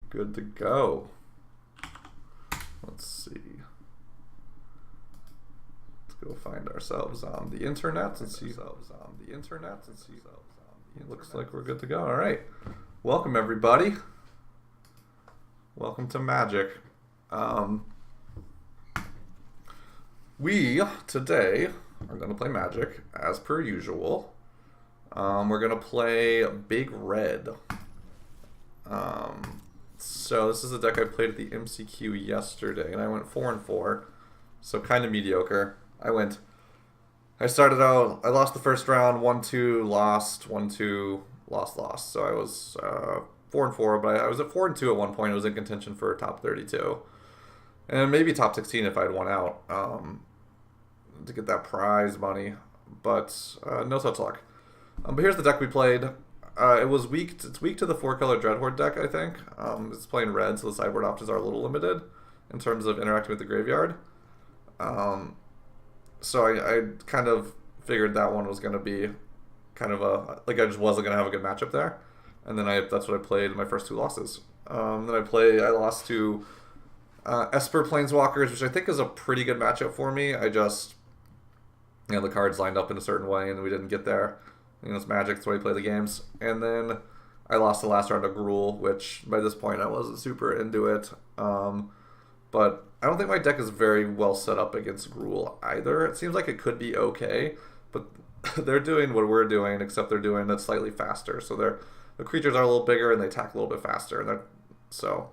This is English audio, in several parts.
Good to go. Let's see. Let's go find ourselves on the internet and see. It looks like we're good to go. All right. Welcome everybody. Welcome to Magic. We today are going to play Magic as per usual. We're going to play Big Red. So this is a deck I played at the MCQ yesterday, and I went 4-4, so kind of mediocre. I started out, I lost the first round, 1-2, lost, 1-2, lost. So I was 4-4, but I was at 4-2 at one point. I was in contention for top 32, and maybe top 16 if I'd won out to get that prize money, but no such luck. But here's the deck we played. It's weak to the 4-color Dreadhorde deck, I think. It's playing red, so the sideboard options are a little limited in terms of interacting with the graveyard. So I kind of figured that one was going to be kind of I just wasn't going to have a good matchup there. And then that's what I played in my first two losses. Then I lost to Esper Planeswalkers, which I think is a pretty good matchup for me. The cards lined up in a certain way, and we didn't get there. It's Magic, that's why we play the games. And then I lost the last round of Gruul, which by this point I wasn't super into it. But I don't think my deck is very well set up against Gruul either. It seems like it could be okay, but they're doing what we're doing, except they're doing it slightly faster. So the creatures are a little bigger and they attack a little bit faster. And so,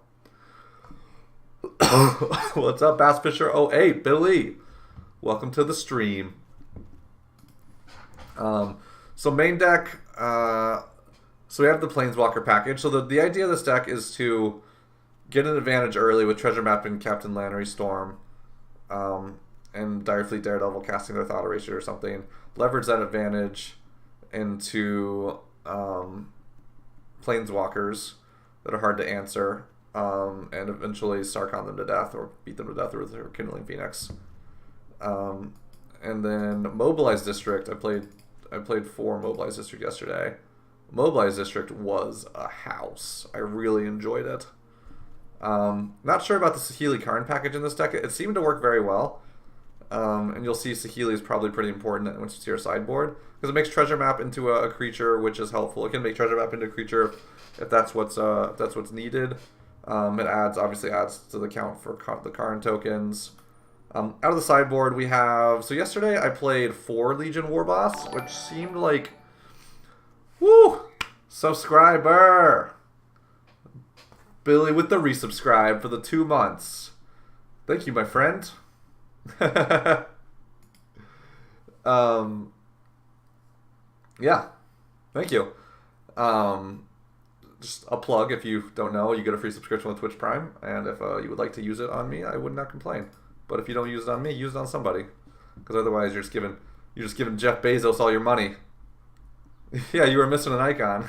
what's up, Bass Fisher? Oh, hey, Billy, welcome to the stream. So main deck, so we have the Planeswalker package. So the idea of this deck is to get an advantage early with Treasure Map and Captain Lannery Storm, and Direfleet Daredevil casting their Thought Erasure or something. Leverage that advantage into Planeswalkers that are hard to answer, and eventually Sarkon them to death or beat them to death with their Kindling Phoenix. And then Mobilize District, I played 4 Mobilize District yesterday. Mobilize District was a house. I really enjoyed it. Not sure about the Saheeli Karn package in this deck. It seemed to work very well. And you'll see Saheeli is probably pretty important once you see your sideboard, because it makes Treasure Map into a creature, which is helpful. It can make Treasure Map into a creature if that's what's needed. It obviously adds to the count for the Karn tokens. Out of the sideboard, we have... So yesterday I played 4 Legion Warboss, which seemed like... Woo! Subscriber! Billy with the resubscribe for the 2 months. Thank you, my friend. Yeah. Thank you. Just a plug, if you don't know, you get a free subscription with Twitch Prime, and if you would like to use it on me, I would not complain. But if you don't use it on me, use it on somebody, because otherwise you're just giving Jeff Bezos all your money. Yeah, you were missing an icon.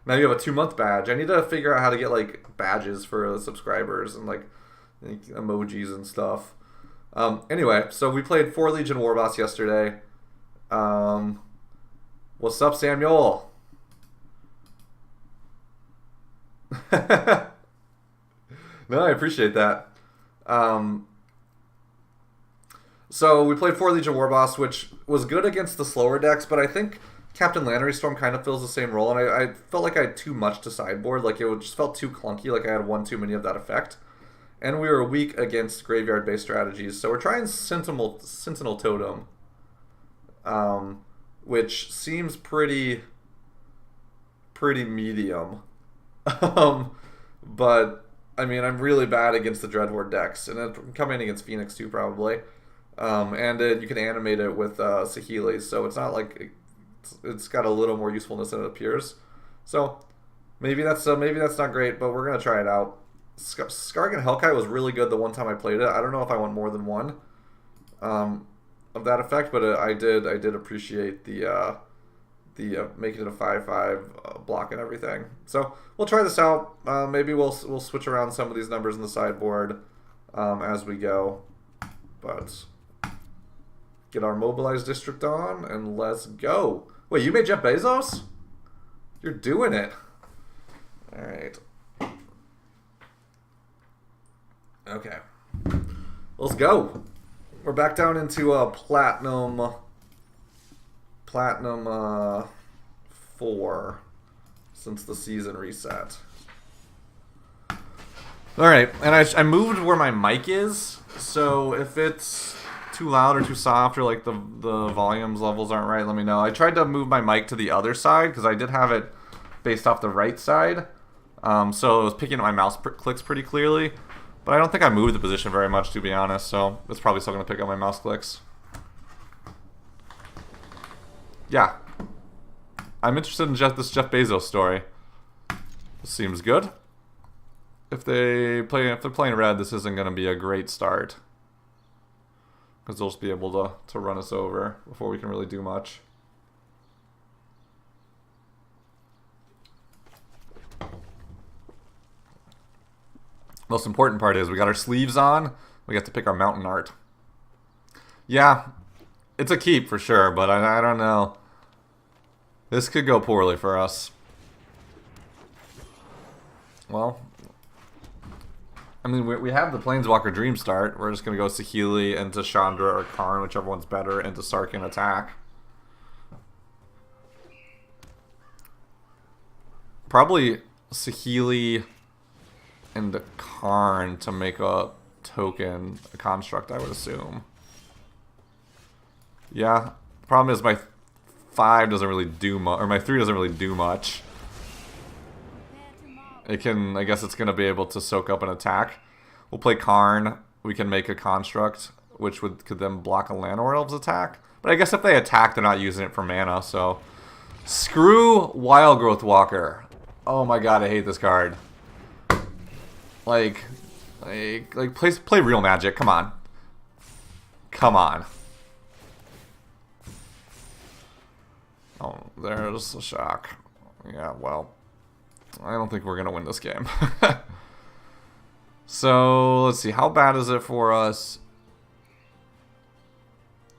Now you have a 2-month badge. I need to figure out how to get badges for the subscribers and emojis and stuff. Anyway, so we played 4 Legion Warboss yesterday. What's up, Samuel? No, I appreciate that. So we played 4 Legion Warboss, which was good against the slower decks, but I think Captain Lannery Storm kind of fills the same role, and I felt like I had too much to sideboard. It just felt too clunky, like I had one too many of that effect. And we were weak against graveyard-based strategies, so we're trying Sentinel Totem, which seems pretty medium. But, I mean, I'm really bad against the Dreadhorde decks, and I'm coming against Phoenix too, probably. And you can animate it with Saheeli, so it's not like it's got a little more usefulness than it appears. So maybe that's not great, but we're gonna try it out. Skargan Hellkite was really good the one time I played it. I don't know if I want more than one of that effect, but I did appreciate the making it a 5/5 block and everything. So we'll try this out. Maybe we'll switch around some of these numbers in the sideboard as we go, but get our Mobilized District on and let's go. Wait, you made Jeff Bezos? You're doing it. All right. Okay. Let's go. We're back down into Platinum 4 since the season reset. Alright, and I moved where my mic is, so if it's too loud or too soft or like the volumes levels aren't right, let me know. I tried to move my mic to the other side because I did have it based off the right side, so it was picking up my mouse clicks pretty clearly, but I don't think I moved the position very much, to be honest, so it's probably still going to pick up my mouse clicks. Yeah. I'm interested in this Jeff Bezos story. This seems good. If they're playing red, this isn't going to be a great start, because they'll just be able to run us over before we can really do much. Most important part is we got our sleeves on. We get to pick our mountain art. Yeah, it's a keep for sure, but I don't know. This could go poorly for us. Well, I mean, we have the Planeswalker Dream start. We're just going to go Saheeli into Chandra or Karn, whichever one's better, into Sarkhan attack. Probably Saheeli into Karn to make a token, a construct, I would assume. Yeah, the problem is my 5 doesn't really do much, or my 3 doesn't really do much. It can, I guess it's going to be able to soak up an attack. We'll play Karn. We can make a construct, which could then block a Land or Elves attack. But I guess if they attack, they're not using it for mana, so... Screw Wild Growth Walker. Oh my god, I hate this card. Like play real Magic. Come on. Come on. Oh, there's a shock. Yeah, well, I don't think we're going to win this game. So, let's see. How bad is it for us?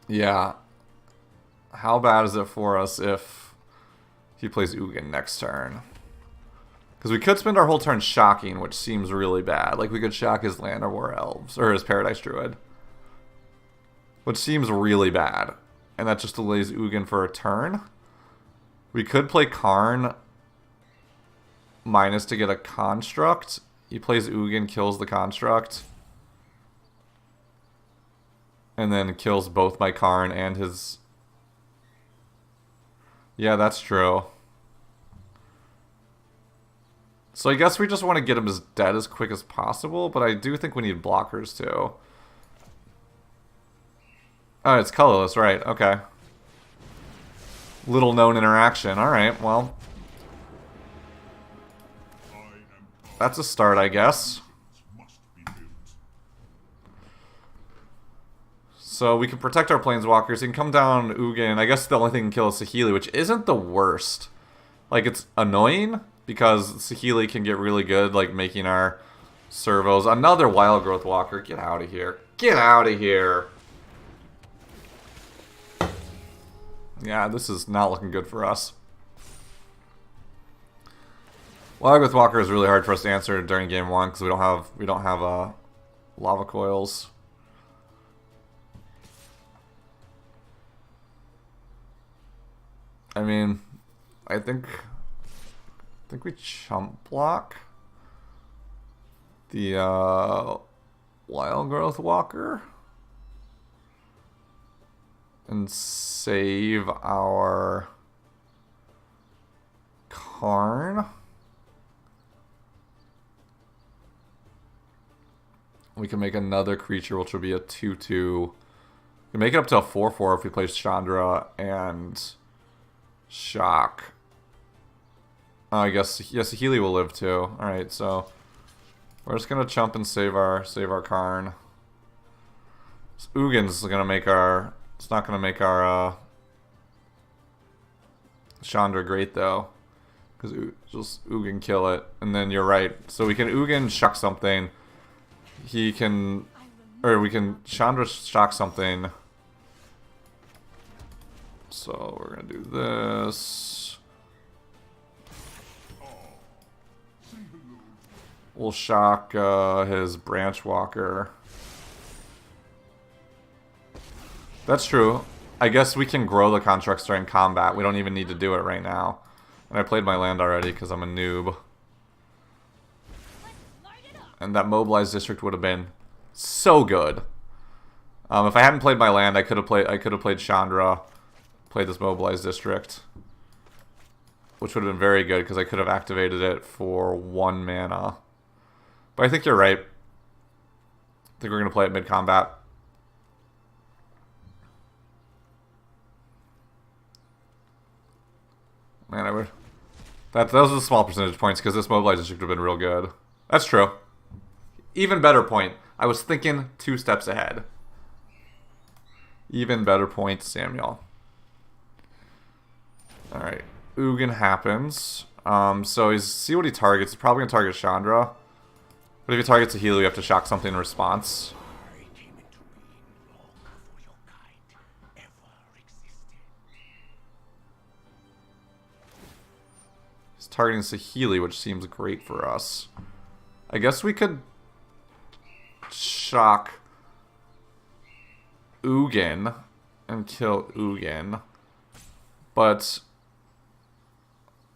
Yeah. How bad is it for us if he plays Ugin next turn? Because we could spend our whole turn shocking, which seems really bad. Like, we could shock his Land or War Elves, or his Paradise Druid. Which seems really bad. And that just delays Ugin for a turn. We could play Karn minus to get a construct. He plays Ugin, kills the construct. And then kills both my Karn and his... Yeah, that's true. So I guess we just want to get him as dead as quick as possible, but I do think we need blockers too. Oh, it's colorless, right, okay. Little known interaction. Alright, well. That's a start, I guess. So we can protect our Planeswalkers. He can come down Ugin. I guess the only thing can kill is Saheeli, which isn't the worst. Like, it's annoying, because Saheeli can get really good, like, making our servos. Another Wild Growth Walker. Get out of here. Get out of here. Yeah, this is not looking good for us. Wild Growth Walker is really hard for us to answer during game 1 because we don't have lava coils. I mean, I think we chump block the Wild Growth Walker and save our Karn. We can make another creature, which will be a 2/2. We can make it up to a 4/4 if we play Chandra and Shock. Oh, I guess, yes, Saheeli will live too. Alright, so we're just gonna chump and save our Karn. So Ugin's gonna make our... It's not gonna make our Chandra great though, because just Ugin kill it, and then you're right. So we can Ugin shock something. He can, or we can Chandra shock something. So we're gonna do this. We'll shock his Branch Walker. That's true. I guess we can grow the constructs during combat. We don't even need to do it right now. And I played my land already because I'm a noob. And that mobilized district would have been so good. If I hadn't played my land, I could have played Chandra, played this mobilized district, which would have been very good because I could have activated it for 1 mana. But I think you're right. I think we're gonna play it mid combat. Man, I would. Those are the small percentage points because this mobilized district would have been real good. That's true. Even better point. I was thinking 2 steps ahead. Even better point, Samuel. Alright. Ugin happens. So see what he targets. He's probably going to target Chandra. But if he targets Saheeli, we have to shock something in response. He's targeting Saheeli, which seems great for us. I guess we could shock Ugin and kill Ugin, but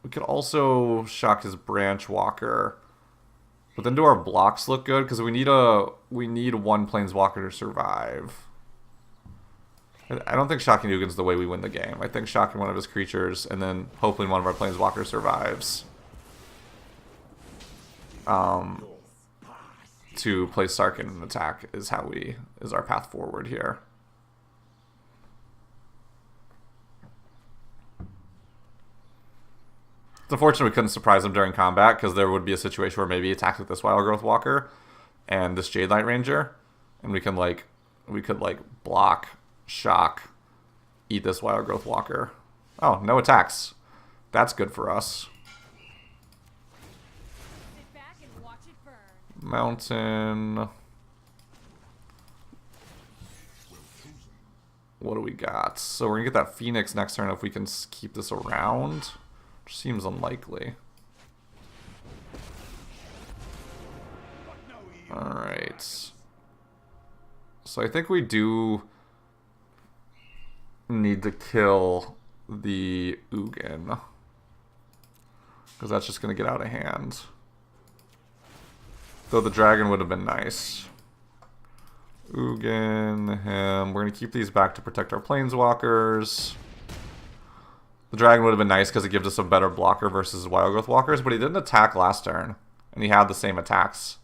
we could also shock his Branch Walker. But then do our blocks look good? Because we need 1 Planeswalker to survive. I don't think shocking Ugin's the way we win the game. I think shocking one of his creatures and then hopefully one of our Planeswalkers survives. To play Sarkhan in an attack is our path forward here. It's unfortunate we couldn't surprise him during combat because there would be a situation where maybe he attacks with this Wild Growth Walker and this Jade Knight Ranger, and we could block, shock, eat this Wild Growth Walker. Oh, no attacks. That's good for us. Mountain. What do we got? So we're gonna get that Phoenix next turn if we can keep this around. Which seems unlikely. Alright. So I think we do need to kill the Ugin. Because that's just gonna get out of hand. Though the dragon would have been nice. Ugin, him. We're going to keep these back to protect our planeswalkers. The dragon would have been nice because it gives us a better blocker versus Wild Growth Walkers, but he didn't attack last turn. And he had the same attacks.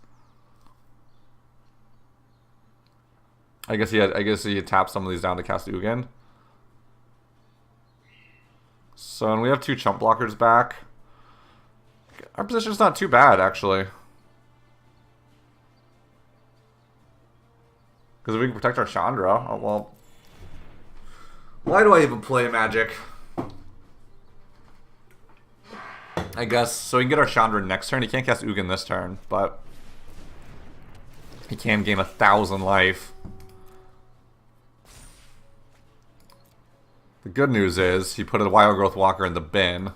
I guess he had tapped some of these down to cast Ugin. So, and we have 2 chump blockers back. Our position's not too bad, actually. Because we can protect our Chandra. Oh, well. Why do I even play Magic? I guess. So we can get our Chandra next turn. He can't cast Ugin this turn, but he can gain 1,000 life. The good news is he put a Wild Growth Walker in the bin.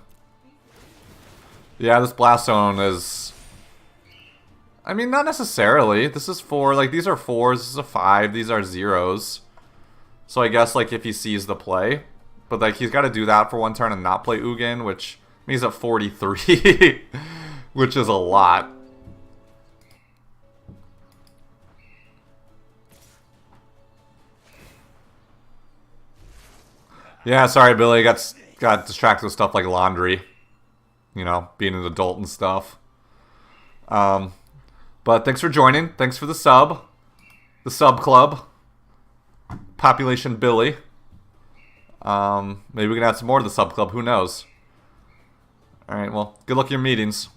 Yeah, this Blast Zone is... I mean, not necessarily. This is 4. Like, these are 4s. This is a 5. These are 0s. So I guess, like, if he sees the play. But, like, he's got to do that for 1 turn and not play Ugin, which means at 43. Which is a lot. Yeah, sorry, Billy. Got distracted with stuff like laundry. You know, being an adult and stuff. But thanks for joining. Thanks for the sub. The sub club. Population Billy. Maybe we can add some more to the sub club. Who knows? Alright, well, good luck in your meetings.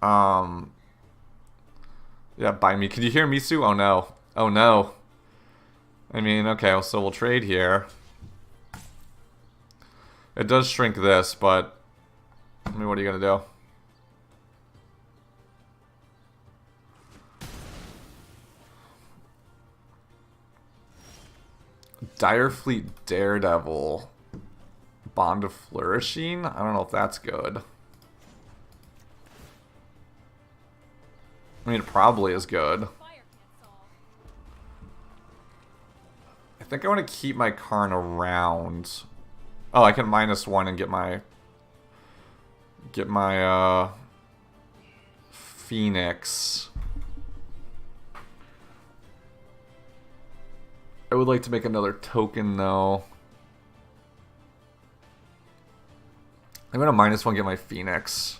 Yeah, buy me. Can you hear Misu? Oh no. Oh no. I mean, okay, so we'll trade here. It does shrink this, but I mean, what are you gonna do? Direfleet Daredevil. Bond of Flourishing? I don't know if that's good. I mean, it probably is good. I think I want to keep my Karn around. Oh, I can -1 and get my Phoenix. I would like to make another token though. I'm gonna -1 get my Phoenix.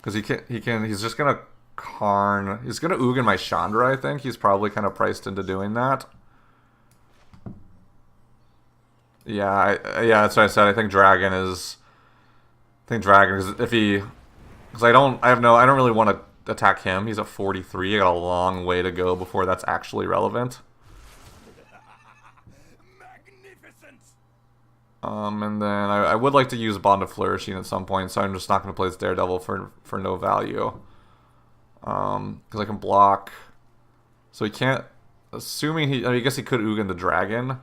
Because he's just gonna Karn. He's gonna Ugin my Chandra, I think. He's probably kind of priced into doing that. Yeah, yeah, that's what I said. I think Dragon is. If he, because I don't really want to attack him. He's at 43. I got a long way to go before that's actually relevant. And then I would like to use Bond of Flourishing at some point, so I'm just not going to play this Daredevil for no value. Because I can block. So he can't. Assuming I guess he could Ugin the Dragon.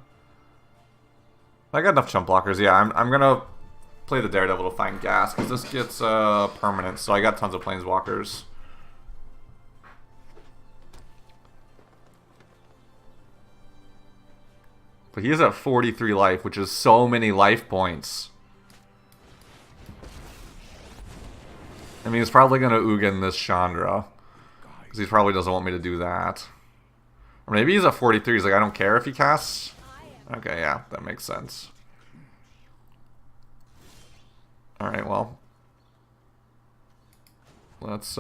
I got enough chump blockers. Yeah, I'm gonna play the Daredevil to find gas because this gets permanent. So I got tons of planeswalkers. But he is at 43 life, which is so many life points. I mean, he's probably gonna Ugin this Chandra because he probably doesn't want me to do that. Or maybe he's at 43. He's like, I don't care if he casts. Okay, yeah, that makes sense. Alright, well. Let's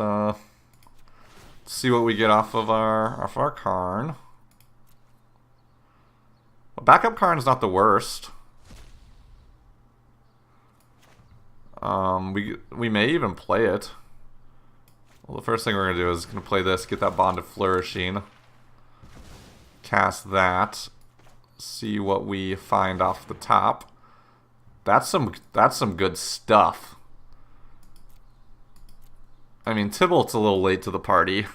see what we get off of our Karn. Well, backup Karn is not the worst. We may even play it. Well, the first thing we're gonna do is gonna play this, get that Bond of Flourishing. Cast that. See what we find off the top. That's some good stuff. I mean, Tybalt's a little late to the party.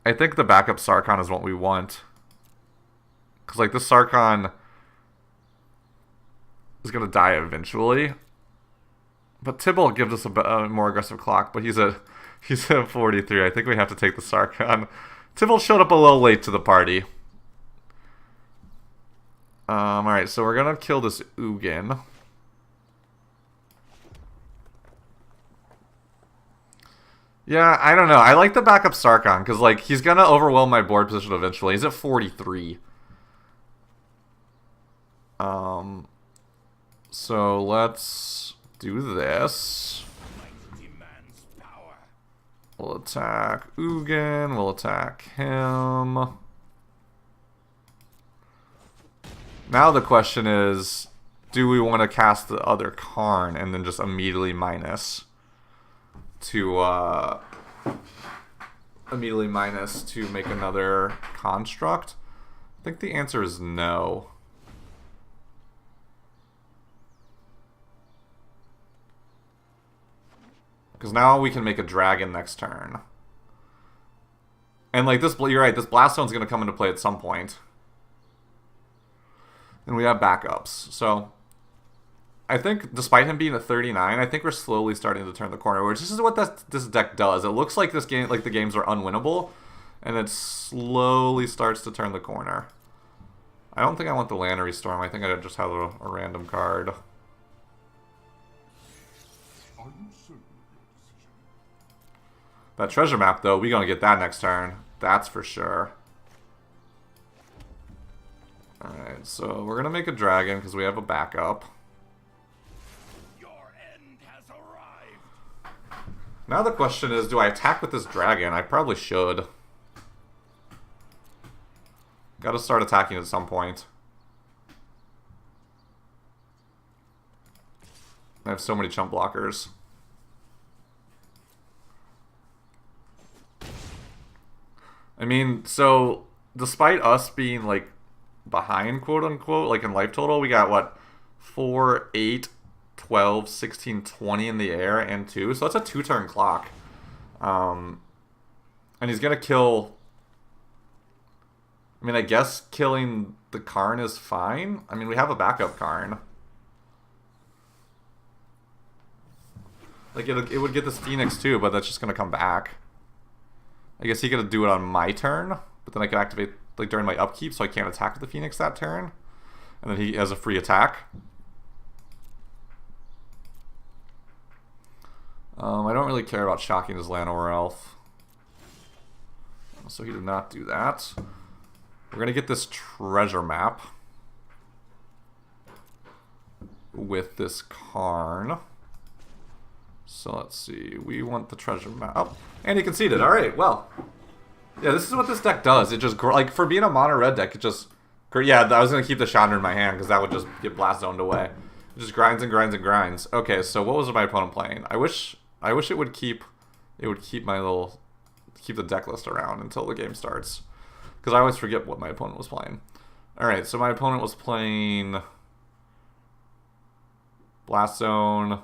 I think the backup Sarkhan is what we want. Because, like, this Sarkhan is going to die eventually. But Tybalt gives us a more aggressive clock, but he's at 43. I think we have to take the Sarkhan. Tybalt showed up a little late to the party. Alright, so we're gonna kill this Ugin. Yeah, I don't know. I like the backup Sarkhan, because, like, he's gonna overwhelm my board position eventually. He's at 43. So let's do this. We'll attack Ugin, we'll attack him. Now the question is, do we want to cast the other Karn and then just immediately minus to make another construct? I think the answer is no. Because now we can make a dragon next turn. And like this, you're right, this Blaststone's going to come into play at some point. And we have backups. So I think despite him being at 39, I think we're slowly starting to turn the corner, which this is what this deck does. It looks like this game, like the games are unwinnable, and it slowly starts to turn the corner. I don't think I want the Lannery Storm. I think I just have a random card. That treasure map, though, we're going to get that next turn. That's for sure. Alright, so we're going to make a dragon because we have a backup. Your end has arrived. Now the question is, do I attack with this dragon? I probably should. Gotta start attacking at some point. I have so many chump blockers. I mean, so despite us being like behind, quote unquote, like in life total, we got what, 4, 8, 12, 16, 20 in the air and 2. So that's a 2-turn clock. And he's gonna kill. I mean, I guess killing the Karn is fine. I mean, we have a backup Karn. Like, it would get this Phoenix too, but that's just going to come back. I guess he could do it on my turn, but then I could activate, like, during my upkeep, so I can't attack with the Phoenix that turn. And then he has a free attack. I don't really care about shocking his Llanowar Elf. So he did not do that. We're going to get this treasure map with this Karn. So let's see. We want the treasure map. Oh, and he conceded. All right, well. Yeah, this is what this deck does. It just, like, for being a mono red deck, it just... Yeah, I was going to keep the Chandra in my hand because that would just get blast zoned away. It just grinds and grinds and grinds. Okay, so what was my opponent playing? I wish it would keep my little... keep the deck list around until the game starts. Because I always forget what my opponent was playing. Alright, so my opponent was playing... Blast Zone...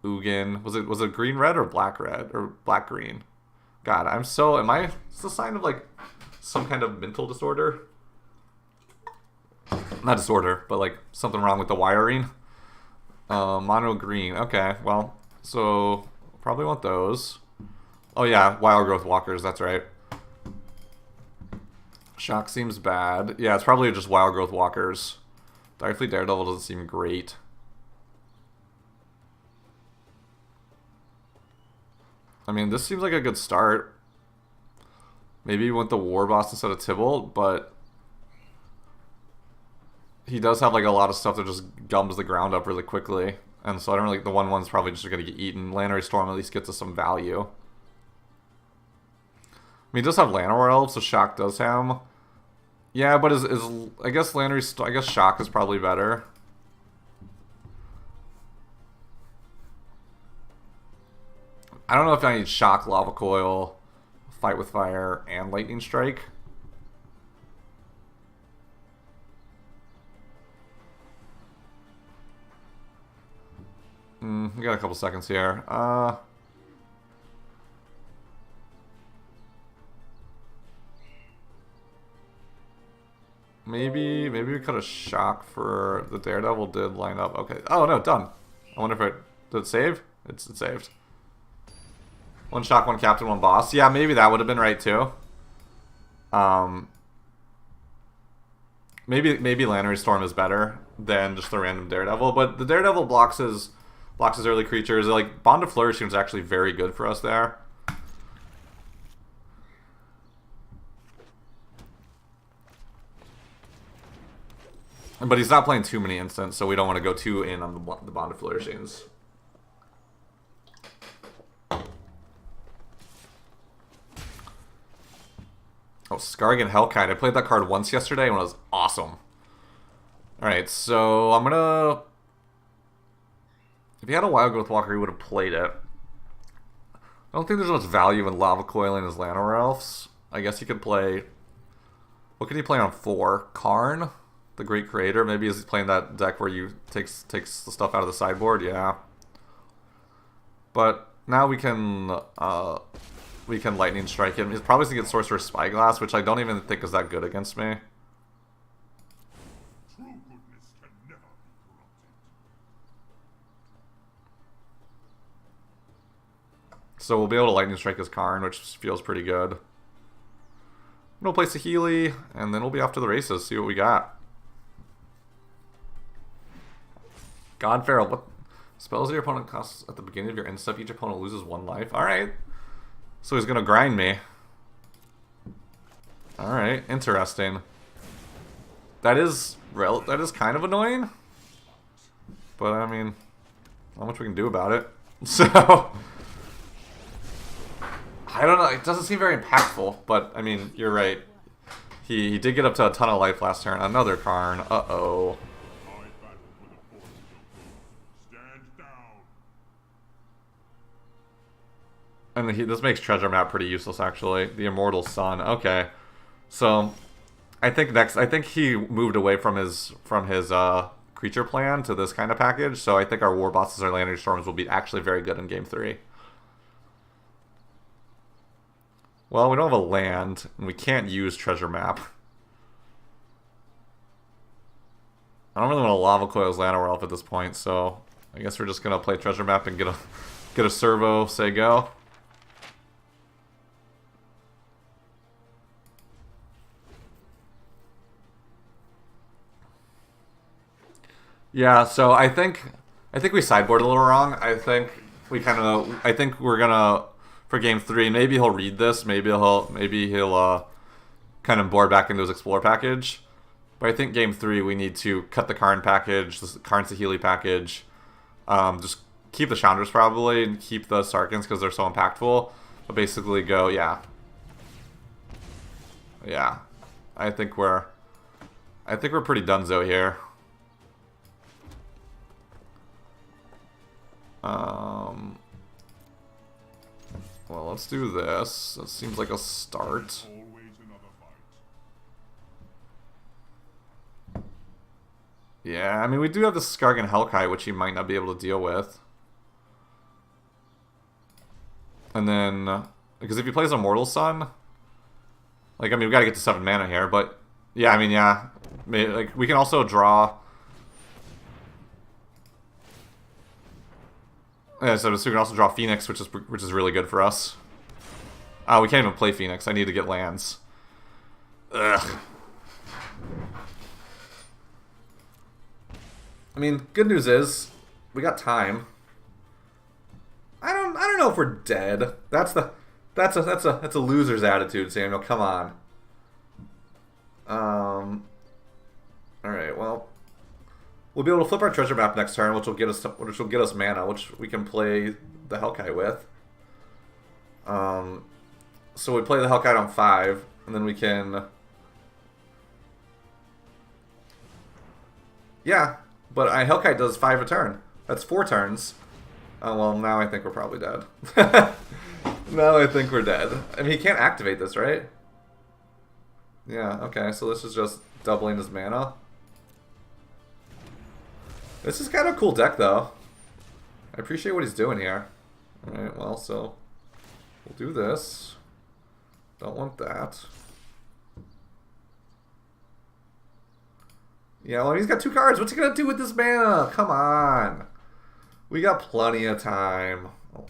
Ugin. Was it green red or black red? Or black green? God, I'm so... Am I... It's a sign of, like, some kind of mental disorder? Not disorder, but, like, something wrong with the wiring. Mono green. Okay, well, so... Probably want those. Oh yeah, Wild Growth Walkers, that's right. Shock seems bad. Yeah, it's probably just Wild Growth Walkers. Direfleet Daredevil doesn't seem great. I mean, this seems like a good start. Maybe you want the War Boss instead of Tybalt, but... He does have, like, a lot of stuff that just gums the ground up really quickly. And so I don't really... The 1/1's probably just going to get eaten. Llanowar Storm at least gets us some value. I mean, he does have Llanowar Elves, so Shock does have him. Yeah, but I guess I guess Shock is probably better. I don't know if I need Shock, Lava Coil, Fight with Fire, and Lightning Strike. We got a couple seconds here. Maybe we cut a Shock for the Daredevil did line up. Okay. Oh no, done. I wonder if did it save? It saved. One Shock, one Captain, one Boss. Yeah, maybe that would have been right too. Maybe Llanowar Storm is better than just the random Daredevil, but the Daredevil blocks his early creatures. Like, Bond of Flourishing is actually very good for us there. But he's not playing too many instants, so we don't want to go too in on the Bond of Flourishings. Oh, Skargan Hellkite. I played that card once yesterday and it was awesome. Alright, so I'm gonna... If he had a Wild Growth Walker, he would have played it. I don't think there's much value in Lava Coiling his Llanowar Elves. I guess he could play... What could he play on 4? Karn? The Great Creator? Maybe he's playing that deck where you takes the stuff out of the sideboard? Yeah. But now we can Lightning Strike him. He's probably going to get Sorcerer's Spyglass, which I don't even think is that good against me. So we'll be able to Lightning Strike his Karn, which feels pretty good. I'm going to play Saheeli, and then we'll be off to the races, see what we got. God Feral, what spells your opponent costs at the beginning of your end step, each opponent loses 1 life. Alright. So he's going to grind me. Alright, interesting. That is kind of annoying. But, I mean, not much we can do about it. So... I don't know, it doesn't seem very impactful, but, I mean, you're right. He did get up to a ton of life last turn. Another Karn. Uh-oh. And this makes Treasure Map pretty useless, actually. The Immortal Sun. Okay. So, I think he moved away from his creature plan to this kind of package, so I think our War Bosses or Llanowar Storms will be actually very good in Game 3. Well, we don't have a land, and we can't use Treasure Map. I don't really want to Lava Coil's Llanowar Elf at this point, so I guess we're just gonna play treasure map and get a servo, say go. Yeah, so I think we sideboard a little wrong. I think we're gonna for game 3. Maybe he'll read this. Maybe he'll kind of board back into his Explorer package. But I think game 3 we need to cut the Karn package, the Karn Saheeli package. Just keep the Chandras probably and keep the Sarkans because they're so impactful. But basically go, yeah. I think we're pretty donezo here. Well, let's do this. That seems like a start. Yeah, I mean, we do have the Skargan Hellkite, which he might not be able to deal with. And then, because if he plays Immortal Sun, like, I mean, we gotta get to 7 mana here, but, yeah, I mean, yeah. Maybe, like, we can also draw... Yeah, so we can also draw Phoenix, which is really good for us. Oh, we can't even play Phoenix. I need to get lands. Ugh. I mean, good news is we got time. I don't know if we're dead. That's a loser's attitude, Samuel. Come on. All right. Well, we'll be able to flip our treasure map next turn, which will get us mana, which we can play the Hellkite with. So we play the Hellkite on 5, and then we can. Yeah. But Hellkite does 5 a turn. That's 4 turns. Oh, well, now I think we're probably dead. Now I think we're dead. I mean, he can't activate this, right? Yeah, okay, so this is just doubling his mana. This is kind of a cool deck, though. I appreciate what he's doing here. Alright, well, so we'll do this. Don't want that. Yeah, well, he's got 2 cards. What's he gonna do with this mana? Come on. We got plenty of time. Oh.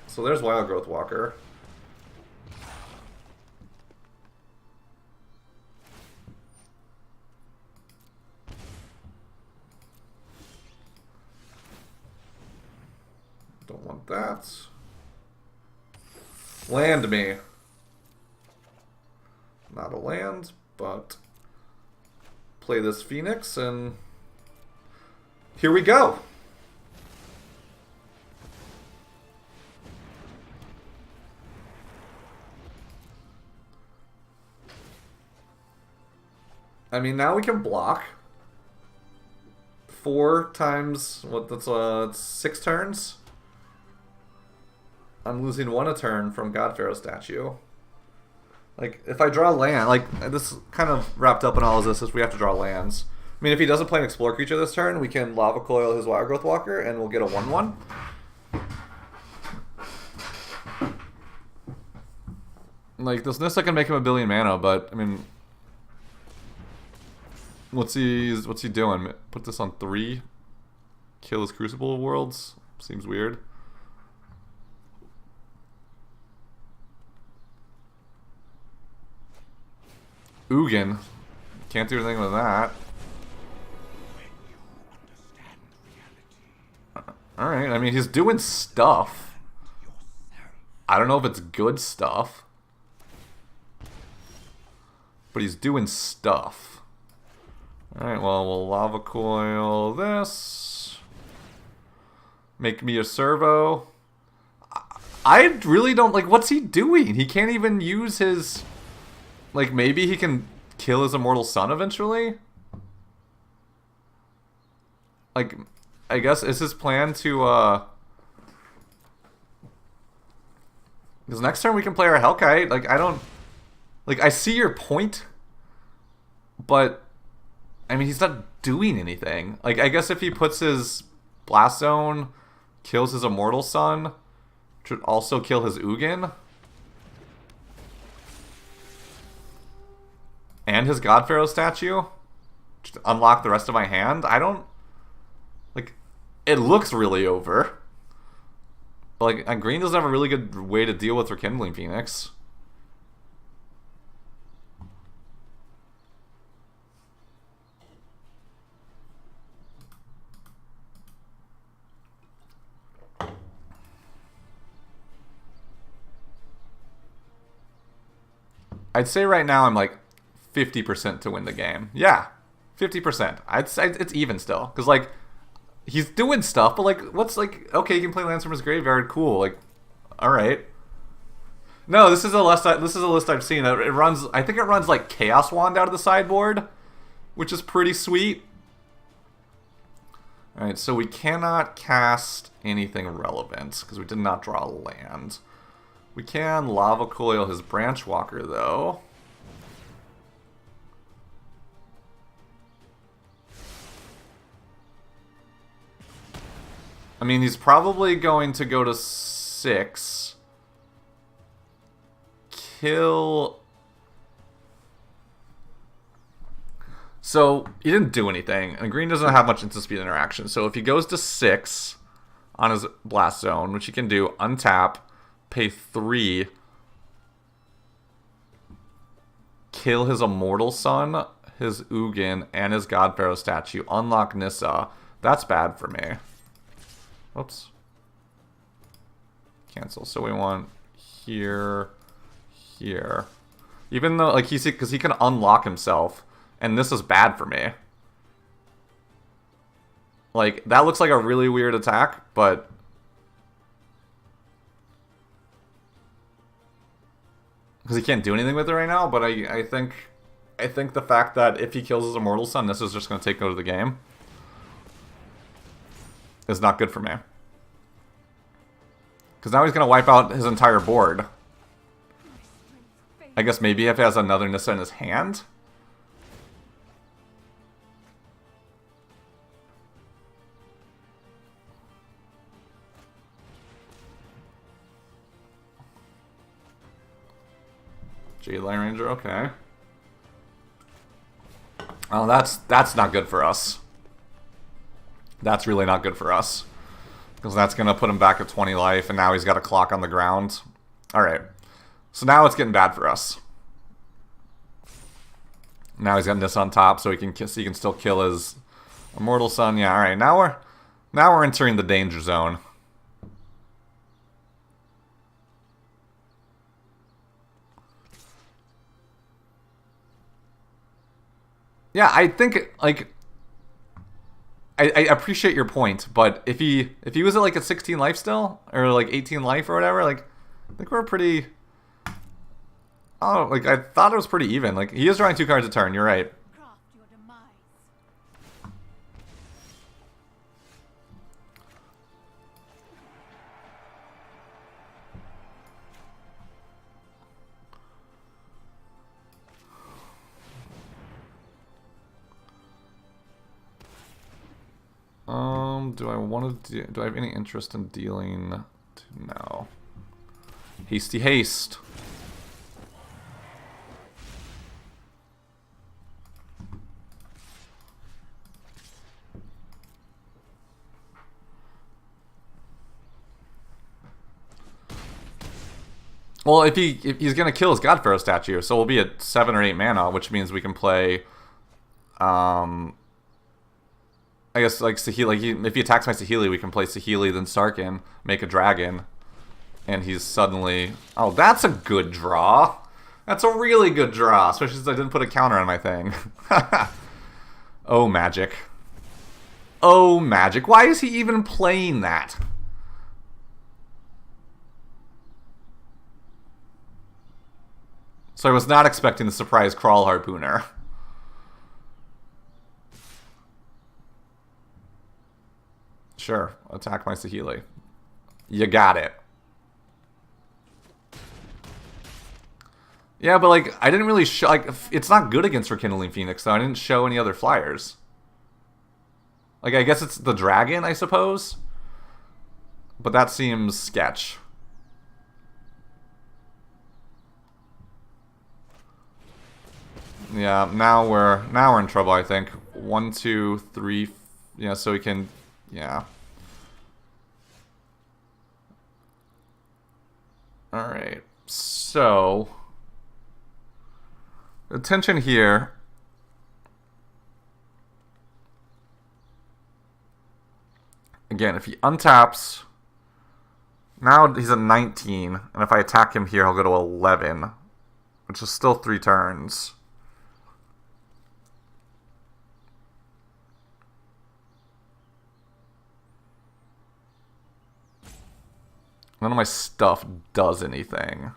So there's Wild Growth Walker. Don't want that. Land me. Not a land, but... play this Phoenix, and here we go. I mean, now we can block 4 times, what, that's 6 turns? I'm losing 1 a turn from God Pharaoh statue. Like, if I draw land, like, this kind of wrapped up in all of this is we have to draw lands. I mean, if he doesn't play an Explore creature this turn, we can Lava Coil his Wild Growth Walker, and we'll get a 1/1. Like, this Nissa can make him a billion mana, but, I mean... What's he doing? Put this on 3? Kill his Crucible of Worlds? Seems weird. Ugin. Can't do anything with that. Alright, I mean, he's doing stuff. I don't know if it's good stuff. But he's doing stuff. Alright, well, we'll Lava Coil this. Make me a servo. I really don't... Like, what's he doing? He can't even use his... Like, maybe he can kill his Immortal Sun eventually? Like, I guess, is his plan to, because next turn we can play our Hellkite. Like, I don't... Like, I see your point, but, I mean, he's not doing anything. Like, I guess if he puts his Blast Zone, kills his Immortal Sun, should also kill his Ugin... and his God Pharaoh statue, just unlock the rest of my hand. I don't... Like, it looks really over. Like, and green doesn't have a really good way to deal with Rekindling Phoenix. I'd say right now I'm like 50% to win the game. Yeah, 50%. I'd say it's even still. Because, like, he's doing stuff, but, like, what's, like, okay, he can play lands from his graveyard, cool. Like, alright. No, this is a list I've seen. It runs, I think it runs, like, Chaos Wand out of the sideboard, which is pretty sweet. Alright, so we cannot cast anything relevant, because we did not draw a land. We can Lava Coil his Branch Walker, though. I mean, he's probably going to go to 6. Kill... So, he didn't do anything, and green doesn't have much instant speed interaction. So if he goes to 6 on his Blast Zone, which he can do, untap, pay 3, kill his Immortal Sun, his Ugin, and his God Pharaoh statue, unlock Nissa. That's bad for me. Oops. Cancel. So we want here, here. Even though, like, because he can unlock himself, and this is bad for me. Like, that looks like a really weird attack, but... because he can't do anything with it right now, but I think the fact that if he kills his Immortal Sun, this is just going to take over the game is not good for me. Because now he's going to wipe out his entire board. I guess maybe if he has another Nissa in his hand? Jade Line Ranger, okay. Oh, that's not good for us. That's really not good for us. Because that's going to put him back at 20 life, and now he's got a clock on the ground. Alright. So now it's getting bad for us. Now he's got this on top, so he can still kill his Immortal Sun. Yeah, alright. Now we're entering the danger zone. Yeah, I think, like, I appreciate your point, but if he was at, like, a 16 life still, or, like, 18 life or whatever, like, I think we're pretty... Oh, like, I thought it was pretty even. Like, he is drawing 2 cards a turn, you're right. Craft your demise. Do I want to do I have any interest in dealing? No. Hasty haste. Well, if he's gonna kill his God Pharaoh statue, so we'll be at 7 or 8 mana, which means we can play I guess, like, Saheeli, like, if he attacks my Saheeli, we can play Saheeli, then Sarkin, make a dragon, and he's suddenly... Oh, that's a good draw! That's a really good draw, especially since I didn't put a counter on my thing. Oh, magic. Oh, magic. Why is he even playing that? So I was not expecting the surprise Crawl Harpooner. Sure, attack my Saheeli. You got it. Yeah, but, like, I didn't really show... Like, it's not good against Rekindling Phoenix, though. I didn't show any other flyers. Like, I guess it's the dragon, I suppose? But that seems sketch. Yeah, now we're in trouble, I think. 1, 2, 3... Yeah, so we can... Yeah. Alright, so attention here. Again, if he untaps, now he's at 19, and if I attack him here, he'll go to 11, which is still 3 turns. None of my stuff does anything.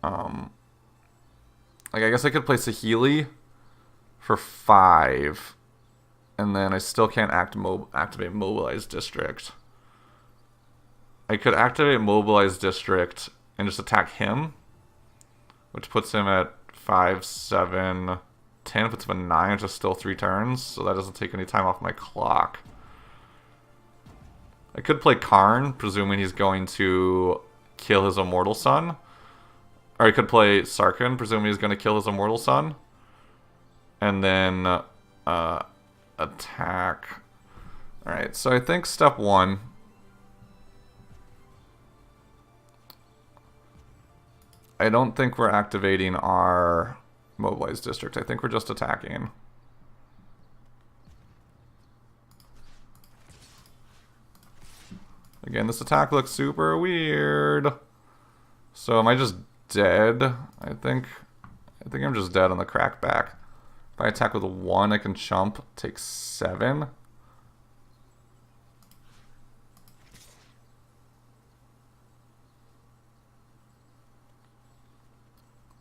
Like, I guess I could play Saheeli for 5, and then I still can't activate Mobilize District. I could activate Mobilize District and just attack him, which puts him at 5, 7, 10, puts him at 9, which is still 3 turns, so that doesn't take any time off my clock. I could play Karn, presuming he's going to kill his immortal son. Or I could play Sarkhan, presuming he's going to kill his immortal son. And then attack. Alright, so I think step 1. I don't think we're activating our Mobilized District. I think we're just attacking. Again, this attack looks super weird. So am I just dead? I think I'm just dead on the crackback. If I attack with 1, I can chump, take 7.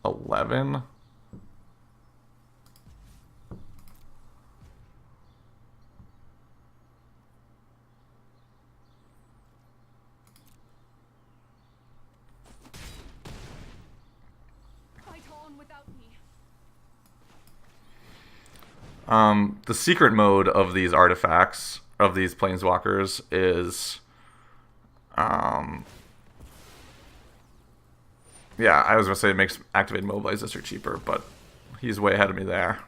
$11. The secret mode of these artifacts, of these planeswalkers, is, yeah, I was gonna say it makes activate Mobilize District cheaper, but he's way ahead of me there.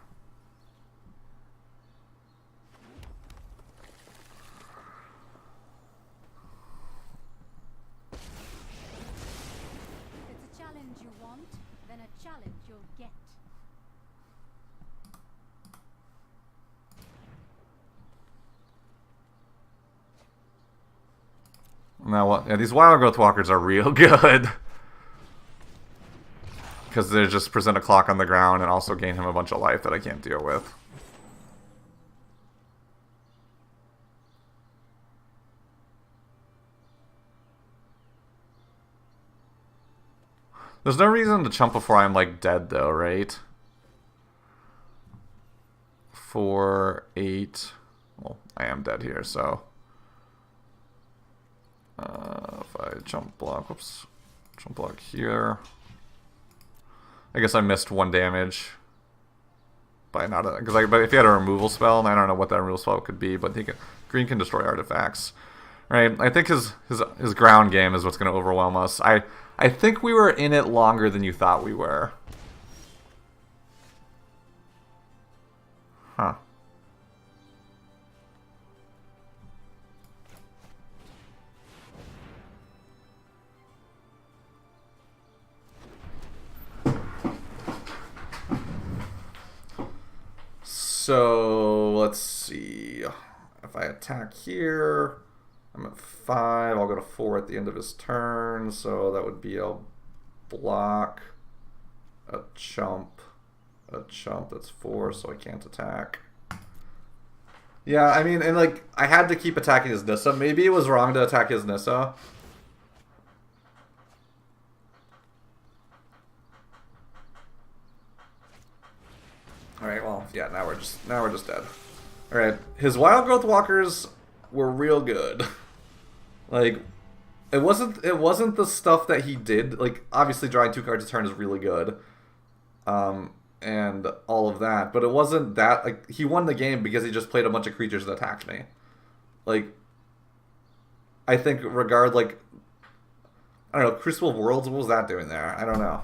If it's a challenge you want, then a challenge you'll get. Now what? Yeah, these Wild Growth Walkers are real good. Because they just present a clock on the ground and also gain him a bunch of life that I can't deal with. There's no reason to chump before I'm, like, dead, though, right? 4, 8... Well, I am dead here, so... if I jump block... Whoops. Jump block here... I guess I missed 1 damage. By not... But if he had a removal spell, and I don't know what that removal spell could be, but green can destroy artifacts. Right? I think his ground game is what's going to overwhelm us. I think we were in it longer than you thought we were. Huh. So, let's see. If I attack here, I'm at 5. I'll go to 4 at the end of his turn. So that would be a block, a chump, that's 4, so I can't attack. Yeah, I mean, and like, I had to keep attacking his Nissa. Maybe it was wrong to attack his Nissa. Alright, well, yeah, now we're just dead. Alright, his Wild Growth Walkers were real good. Like, it wasn't the stuff that he did. Like, obviously drawing 2 cards a turn is really good. And all of that. But it wasn't that, like, he won the game because he just played a bunch of creatures that attacked me. Like, I think I don't know, Crucible of Worlds, what was that doing there? I don't know.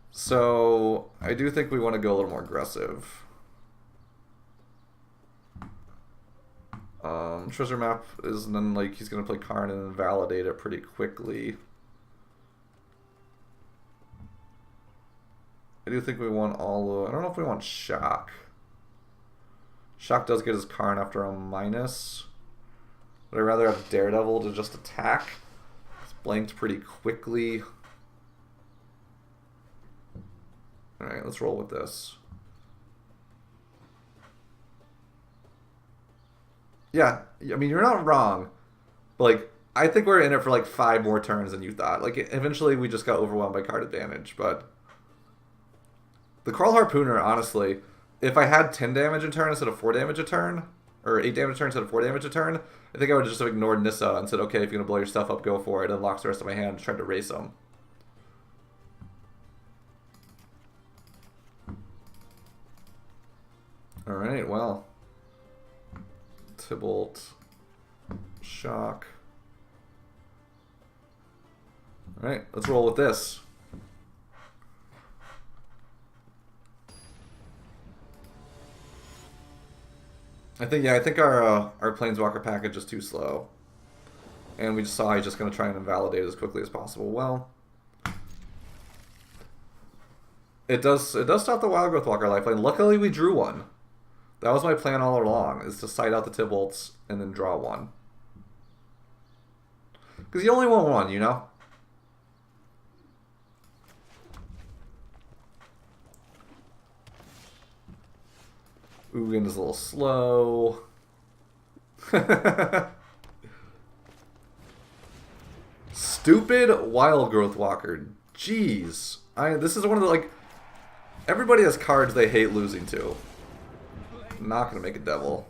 So, I do think we want to go a little more aggressive. Treasure map is, and then like he's gonna play Karn and then validate it pretty quickly. I do think we want all of, I don't know if we want Shock. Shock does get his Karn after a minus. But I'd rather have Daredevil to just attack. It's blanked pretty quickly. Alright, let's roll with this. Yeah, I mean, you're not wrong. But, like, I think we're in it for, like, 5 more turns than you thought. Like, eventually we just got overwhelmed by card advantage, but... The Crawl Harpooner, honestly, if I had 10 damage a turn instead of 4 damage a turn, or 8 damage a turn instead of 4 damage a turn, I think I would just have ignored Nissa and said, okay, if you're going to blow your stuff up, go for it, and locks the rest of my hand and tried to race them. Alright, well... Tybalt... Shock... Alright, let's roll with this. I think our Planeswalker package is too slow. And we just saw he's just going to try and invalidate it as quickly as possible. Well, it does stop the Wild Growth Walker lifeline. Luckily, we drew one. That was my plan all along, is to side out the Tybalts and then draw one. Because you only want one, you know? Ugin is a little slow. Stupid Wild Growth Walker. Jeez. This is one of the, like... Everybody has cards they hate losing to. I'm not going to make a devil.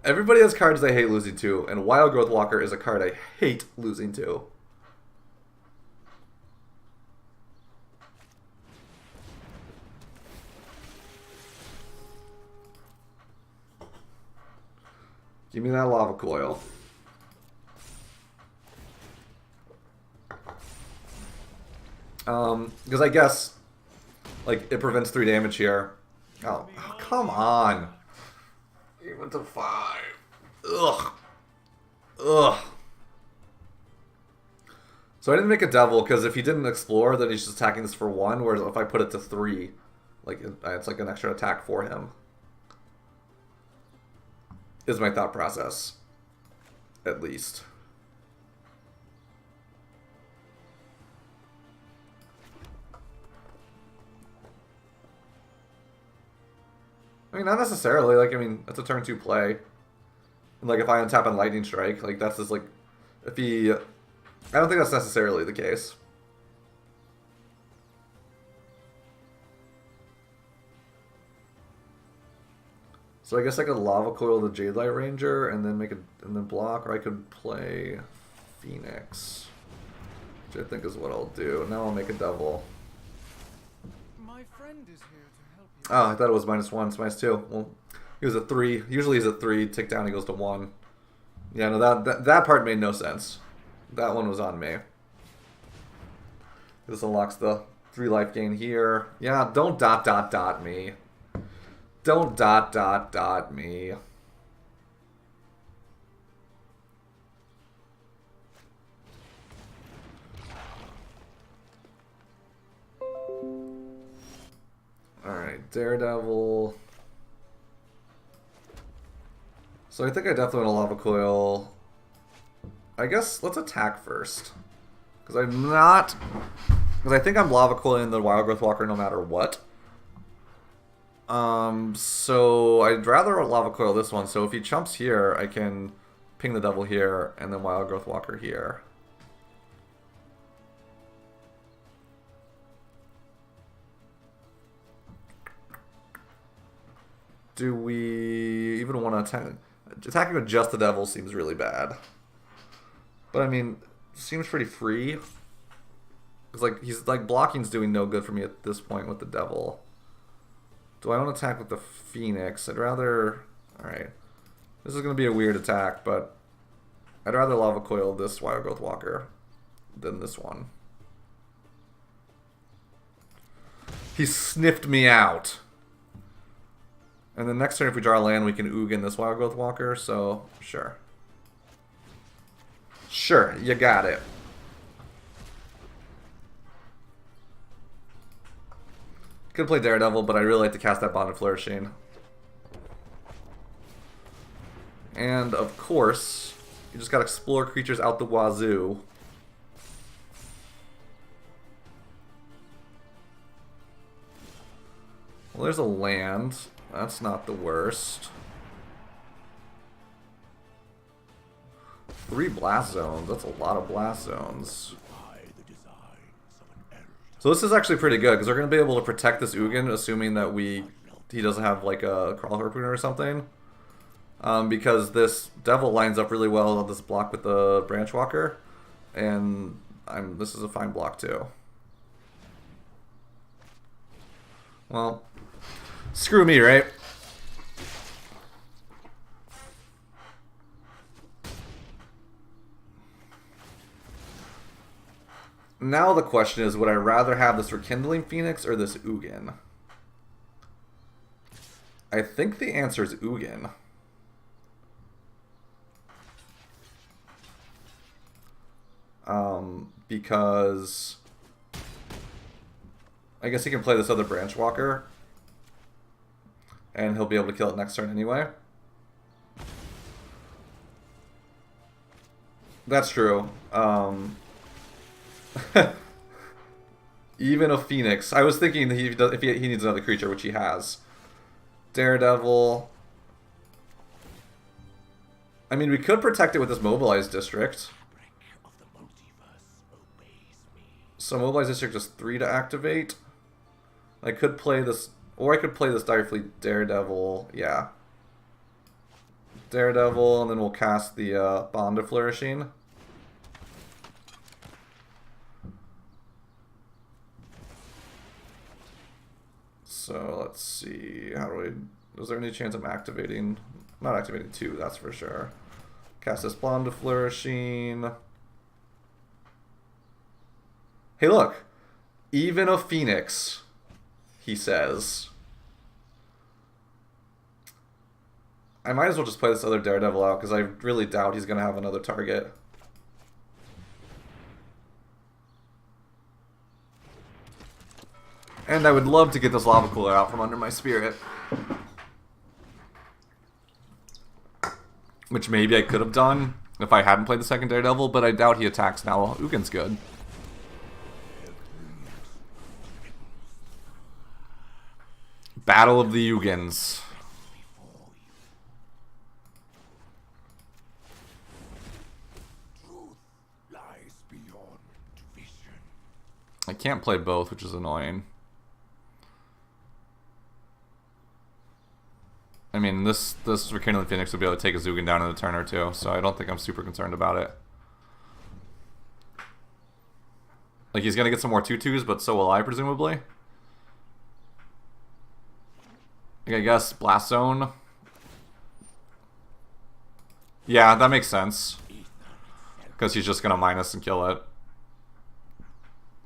Everybody has cards they hate losing to, and Wild Growth Walker is a card I hate losing to. Give me that Lava Coil. Because I guess, like, it prevents 3 damage here. Oh, come on. He went to 5. Ugh. Ugh. So I didn't make a devil, because if he didn't explore, then he's just attacking this for 1, whereas if I put it to 3, like, it's like an extra attack for him. Is my thought process. At least. I mean, not necessarily. Like, I mean, it's a turn 2 play. And, like, if I untap on Lightning Strike, like, that's just, like... If he... I don't think that's necessarily the case. So I guess I could Lava Coil the Jade Light Ranger and then make it and then block, or I could play Phoenix, which I think is what I'll do. Now I'll make a devil. My friend is here to help you. Oh, I thought it was -1, it's -2. Well, he was at 3. Usually he's at 3. Tick down, he goes to 1. Yeah, no, that part made no sense. That one was on me. This unlocks the 3 life gain here. Yeah, don't ... me. Don't ... me. Alright, Daredevil. So I think I definitely want a Lava Coil. I guess let's attack first. Because I'm not... Because I think I'm Lava Coiling the Wild Growth Walker no matter what. So I'd rather Lava Coil this one. So if he chumps here, I can ping the devil here and then Wild Growth Walker here. Do we even want to attack? Attacking with just the devil seems really bad. But I mean, seems pretty free. It's like he's like blocking's doing no good for me at this point with the devil. Do I want to attack with the Phoenix? I'd rather... Alright. This is going to be a weird attack, but... I'd rather Lava Coil this Wild Growth Walker than this one. He sniffed me out. And then next turn, if we draw a land, we can Ugin this Wild Growth Walker, so sure. Sure, you got it. Could play Daredevil, but I really like to cast that Bond of Flourishing. And of course, you just gotta explore creatures out the wazoo. Well, there's a land. That's not the worst. 3 blast zones. That's a lot of blast zones. So this is actually pretty good, because we're going to be able to protect this Ugin, assuming that he doesn't have like a Crawl Harpooner or something. Because this Devil lines up really well on this block with the Branch Walker. And this is a fine block too. Well, screw me, right? Now the question is, would I rather have this Rekindling Phoenix or this Ugin? I think the answer is Ugin. Because I guess he can play this other Branch Walker, and he'll be able to kill it next turn anyway. That's true. Even a Phoenix. I was thinking that if he needs another creature, which he has. Daredevil. I mean, we could protect it with this Mobilized District. So Mobilized District is 3 to activate. I could play this, or I could play this Direfleet Daredevil. Yeah. Daredevil, and then we'll cast the Bond of Flourishing. So let's see, how do we, is there any chance I'm activating? Not activating 2, that's for sure. Cast this Bond of Flourishing. Hey look, even a Phoenix, he says. I might as well just play this other Daredevil out, because I really doubt he's going to have another target. And I would love to get this Lava Cooler out from under my Spirit. Which maybe I could have done if I hadn't played the second Daredevil, but I doubt he attacks now. Ugin's good. Battle of the Ugins. I can't play both, which is annoying. I mean, this Rekindling Phoenix will be able to take a Ugin down in a turn or two, so I don't think I'm super concerned about it. Like, he's gonna get some more 2/2s, but so will I, presumably. I guess Blast Zone. Yeah, that makes sense. Because he's just gonna minus and kill it.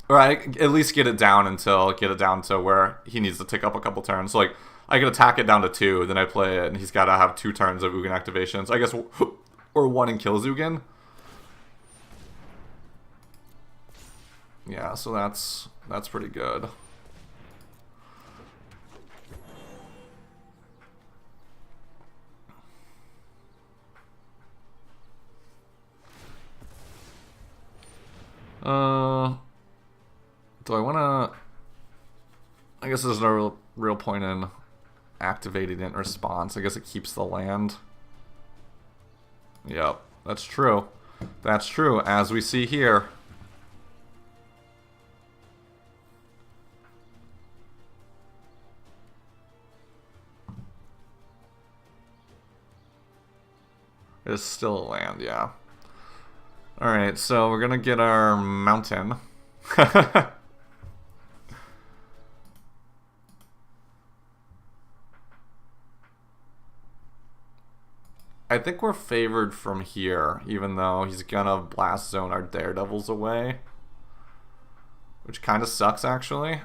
Or at least get it down to where he needs to tick up a couple turns. So like, I can attack it down to 2, then I play it, and he's got to have 2 turns of Ugin activations. I guess, or 1 and kills Ugin. Yeah, so that's pretty good. Do I want to... I guess there's no real point in activating it in response. I guess it keeps the land. Yep, that's true. That's true, as we see here. It's still a land, yeah. Alright, so we're gonna get our mountain. I think we're favored from here, even though he's gonna Blast Zone our Daredevils away. Which kind of sucks, actually.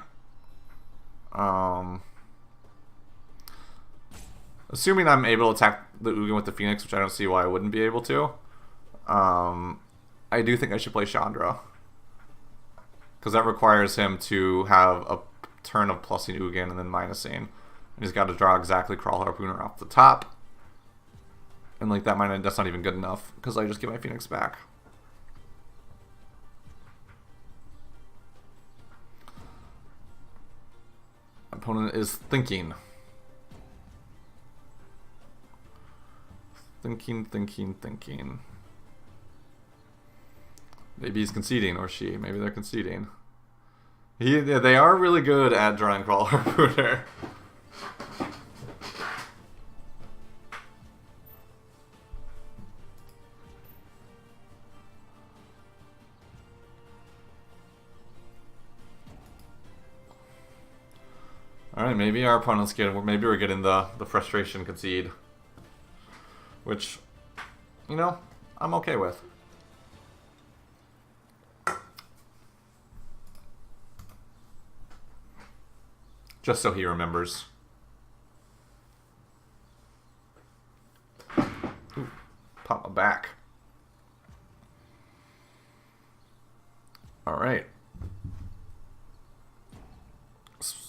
Assuming I'm able to attack the Ugin with the Phoenix, which I don't see why I wouldn't be able to. I do think I should play Chandra. Because that requires him to have a turn of plussing Ugin and then minusing. And he's got to draw exactly Crawl Harpooner off the top. And like that's not even good enough because I just get my Phoenix back. Opponent is thinking. Thinking. Maybe he's conceding, or she. Maybe they're conceding. They are really good at drawing Crawl Harpooner. Alright, maybe our opponent's getting, maybe we're getting the frustration concede. Which, you know, I'm okay with. Just so he remembers. Ooh, pop my back. Alright.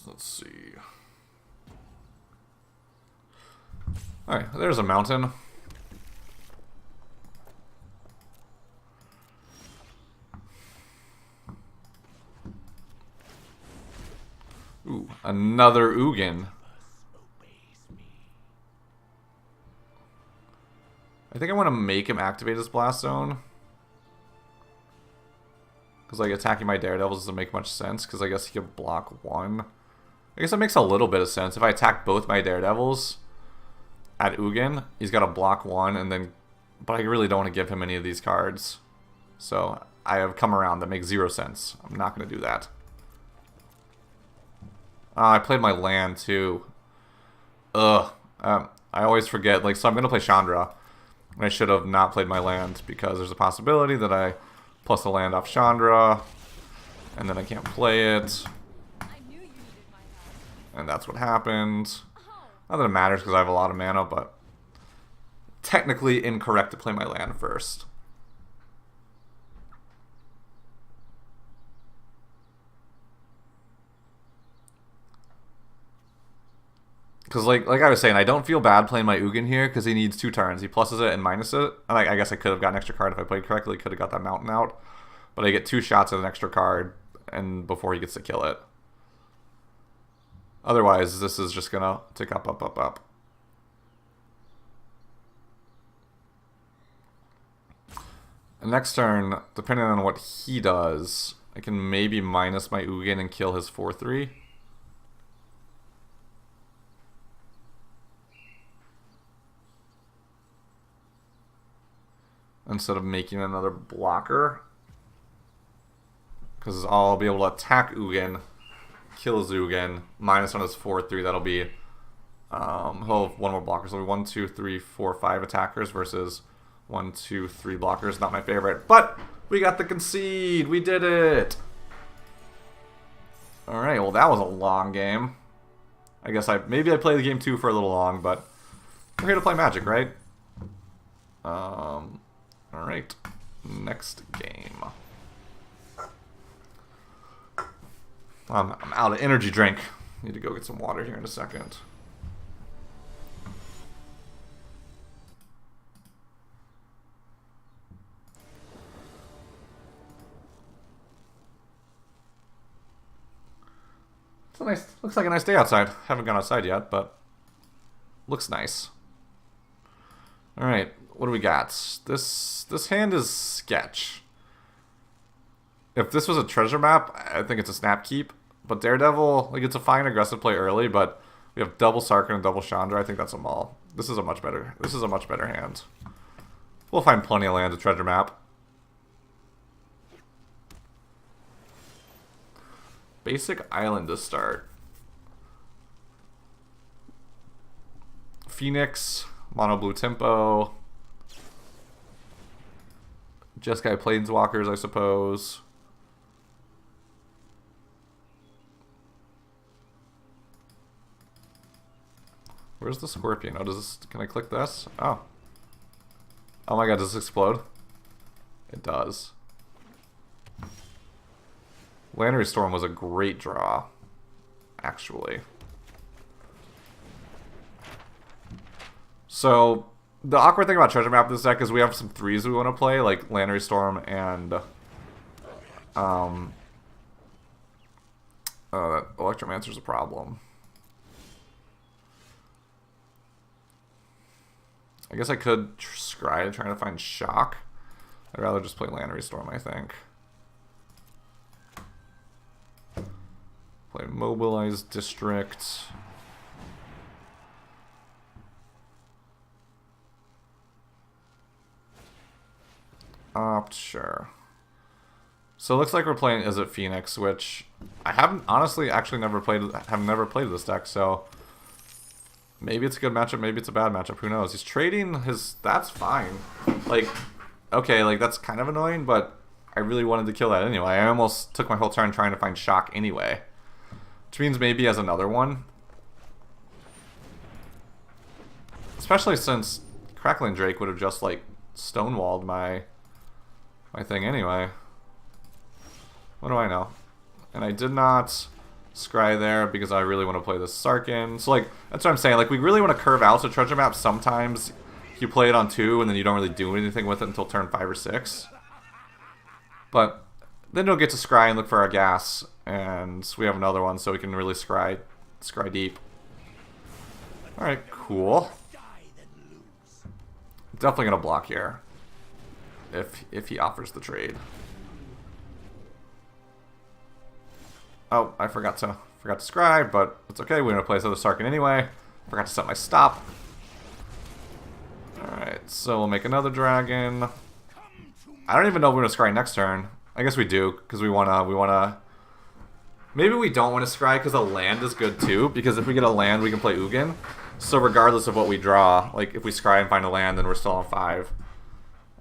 Let's see. Alright, there's a mountain. Ooh, another Ugin. I think I want to make him activate his Blast Zone. Because like attacking my Daredevils doesn't make much sense, because I guess he could block one. I guess that makes a little bit of sense. If I attack both my Daredevils at Ugin, he's got to block one, and then... But I really don't want to give him any of these cards. So I have come around. That makes 0 sense. I'm not going to do that. I played my land too. Ugh. I always forget. Like, so I'm going to play Chandra. And I should have not played my land because there's a possibility that I plus a land off Chandra. And then I can't play it. And that's what happened. Not that it matters because I have a lot of mana, but technically incorrect to play my land first. Because like I was saying, I don't feel bad playing my Ugin here because he needs 2 turns. He pluses it and minuses it. And I guess I could have got an extra card if I played correctly. Could have got that mountain out. But I get 2 shots at an extra card and before he gets to kill it. Otherwise, this is just going to tick up. And next turn, depending on what he does, I can maybe minus my Ugin and kill his 4/3. Instead of making another blocker. Because I'll be able to attack Ugin, kill Ugin, minus on his 4/3. That'll be, he'll have 1 more blocker. So it'll be 1, 2, 3, 4, 5 attackers versus 1, 2, 3 blockers. Not my favorite. But we got the concede. We did it. Alright, well that was a long game. I guess maybe I played the game 2 for a little long, but we're here to play Magic, right? Alright, next game. I'm out of energy drink. Need to go get some water here in a second. It's a nice, looks like a nice day outside. Haven't gone outside yet, but looks nice. Alright, what do we got? This hand is sketch. If this was a treasure map, I think it's a snap keep. But Daredevil, like, it's a fine aggressive play early, but we have double Sarkhan and double Chandra. I think that's a maul. This is a much better hand. We'll find plenty of land to treasure map. Basic island to start. Phoenix, mono blue tempo. Jeskai Planeswalkers, I suppose. Where's the scorpion? Oh, does this... Can I click this? Oh. Oh my god, does this explode? It does. Lantern Storm was a great draw, actually. So, the awkward thing about treasure map this deck is we have some 3s we want to play, like Lantern Storm and that Electromancer's a problem. I guess I could scry trying to find Shock. I'd rather just play Lantern Storm, I think. Play Mobilize District. Opt, sure. So it looks like we're playing Is It Phoenix, which I haven't honestly actually never played this deck, so maybe it's a good matchup, maybe it's a bad matchup, who knows. He's trading his, that's fine. Like, okay, like that's kind of annoying, but I really wanted to kill that anyway. I almost took my whole turn trying to find Shock anyway. Which means maybe he has another one. Especially since Crackling Drake would have just like stonewalled my thing anyway. What do I know? And I did not scry there because I really want to play this Sarkin. So like, that's what I'm saying. Like, we really want to curve out. So treasure map, sometimes you play it on 2 and then you don't really do anything with it until turn 5 or 6. But then you'll get to scry and look for our gas. And we have another one so we can really scry deep. Alright, cool. Definitely gonna block here. If he offers the trade. Oh, I forgot to scry, but it's okay. We're gonna play this other Sarkin anyway. Forgot to set my stop. Alright, so we'll make another dragon. I don't even know if we're gonna scry next turn. I guess we do, because we wanna maybe we don't want to scry because a land is good too, because if we get a land we can play Ugin. So regardless of what we draw, like if we scry and find a land then we're still on 5.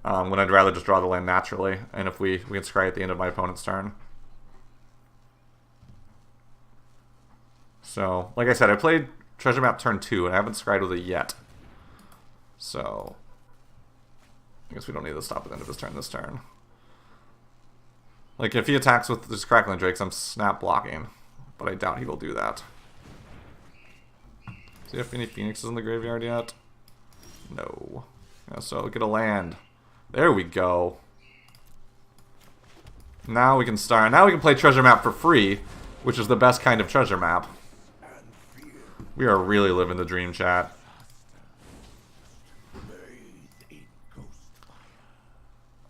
When I'd rather just draw the land naturally, and if we can scry at the end of my opponent's turn. So, like I said, I played treasure map turn 2 and I haven't scryed with it yet. So I guess we don't need to stop at the end of his turn this turn. Like, if he attacks with his Crackling Drakes, I'm snap blocking. But I doubt he will do that. Do you have any Phoenixes in the graveyard yet? No. Yeah, so get a land. There we go. Now we can start. Now we can play treasure map for free, which is the best kind of treasure map. We are really living the dream, chat.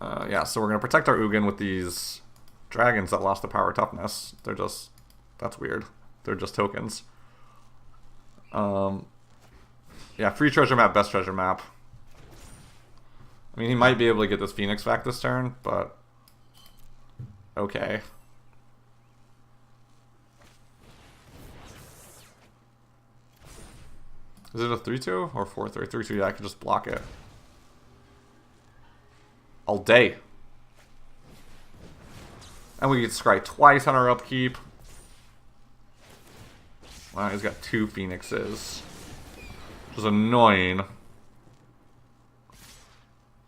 Yeah, so we're going to protect our Ugin with these dragons that lost the power toughness. They're just... That's weird. They're just tokens. Yeah, free treasure map, best treasure map. I mean, he might be able to get this Phoenix back this turn, but... Okay. Is it a 3-2 or 4-3? 3-2, yeah, I can just block it. All day. And we get scry twice on our upkeep. Wow, he's got 2 Phoenixes. Which is annoying.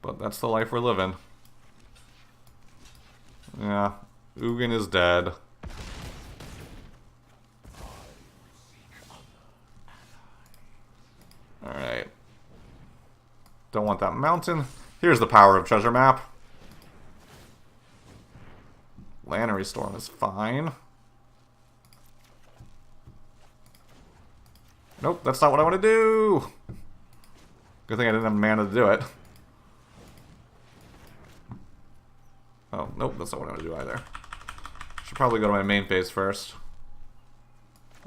But that's the life we're living. Yeah. Ugin is dead. Alright. Don't want that mountain. Here's the power of treasure map. Lantern Storm is fine. Nope, that's not what I want to do. Good thing I didn't have mana to do it. Oh, nope, that's not what I want to do either. Should probably go to my main phase first.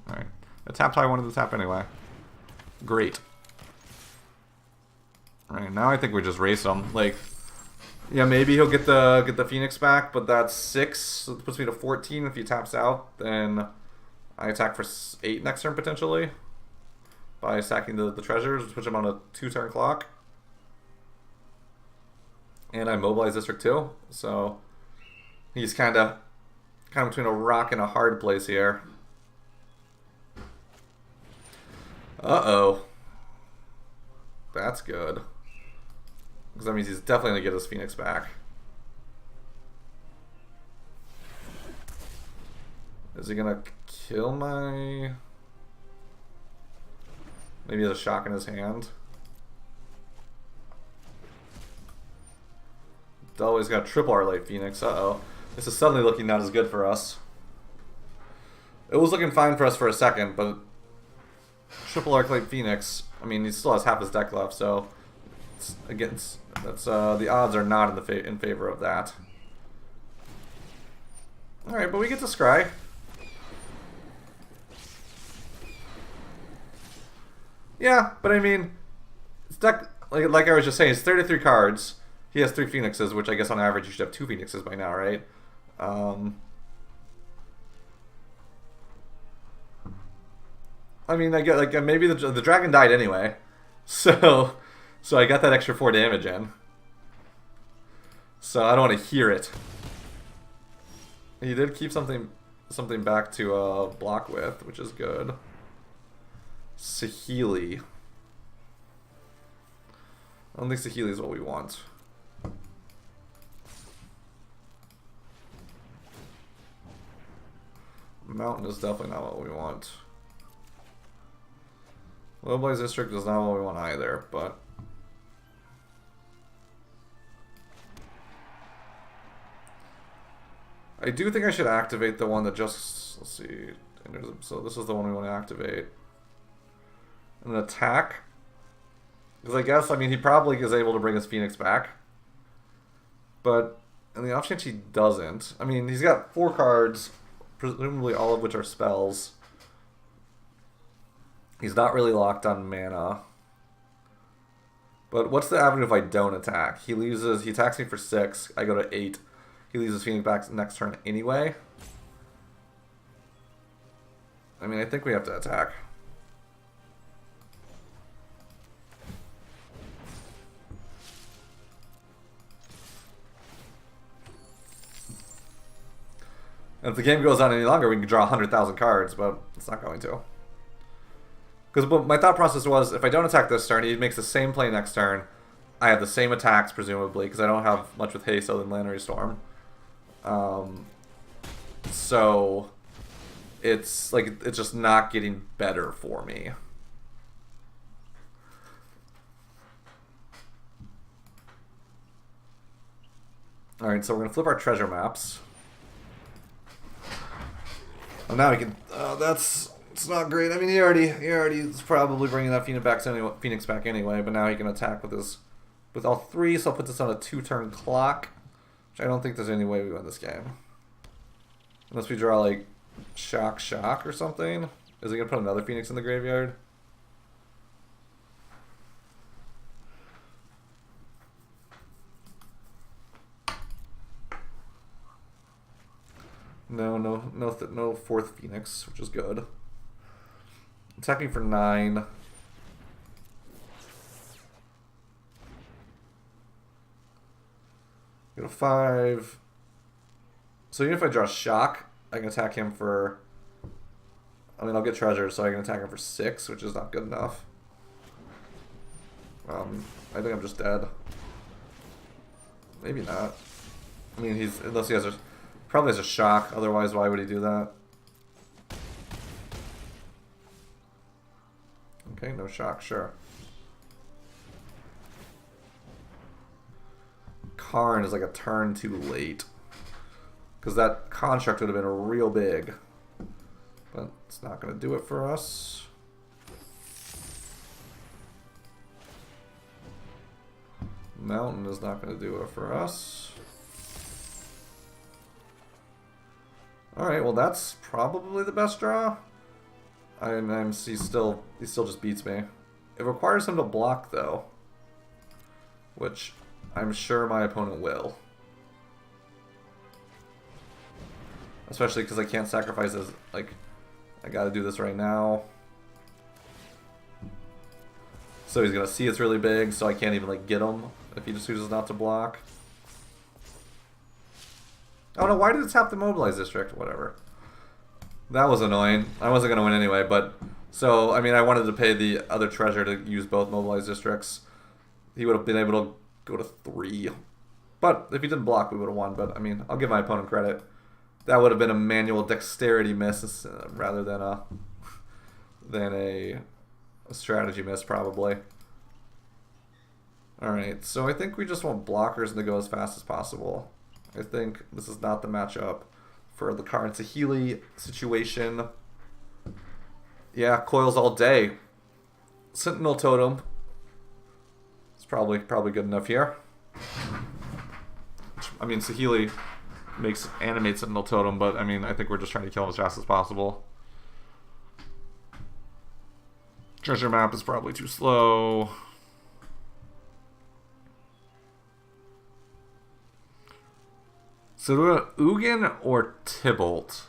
Alright. The tapped I wanted to tap anyway. Great. Alright, now I think we just race him. Like, yeah, maybe he'll get the Phoenix back, but that's 6. So it puts me to 14 if he taps out. Then I attack for 8 next turn potentially. By sacking the treasures, which puts him on a 2-turn clock. And I mobilize District 2. So he's kind of between a rock and a hard place here. Uh-oh. That's good. Because that means he's definitely going to get his Phoenix back. Is he going to kill my... Maybe he has a shock in his hand. Delway's got triple our late Phoenix. Uh-oh. This is suddenly looking not as good for us. It was looking fine for us for a second, but triple arc late Phoenix, I mean, he still has half his deck left, so the odds are not in favor of that. All right, but we get to scry. Yeah, but I mean, it's deck like I was just saying, it's 33 cards. He has 3 Phoenixes, which I guess on average you should have 2 Phoenixes by now, right? I mean, I get like maybe the dragon died anyway, so I got that extra 4 damage in. So I don't want to hear it. He did keep something back to block with, which is good. Saheeli. I don't think Saheeli is what we want. Mountain is definitely not what we want. Mobilize District is not what we want either, but... I do think I should activate the one that just... Let's see. So this is the one we want to activate. An attack. Because I guess, I mean, he probably is able to bring his Phoenix back. But in the off chance he doesn't... I mean, he's got 4 cards, presumably all of which are spells. He's not really locked on mana. But what's the avenue if I don't attack? He attacks me for 6. I go to 8. He leaves his Phoenix back next turn anyway. I mean, I think we have to attack. And if the game goes on any longer, we can draw 100,000 cards, but it's not going to. Because my thought process was, if I don't attack this turn, he makes the same play next turn. I have the same attacks, presumably, because I don't have much with haste other than Land Storm. So it's like it's just not getting better for me. All right, so we're gonna flip our treasure maps. Oh, now we can. It's not great. I mean, he already is probably bringing that Phoenix back anyway. But now he can attack with all 3. So I'll put this on a 2-turn clock, which I don't think there's any way we win this game, unless we draw like shock or something. Is he gonna put another Phoenix in the graveyard? No 4th Phoenix, which is good. Attacking for 9. Go to 5. So even if I draw shock, I can attack him for... I mean, I'll get treasure, so I can attack him for 6, which is not good enough. I think I'm just dead. Maybe not. I mean, unless he has probably has a shock. Otherwise, why would he do that? Okay, no shock, sure. Karn is like a turn too late. Because that construct would have been real big. But it's not going to do it for us. Mountain is not going to do it for us. Alright, well that's probably the best draw. He still just beats me. It requires him to block though, which I'm sure my opponent will. Especially because I can't sacrifice his, like, I gotta do this right now. So he's gonna see it's really big, so I can't even like get him if he just chooses not to block. Oh no, why did it tap the Mobilize District? Whatever. That was annoying. I wasn't going to win anyway, but So, I mean, I wanted to pay the other treasure to use both mobilized districts. He would have been able to go to 3. But if he didn't block, we would have won. But, I mean, I'll give my opponent credit. That would have been a manual dexterity miss rather than a strategy miss, probably. Alright, so I think we just want blockers to go as fast as possible. I think this is not the matchup for the Karn Saheeli situation. Yeah, coils all day. Sentinel Totem. It's probably good enough here. I mean, Saheeli animates Sentinel Totem, but I mean, I think we're just trying to kill him as fast as possible. Treasure map is probably too slow. So do Ugin or Tybalt?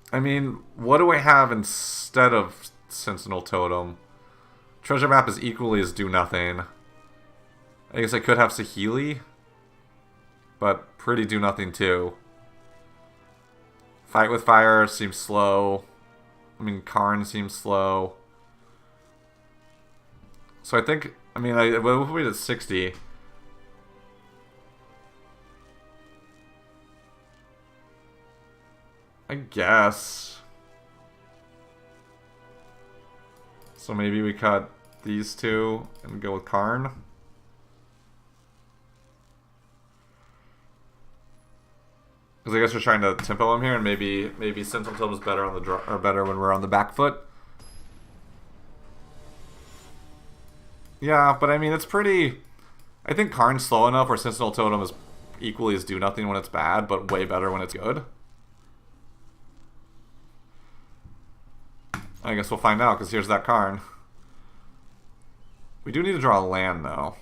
I mean, what do I have instead of Sentinel Totem? Treasure map is equally as do nothing. I guess I could have Saheeli, but pretty do nothing too. Fight with Fire seems slow. I mean, Karn seems slow. So I think, I mean, what if we did 60? I guess. So maybe we cut these two and go with Karn. Because I guess we're trying to tempo him here, and maybe Sentinel Totem is better on the better when we're on the back foot. Yeah, but I mean it's pretty. I think Karn's slow enough where Sentinel Totem is equally as do nothing when it's bad, but way better when it's good. I guess we'll find out, because here's that Karn. We do need to draw a land, though.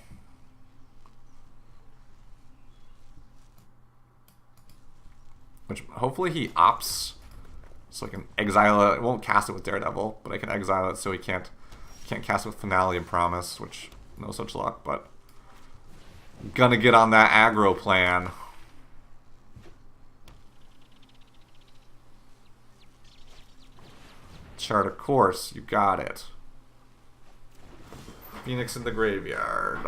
Which, hopefully he opts, so I can exile it. I won't cast it with Daredevil, but I can exile it so he can't cast it with Finale and Promise, which, no such luck, but... Gonna get on that aggro plan. Chart a course, you got it. Phoenix in the graveyard.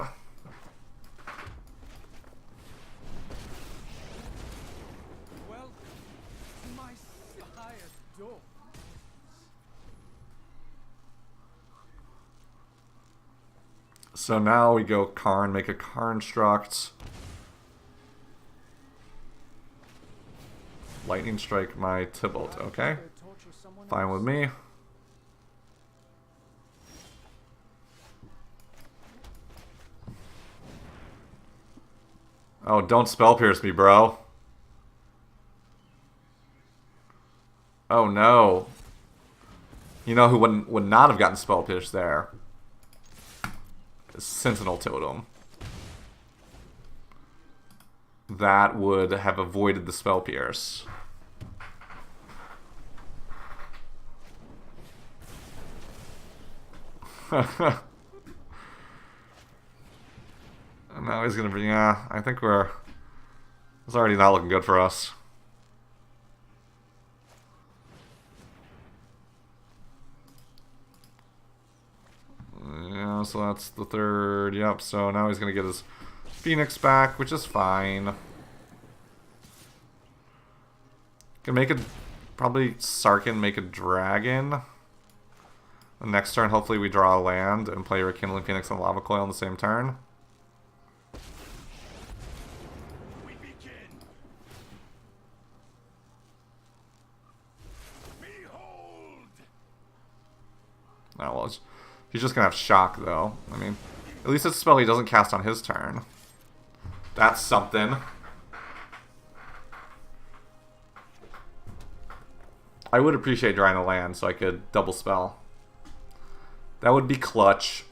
Welcome to my higher door. So now we go Karn, make a Karn struct. Lightning strike my Tybalt, okay? Fine with me. Oh, don't spell pierce me, bro. Oh no. You know who would not have gotten spell pierce there? Sentinel Totem. That would have avoided the spell pierce. And now he's gonna bring. Yeah, I think it's already not looking good for us. Yeah, so that's the third. Yep, so now he's gonna get his Phoenix back, which is fine. Can make it. Probably Sarkin make a dragon. The next turn, hopefully we draw a land and play Rekindling Phoenix and Lava Coil on the same turn. We begin. Behold. Oh, well, he's just going to have Shock, though. I mean, at least it's a spell he doesn't cast on his turn. That's something. I would appreciate drawing a land so I could double spell. That would be clutch.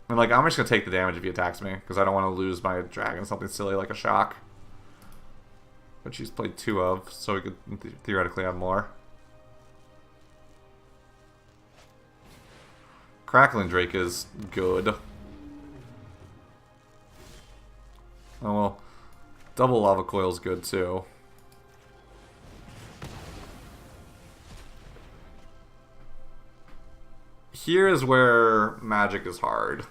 And like, I'm just going to take the damage if he attacks me, because I don't want to lose my dragon something silly like a Shock. Which he's played 2 of, so he could theoretically have more. Crackling Drake is good. Oh well, double Lava Coil is good too. here is where Magic is hard.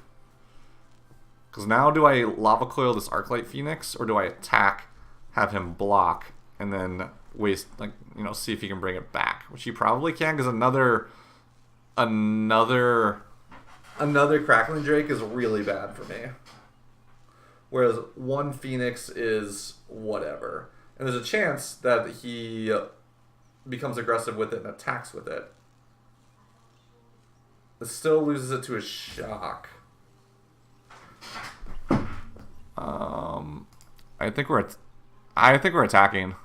Because now do I Lava Coil this Arclight Phoenix, or do I attack, have him block, and then waste, like, you know, see if he can bring it back? Which he probably can, because another Crackling Drake is really bad for me. Whereas one Phoenix is whatever. And there's a chance that he becomes aggressive with it and attacks with it. It still loses it to a shock. I think we're attacking.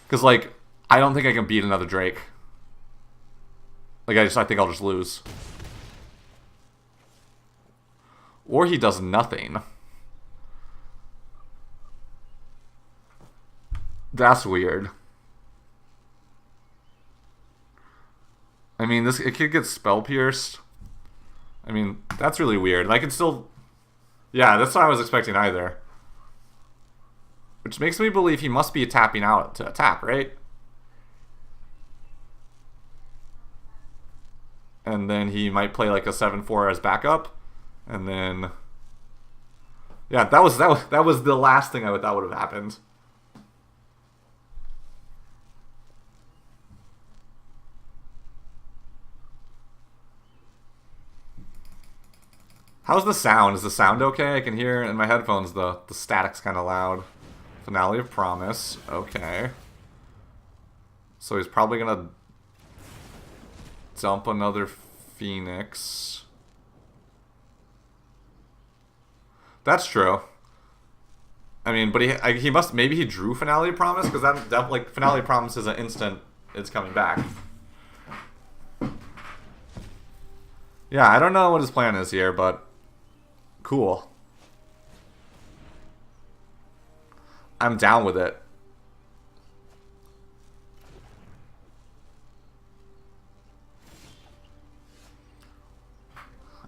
Because, like, I don't think I can beat another Drake. Like, I think I'll just lose. Or he does nothing. That's weird. I mean, it could get spell pierced. I mean, that's really weird. And I can still... Yeah, that's what I was expecting either. Which makes me believe he must be tapping out to attack, right? And then he might play like a 7-4 as backup. And then... Yeah, that was the last thing I thought would have happened. How's the sound? Is the sound okay? I can hear in my headphones the static's kind of loud. Finale of Promise. Okay. So he's probably going to dump another Phoenix. That's true. I mean, but he must... Maybe he drew Finale of Promise? Because that, like, Finale of Promise is an instant it's coming back. Yeah, I don't know what his plan is here, but... Cool. I'm down with it.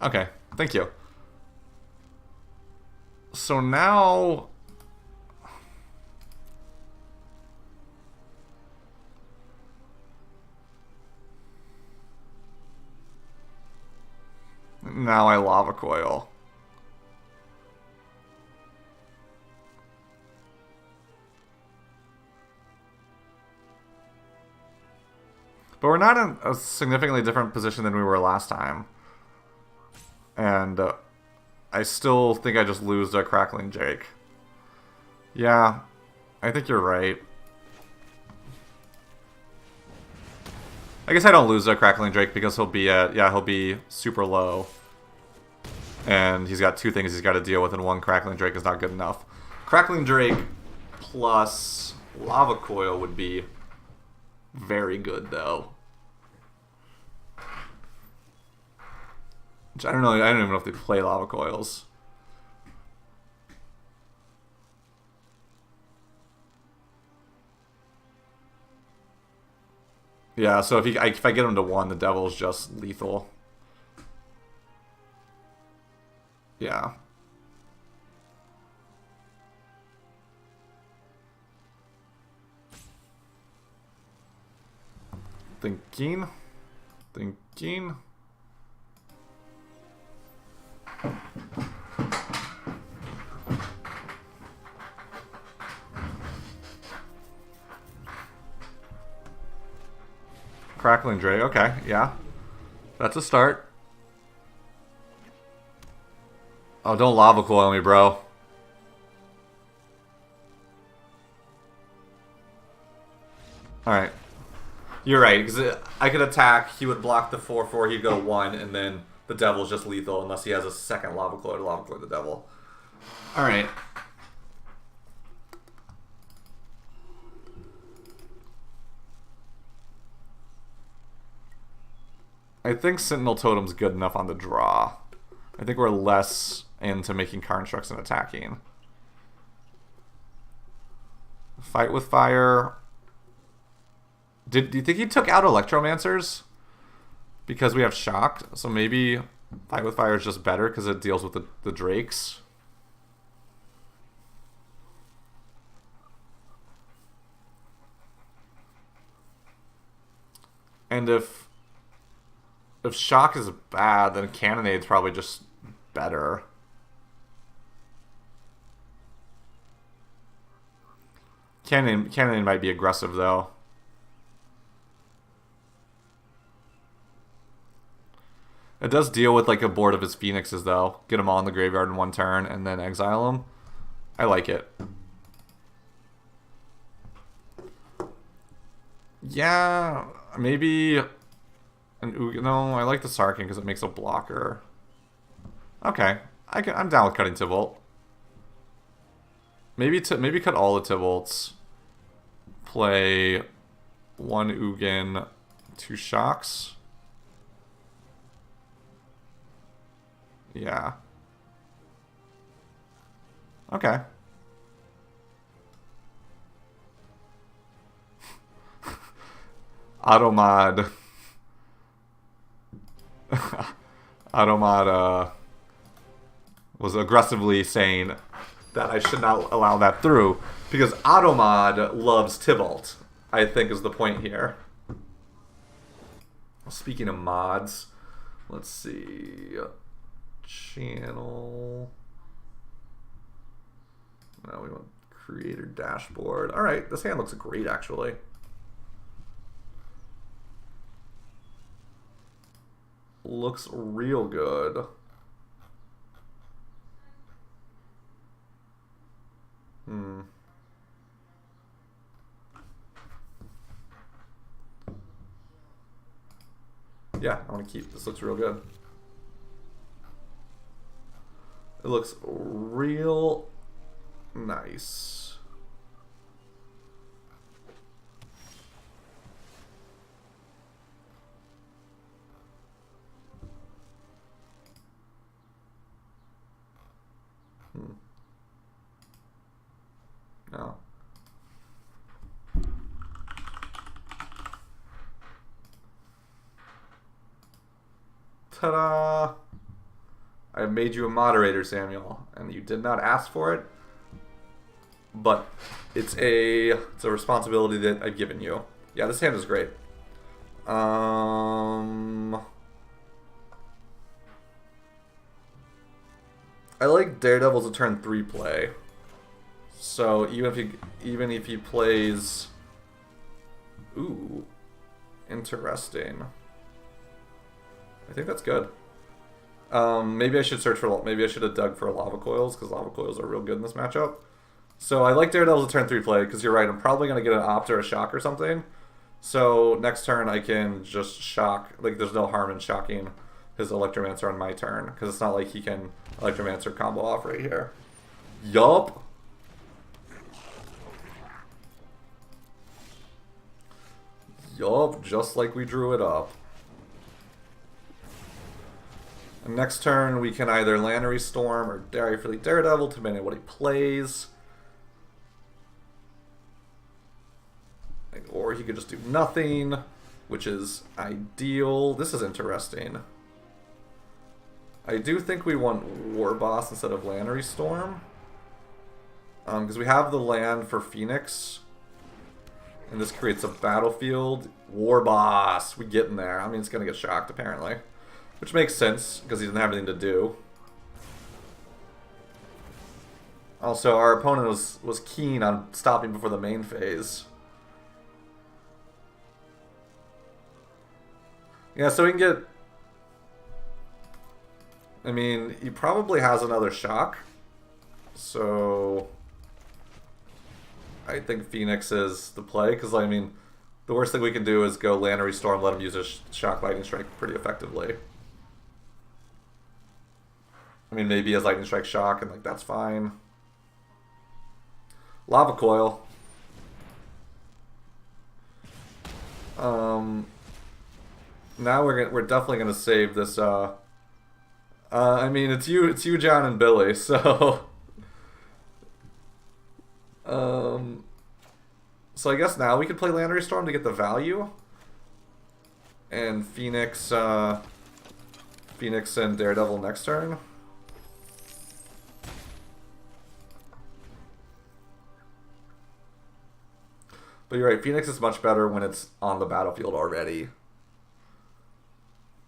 Okay, thank you. So now... Now I Lava Coil. But we're not in a significantly different position than we were last time. And I still think I just lose to Crackling Drake. Yeah, I think you're right. I guess I don't lose to Crackling Drake because he'll be at... Yeah, he'll be super low. And he's got two things he's got to deal with, and one Crackling Drake is not good enough. Crackling Drake plus Lava Coil would be very good, though. Which I don't know. I don't even know if they play Lava Coils. Yeah, so if I get him to 1, the Devil's just lethal. Yeah. Thinking. Crackling Drake, okay, yeah. That's a start. Oh, don't Lava Coil me, bro. Alright. You're right, because I could attack, he would block the 4-4, he'd go 1, and then the Devil's just lethal unless he has a second Lava Coil to Lava Coil the Devil. Alright. I think Sentinel Totem's good enough on the draw. I think we're less into making card constructs and attacking. Fight with Fire. Do you think he took out Electromancers? Because we have Shock. So maybe Fight with Fire is just better because it deals with the Drakes. And if if shock is bad, then cannonade's probably just better. Cannonade might be aggressive though. It does deal with like a board of his phoenixes though. Get them all in the graveyard in one turn and then exile them. I like it. Yeah, maybe no, I like the Sarkin because it makes a blocker. Okay, I'm down with cutting Tybalt. Maybe cut all the Tybalts. Play 1 Ugin, 2 Shocks. Yeah. Okay. Automod. Automod was aggressively saying that I should not allow that through because Automod loves Tybalt, I think is the point here. Speaking of mods, let's see. Channel. Now we want creator dashboard. All right, this hand looks great actually. Looks real good. Yeah, I want to keep. This looks real good. It looks real nice. No. Ta-da! I made you a moderator, Samuel, and you did not ask for it, but it's a responsibility that I've given you. Yeah, this hand is great. I like Daredevil's a turn 3 play. So even if he plays, ooh, interesting. I think that's good. Maybe I should maybe I should have dug for lava coils because lava coils are real good in this matchup. So I like Daredevil's a turn 3 play because you're right. I'm probably gonna get an opt or a shock or something. So next turn I can just shock. Like there's no harm in shocking his Electromancer on my turn because it's not like he can Electromancer combo off right here. Yup. Yup, just like we drew it up. And next turn we can either Lannery Storm or Direfully Daredevil, depending on what he plays. Or he could just do nothing, which is ideal. This is interesting. I do think we want War Boss instead of Lannery Storm. Because we have the land for Phoenix. And this creates a battlefield. War Boss. We get in there. I mean, it's going to get shocked, apparently. Which makes sense, because he doesn't have anything to do. Also, our opponent was keen on stopping before the main phase. Yeah, so we can get... I mean, he probably has another shock. So... I think Phoenix is the play, because, I mean, the worst thing we can do is go Lannery Storm, let him use his Shock Lightning Strike pretty effectively. I mean, maybe he has Lightning Strike Shock, and, like, that's fine. Lava Coil. Now we're definitely gonna save this. I mean, it's you, John, and Billy. So, so I guess now we could play Lannery Storm to get the value, and Phoenix and Daredevil next turn. But you're right, Phoenix is much better when it's on the battlefield already.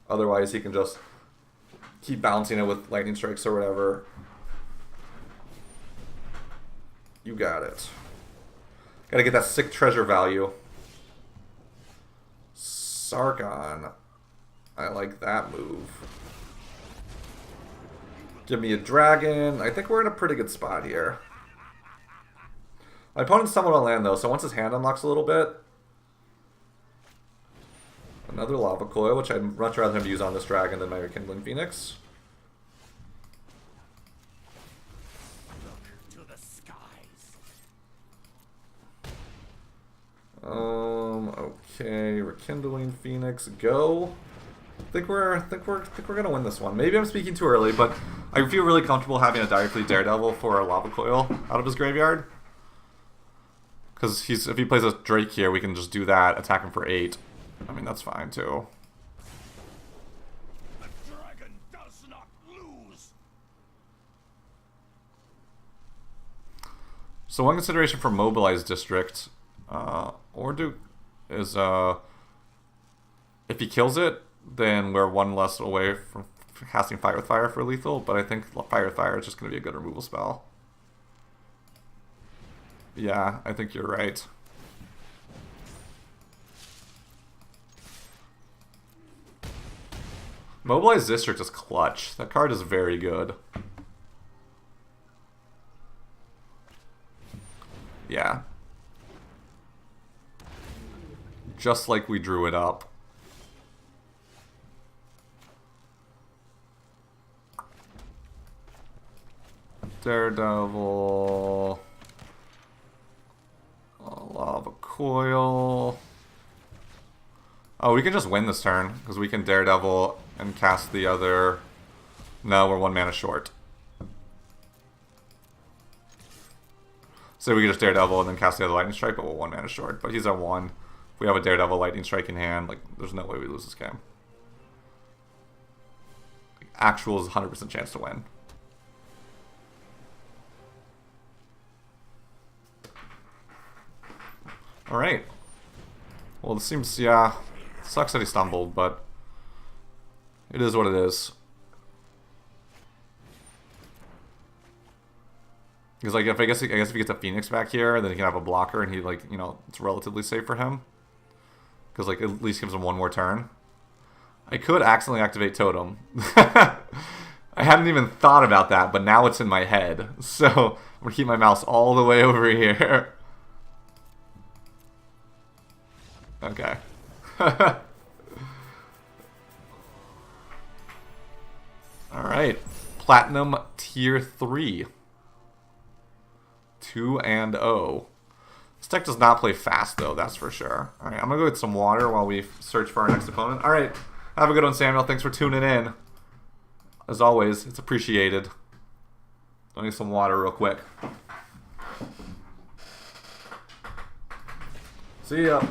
Otherwise, he can just keep balancing it with lightning strikes or whatever. You got it. Gotta get that sick treasure value. Sargon. I like that move. Give me a dragon. I think we're in a pretty good spot here. My opponent's somewhat on land though, so once his hand unlocks a little bit. Another lava coil, which I'd much rather him use on this dragon than my Rekindling Phoenix. To the skies. Okay, Rekindling Phoenix, go. I think we're gonna win this one. Maybe I'm speaking too early, but I feel really comfortable having a Dire Fleet Daredevil for a lava coil out of his graveyard. Because if he plays a Drake here, we can just do that, attack him for 8. I mean, that's fine too. The dragon does not lose. So one consideration for Mobilized District, is if he kills it, then we're one less away from casting Fire with Fire for lethal, but I think Fire with Fire is just going to be a good removal spell. Yeah, I think you're right. Mobilized District is clutch. That card is very good. Yeah. Just like we drew it up. Daredevil. Lava Coil. Oh, we can just win this turn, because we can Daredevil and cast the other... No, we're 1 mana short. So we can just Daredevil and then cast the other Lightning Strike, but we're 1 mana short. But he's at 1. If we have a Daredevil Lightning Strike in hand, like, there's no way we lose this game. Actual is 100% chance to win. Alright. Well, this seems, yeah, sucks that he stumbled, but it is what it is. Because, like, I guess if he gets a Phoenix back here, then he can have a blocker, and he, like, you know, it's relatively safe for him. Because, like, at least gives him 1 more turn. I could accidentally activate Totem. I hadn't even thought about that, but now it's in my head. So, I'm going to keep my mouse all the way over here. Okay. Alright. Platinum Tier 3. 2 and 0. This deck does not play fast, though, that's for sure. Alright, I'm going to go get some water while we search for our next opponent. Alright, have a good one, Samuel. Thanks for tuning in. As always, it's appreciated. I'll need some water real quick. See ya.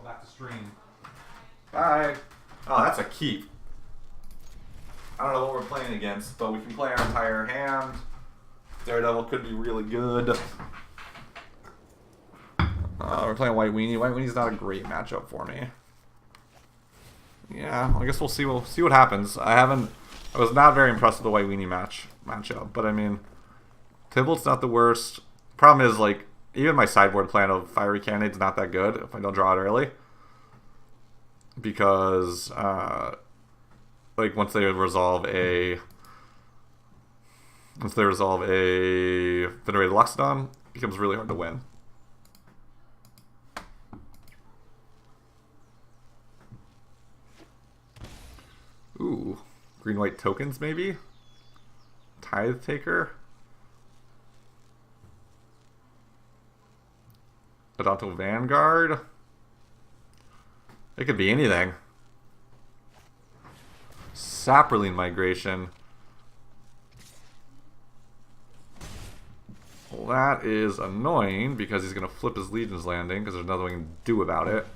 Back to stream. Bye. Oh, that's a keep. I don't know what we're playing against, but we can play our entire hand. Daredevil could be really good. We're playing White Weenie. White Weenie's not a great matchup for me. Yeah, I guess we'll see. We'll see what happens. I was not very impressed with the White Weenie matchup, but I mean, Tybalt's not the worst. Problem is, like, even my sideboard plan of Fiery Cannonade's not that good if I don't draw it early. Because, like, once they resolve a Venerated Loxodon, it becomes really hard to win. Ooh, green-white tokens, maybe? Tithe Taker? Adonto Vanguard. It could be anything. Saproline Migration. Well, that is annoying because he's going to flip his Legion's Landing because there's nothing we can do about it.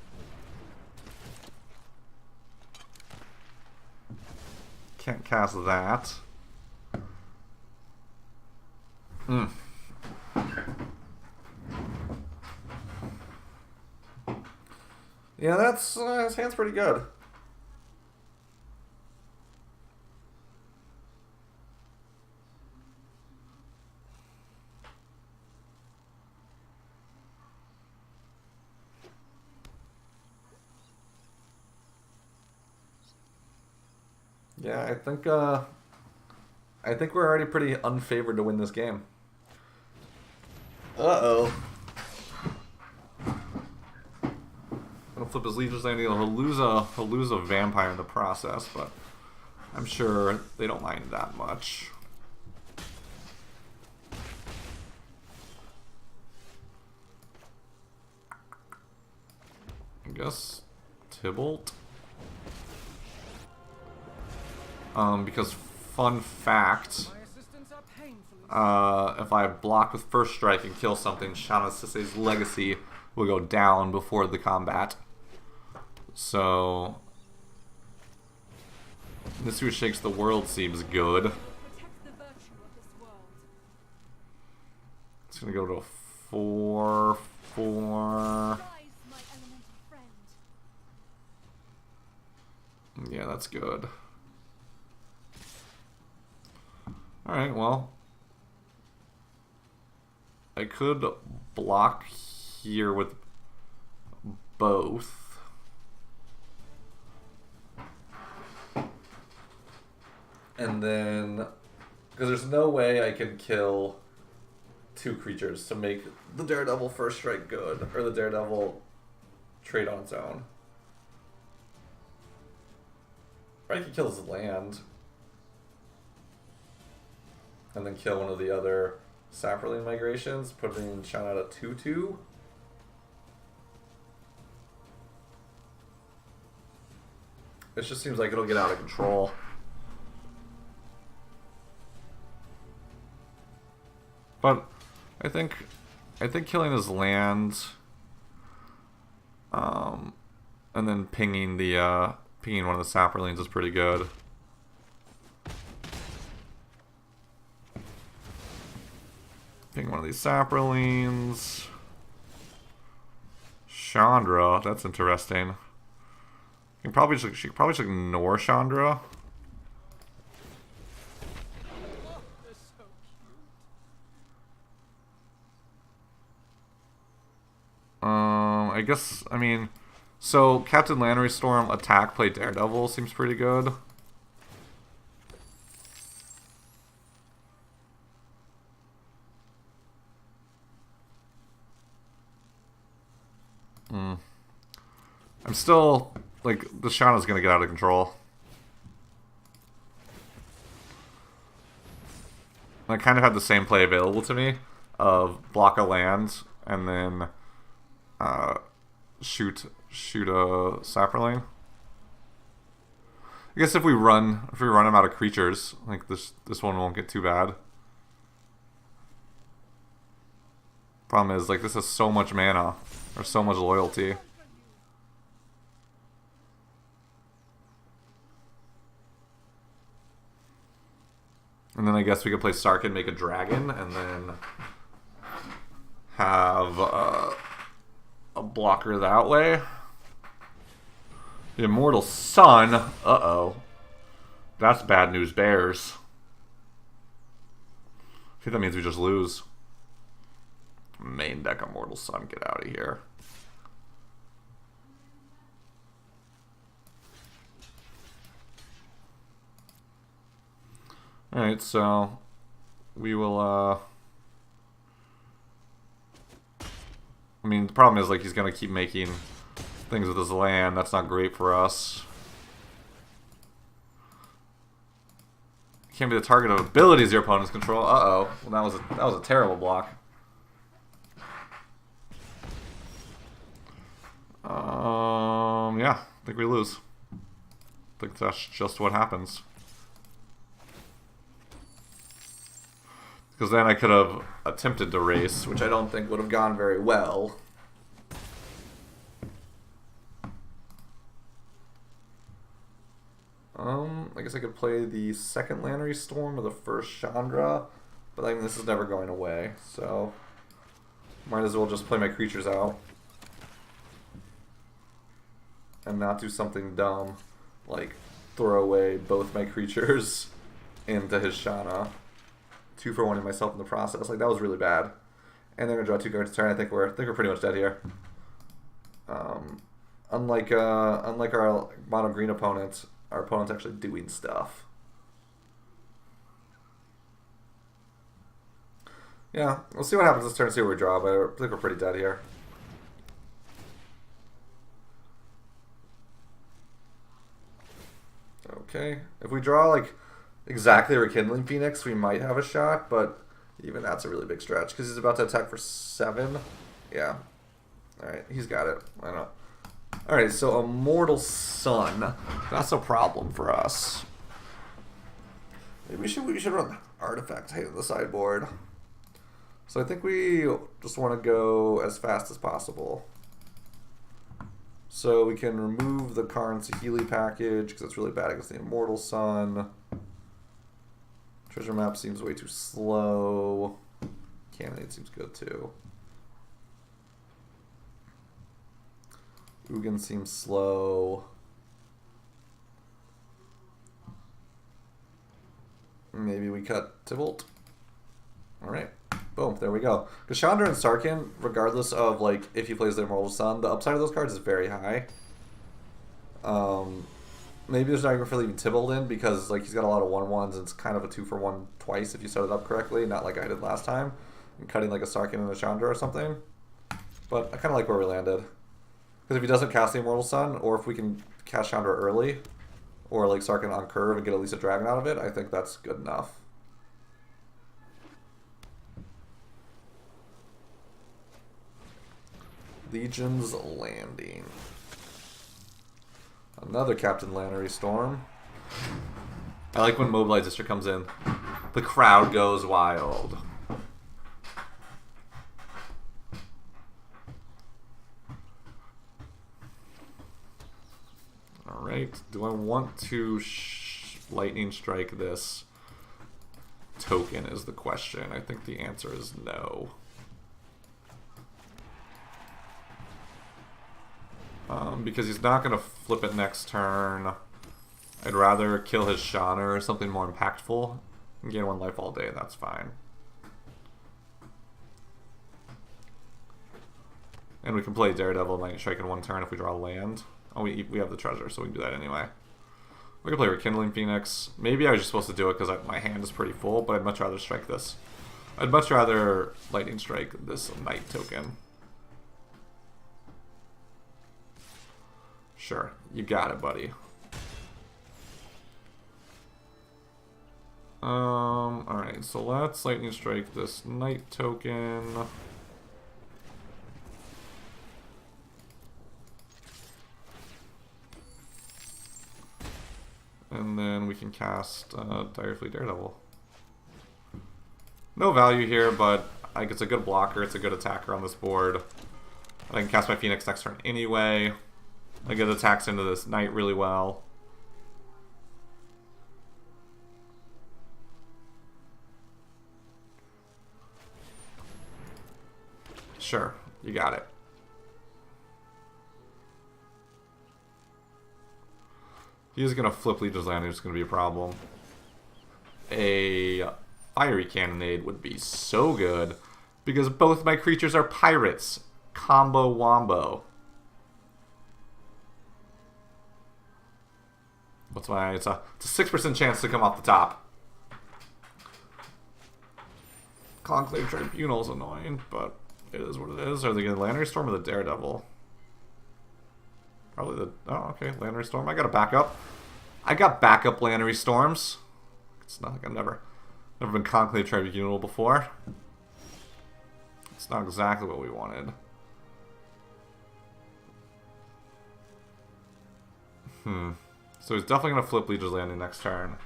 Can't cast that. Yeah, that's his hand's pretty good. Yeah, I think we're already pretty unfavored to win this game. Uh-oh. Gonna flip his Legion's Landing. He'll lose a vampire in the process, but I'm sure they don't mind that much. I guess Tybalt. Because fun fact, if I block with first strike and kill something, Shauna Sisei's legacy will go down before the combat. So this who shakes the world seems good. It's gonna go to a 4/4. Yeah, that's good. Alright, well, I could block here with both. And then, because there's no way I can kill two creatures to make the Daredevil first strike good, or the Daredevil trade on its own. Or I could kill his land. And then kill one of the other Saproline migrations, putting Shauna at a 2/2. It just seems like it'll get out of control. But I think killing his land, and then pinging one of the Saprolines is pretty good. Ping one of these Saprolines. Chandra, that's interesting. She could probably just ignore Chandra. I guess, I mean, so Captain Lannery Storm attack play Daredevil seems pretty good. I'm still, like, the Shauna's gonna get out of control. I kind of had the same play available to me of block a land and then shoot a Saproline. I guess if we run him out of creatures, like this one won't get too bad. Problem is, like, this has so much mana or so much loyalty. And then I guess we could play Sarkhan, make a dragon, and then have a blocker that way. The Immortal Sun. Uh-oh. That's bad news, Bears. I think that means we just lose. Main deck Immortal Sun, get out of here. Alright, so we will, I mean, the problem is, like, he's gonna keep making things with his land. That's not great for us. Can't be the target of abilities your opponents control. Uh-oh. Well, that was a terrible block. Yeah, I think we lose. I think that's just what happens. Because then I could have attempted to race, which I don't think would have gone very well. I guess I could play the second Lannery Storm or the first Chandra, but I mean, this is never going away, so might as well just play my creatures out and not do something dumb like throw away both my creatures into his Shana. 2 for 1 in myself in the process. Like, that was really bad. And they're gonna draw 2 cards a turn. I think we're pretty much dead here. Unlike our mono green opponent, our opponent's actually doing stuff. Yeah, we'll see what happens this turn. See what we draw, but I think we're pretty dead here. Okay, if we draw like exactly Rekindling Phoenix, we might have a shot, but even that's a really big stretch because he's about to attack for 7. Yeah. Alright, he's got it. I know. Alright, so Immortal Sun. That's a problem for us. Maybe we should run Artifact Height on the sideboard. So I think we just want to go as fast as possible. So we can remove the Karn Saheeli package because it's really bad against the Immortal Sun. Treasure Map seems way too slow. Candidate seems good too. Ugin seems slow. Maybe we cut Tybalt. Alright. Boom, there we go. Because Chandra and Sarkhan, regardless of like if he plays the Immortal Sun, the upside of those cards is very high. Maybe there's not even for leaving Tybalt in because like he's got a lot of 1/1s and it's kind of a 2 for 1 twice if you set it up correctly, not like I did last time. And cutting like a Sarkhan and a Chandra or something. But I kind of like where we landed. Because if he doesn't cast the Immortal Sun, or if we can cast Chandra early, or like Sarkhan on curve and get at least a dragon out of it, I think that's good enough. Legion's Landing. Another Captain Lannery Storm. I like when Mobilize District comes in. The crowd goes wild. Alright, do I want to Lightning Strike this token is the question. I think the answer is no. Because he's not going to flip it next turn. I'd rather kill his Shana or something more impactful and gain 1 life all day, and that's fine. And we can play Daredevil Lightning Strike in 1 turn if we draw land. Oh, we have the treasure, so we can do that anyway. We can play Rekindling Phoenix. Maybe I was just supposed to do it because my hand is pretty full, but I'd much rather strike this. I'd much rather Lightning Strike this Knight token. Sure, you got it, buddy. Alright, so let's Lightning Strike this Knight token. And then we can cast Direfleet Daredevil. No value here, but like it's a good blocker, it's a good attacker on this board. I can cast my Phoenix next turn anyway. I get attacks into this Knight really well. Sure, you got it. He's gonna flip Legion's Landing, it's gonna be a problem. A Fiery Cannonade would be so good because both my creatures are pirates. Combo wombo. What's my... It's a 6% chance to come off the top. Conclave Tribunal is annoying, but it is what it is. Are they going to Lannery Storm or the Daredevil? Probably the... Oh, okay. Lannery Storm. I got a backup. I got backup Lannery Storms. It's not like I've never been Conclave Tribunal before. It's not exactly what we wanted. So he's definitely going to flip Liege's Landing next turn.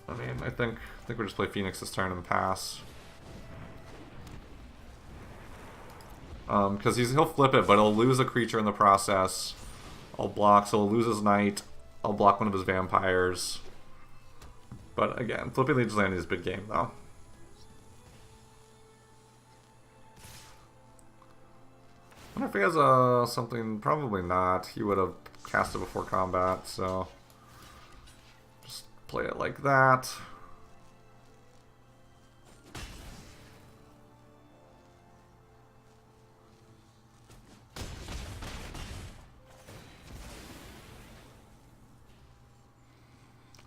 I mean, I think we'll just play Phoenix this turn and pass. Because he'll flip it, but he'll lose a creature in the process. I'll block, so he'll lose his Knight. I'll block one of his Vampires. But again, flipping Liege's Landing is a big game, though. I wonder if he has something. Probably not. He would have cast it before combat, so just play it like that.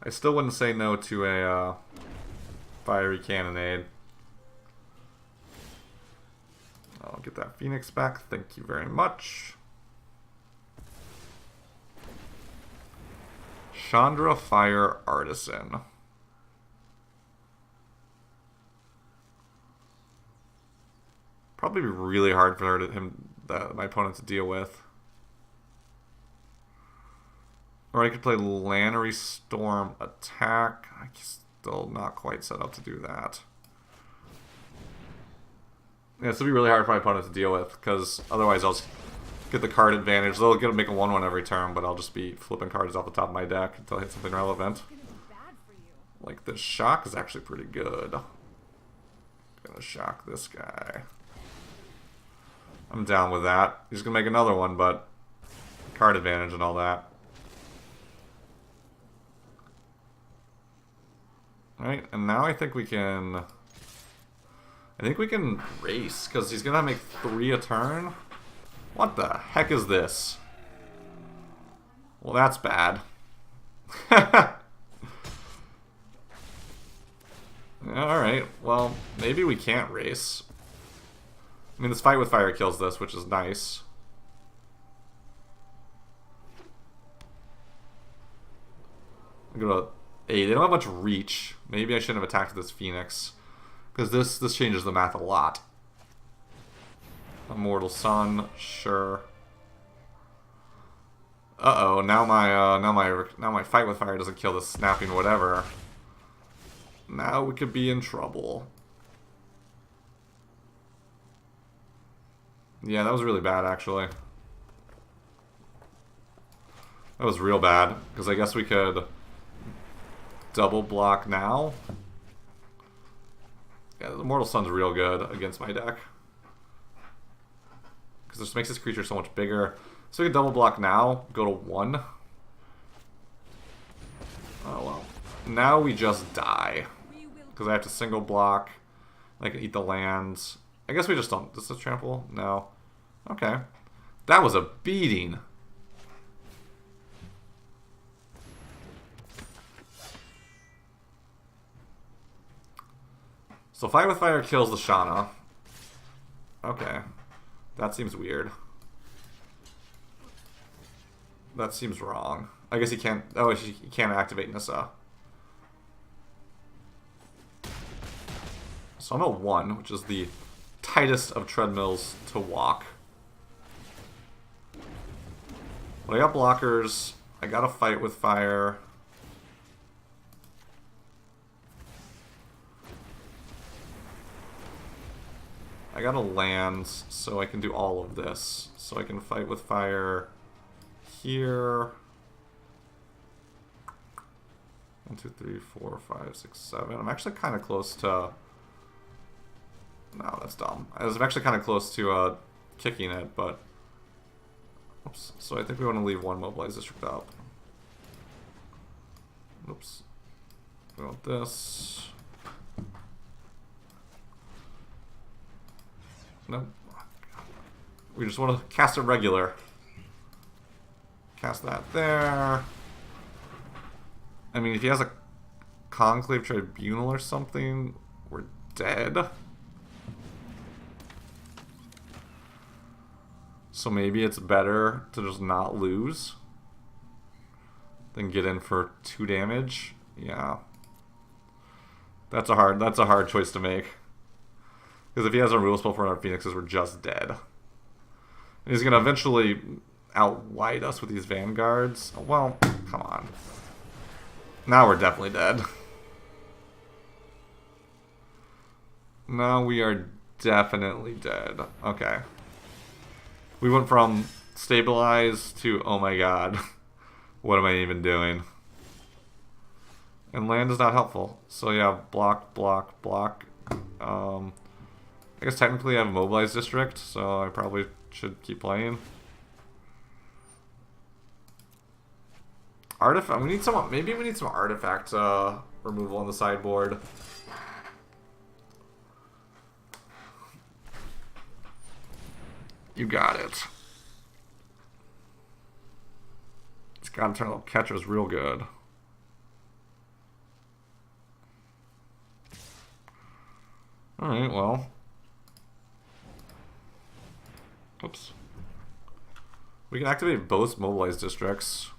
I still wouldn't say no to a Fiery Cannonade. I'll get that Phoenix back. Thank you very much. Chandra Fire Artisan. Probably be really hard for my opponent to deal with. Or I could play Lannery Storm Attack. I'm still not quite set up to do that. Yeah, this will be really hard for my opponent to deal with, because otherwise I'll just get the card advantage. They'll get to make a 1/1 every turn, but I'll just be flipping cards off the top of my deck until I hit something relevant. Like, this Shock is actually pretty good. Gonna shock this guy. I'm down with that. He's gonna make another one, but card advantage and all that. Alright, and now I think we can race, because he's gonna make 3 a turn. What the heck is this? Well, that's bad. Alright, well, maybe we can't race. I mean, this Fight with Fire kills this, which is nice. I'm gonna... Hey, they don't have much reach. Maybe I shouldn't have attacked this Phoenix, because this changes the math a lot. Immortal Sun, sure. Uh-oh, now my Fight with Fire doesn't kill the snapping whatever. Now we could be in trouble. Yeah, that was really bad, actually. That was real bad, because I guess we could double block now. Yeah, the Immortal Sun's real good against my deck, because this makes this creature so much bigger. So we can double block now, go to 1. Oh well. Now we just die, because I have to single block. I can eat the lands. I guess we just don't. Does this trample? No. Okay. That was a beating. So Fight with Fire kills the Shana. Okay. That seems weird. That seems wrong. I guess he can't... Oh, he can't activate Nissa. So I'm at 1, which is the tightest of treadmills to walk. But I got blockers. I got a Fight with Fire. I got a land, so I can do all of this. So I can Fight with Fire here. 1, 2, 3, 4, 5, 6, 7. I'm actually kind of close to... No, that's dumb. I was actually kind of close to kicking it, but... Oops. So I think we want to leave 1 Mobilized District up. Oops. We want this. No. We just want to cast it regular. Cast that there. I mean, if he has a Conclave Tribunal or something, we're dead. So maybe it's better to just not lose than get in for 2 damage. Yeah. That's a hard choice to make. Because if he has a removal spell for our Phoenixes, we're just dead. He's gonna eventually outwhite us with these vanguards. Well, come on. Now we're definitely dead. Now we are definitely dead. Okay. We went from stabilize to, oh my god. What am I even doing? And land is not helpful. So yeah, block, block, block. I guess technically I have a mobilized district, so I probably should keep playing. Artifact. We need some. Maybe we need some artifact removal on the sideboard. You got it. This God Eternal Catcher is real good. Alright, well. Oops. We can activate both mobilized districts.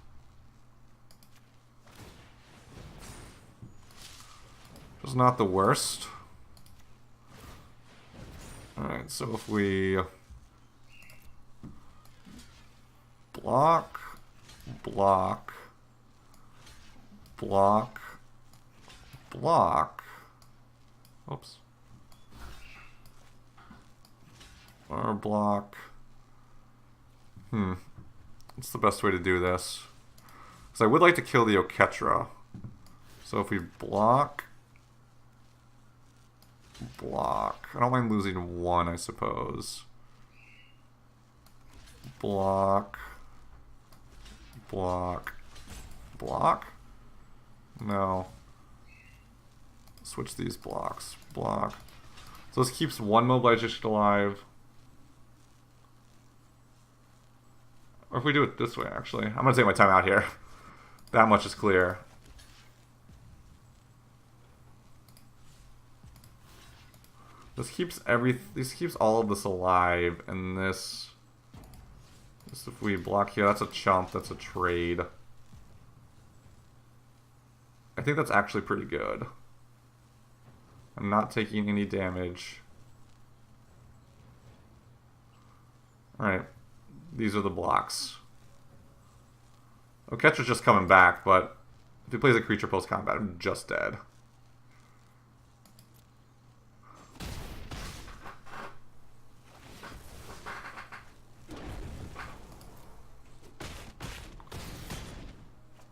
Which is not the worst. Alright, so if we block, block, block, block. Oops. Or block. What's the best way to do this? Because I would like to kill the Oketra. So if we block, block. I don't mind losing one, I suppose. Block. Block. Block? No. Switch these blocks. Block. So this keeps one mobilization alive. Or if we do it this way, actually. I'm going to take my time out here. That much is clear. This keeps all of this alive, and this if we block here, that's a chump, that's a trade. I think that's actually pretty good. I'm not taking any damage. Alright. These are the blocks. Oketra's just coming back, but if he plays a creature post-combat, I'm just dead.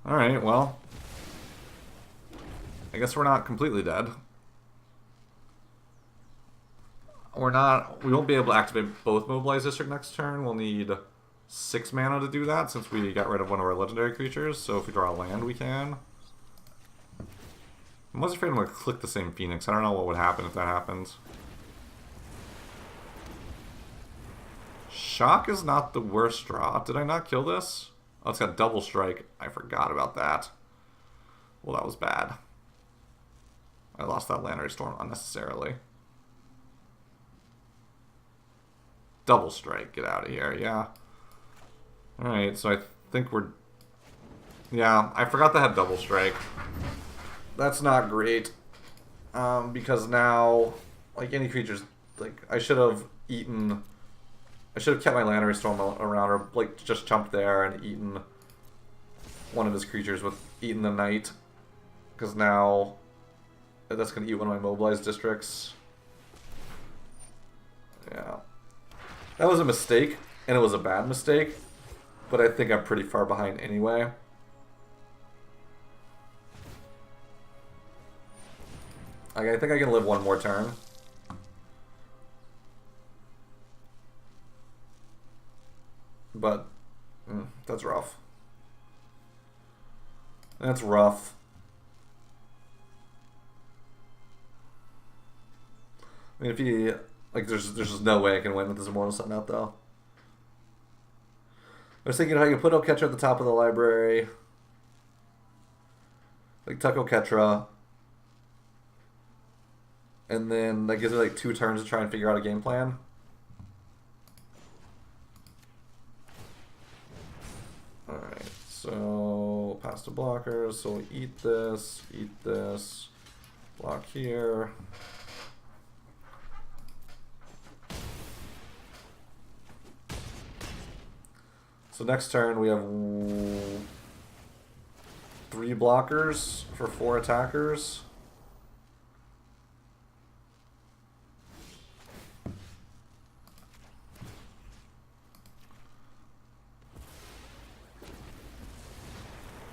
Alright, well. I guess we're not completely dead. We won't be able to activate both Mobilize District next turn. We'll need 6 mana to do that since we got rid of one of our legendary creatures. So if we draw a land, we can. I'm most afraid I'm going to click the same Phoenix. I don't know what would happen if that happens. Shock is not the worst draw. Did I not kill this? Oh, it's got double strike. I forgot about that. Well, that was bad. I lost that Lantern Storm unnecessarily. Double strike. Get out of here. Yeah. Alright, so I think we're... Yeah, I forgot that had double strike. That's not great. Because now, like, any creatures... Like, I should have eaten... I should have kept my Lantern Storm around, or like just jumped there and eaten one of his creatures with eaten the Knight. Because now that's going to eat one of my mobilized districts. Yeah. That was a mistake, and it was a bad mistake. But I think I'm pretty far behind anyway. I think I can live one more turn. But, that's rough. That's rough. I mean, if he, like, there's just no way I can win with this Immortal Sun out, though. I was thinking how you put Oketra at the top of the library. Like, tuck Oketra. And then that gives me, like, 2 turns to try and figure out a game plan. Alright, so pass to blockers, so we eat this, block here. So next turn we have 3 blockers for 4 attackers.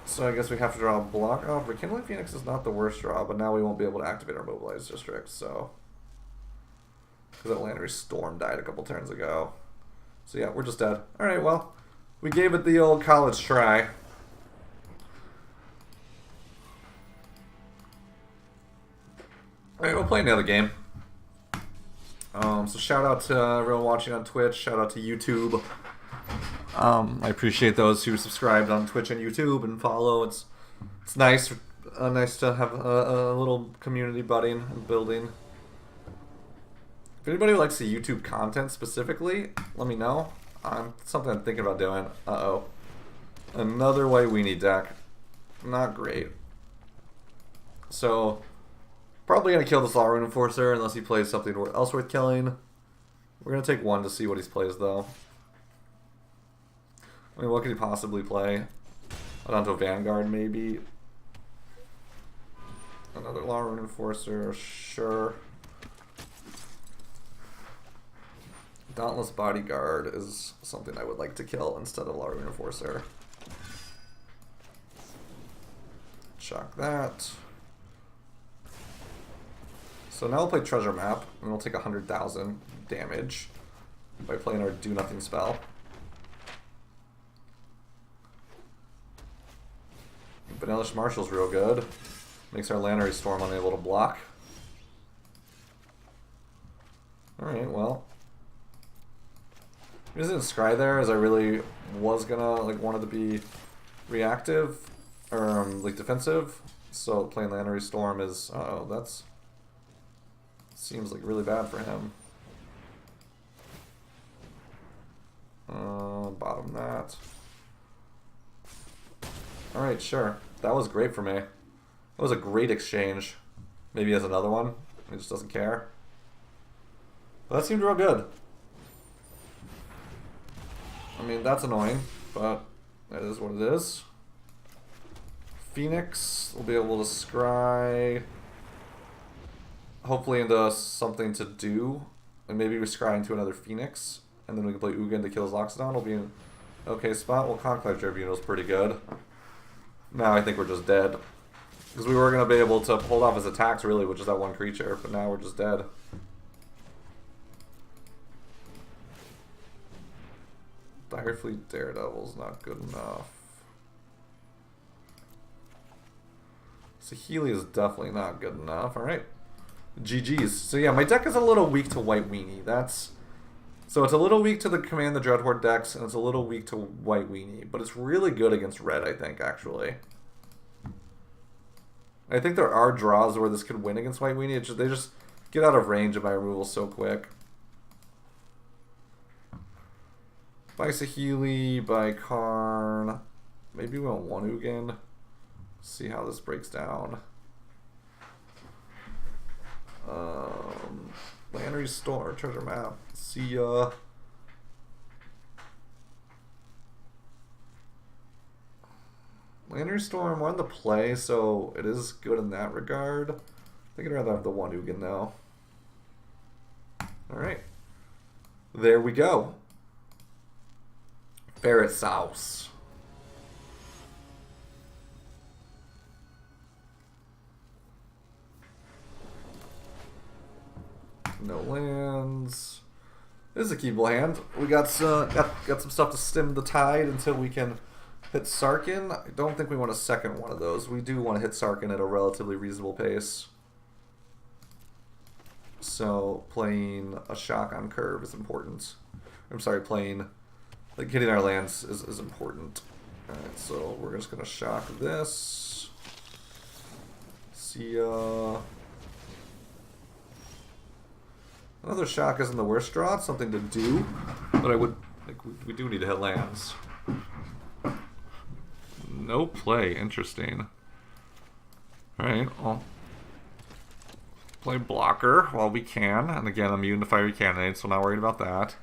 So I guess we have to draw a block. Oh, Rekindling Phoenix is not the worst draw, but now we won't be able to activate our Mobilized District, so... Because that Landry Storm died a couple turns ago. So yeah, we're just dead. Alright, well, we gave it the old college try. Alright, we'll play another game. So shout out to everyone watching on Twitch, shout out to YouTube. I appreciate those who subscribed on Twitch and YouTube and follow. It's nice, nice to have a little community budding and building. If anybody likes the YouTube content specifically, let me know. Something I'm thinking about doing. Uh-oh. Another white weenie deck. Not great. So, probably going to kill this Law Rune Enforcer unless he plays something else worth killing. We're going to take 1 to see what he plays, though. I mean, what could he possibly play? Adonto Vanguard, maybe. Another Law Rune Enforcer, sure. Dauntless Bodyguard is something I would like to kill instead of Law Rune Enforcer. Shock that. So now we'll play Treasure Map, and we'll take 100,000 damage by playing our Do Nothing spell. Vanillish Marshall's real good. Makes our Lannery Storm unable to block. Alright, well. He didn't scry there as I really was gonna wanted to be reactive or defensive. So playing Lannery Storm is that's seems like really bad for him. Bottom that. Alright, sure. That was great for me. That was a great exchange. Maybe he has another one. He just doesn't care. But that seemed real good. I mean, that's annoying, but that is what it is. Phoenix will be able to scry, hopefully into something to do, and maybe we scry into another Phoenix, and then we can play Ugin to kill his Loxodon. We'll be in an okay spot. Well, Conclave Tribunal's pretty good. Now I think we're just dead. Because we were going to be able to hold off his attacks, really, which is that one creature, but now we're just dead. Direfleet Daredevil's not good enough. Saheeli is definitely not good enough. Alright. GG's. So yeah, my deck is a little weak to White Weenie. So it's a little weak to the Command the Dreadhorde decks, and it's a little weak to White Weenie. But it's really good against Red, I think, actually. I think there are draws where this could win against White Weenie. They just get out of range of my removal so quick. By Saheeli, by Karn. Maybe we want one Ugin. See how this breaks down. Landry Store, Treasure Map. See ya. Landry Storm won the play, so it is good in that regard. I think I'd rather have the one Ugin now. Alright. There we go. Ferret Sauce. No lands. This is a keepable hand. We got some stuff to stem the tide until we can hit Sarkin. I don't think we want a second one of those. We do want to hit Sarkin at a relatively reasonable pace. So playing a shock on curve is important. I'm sorry, playing hitting our lands is important. Alright, so we're just gonna shock this. See ya. Another shock isn't the worst draw. It's something to do, but I would we do need to hit lands. No play. Interesting. Alright, I'll play blocker while we can. And again, I'm immune to fiery cannonade, so not worried about that.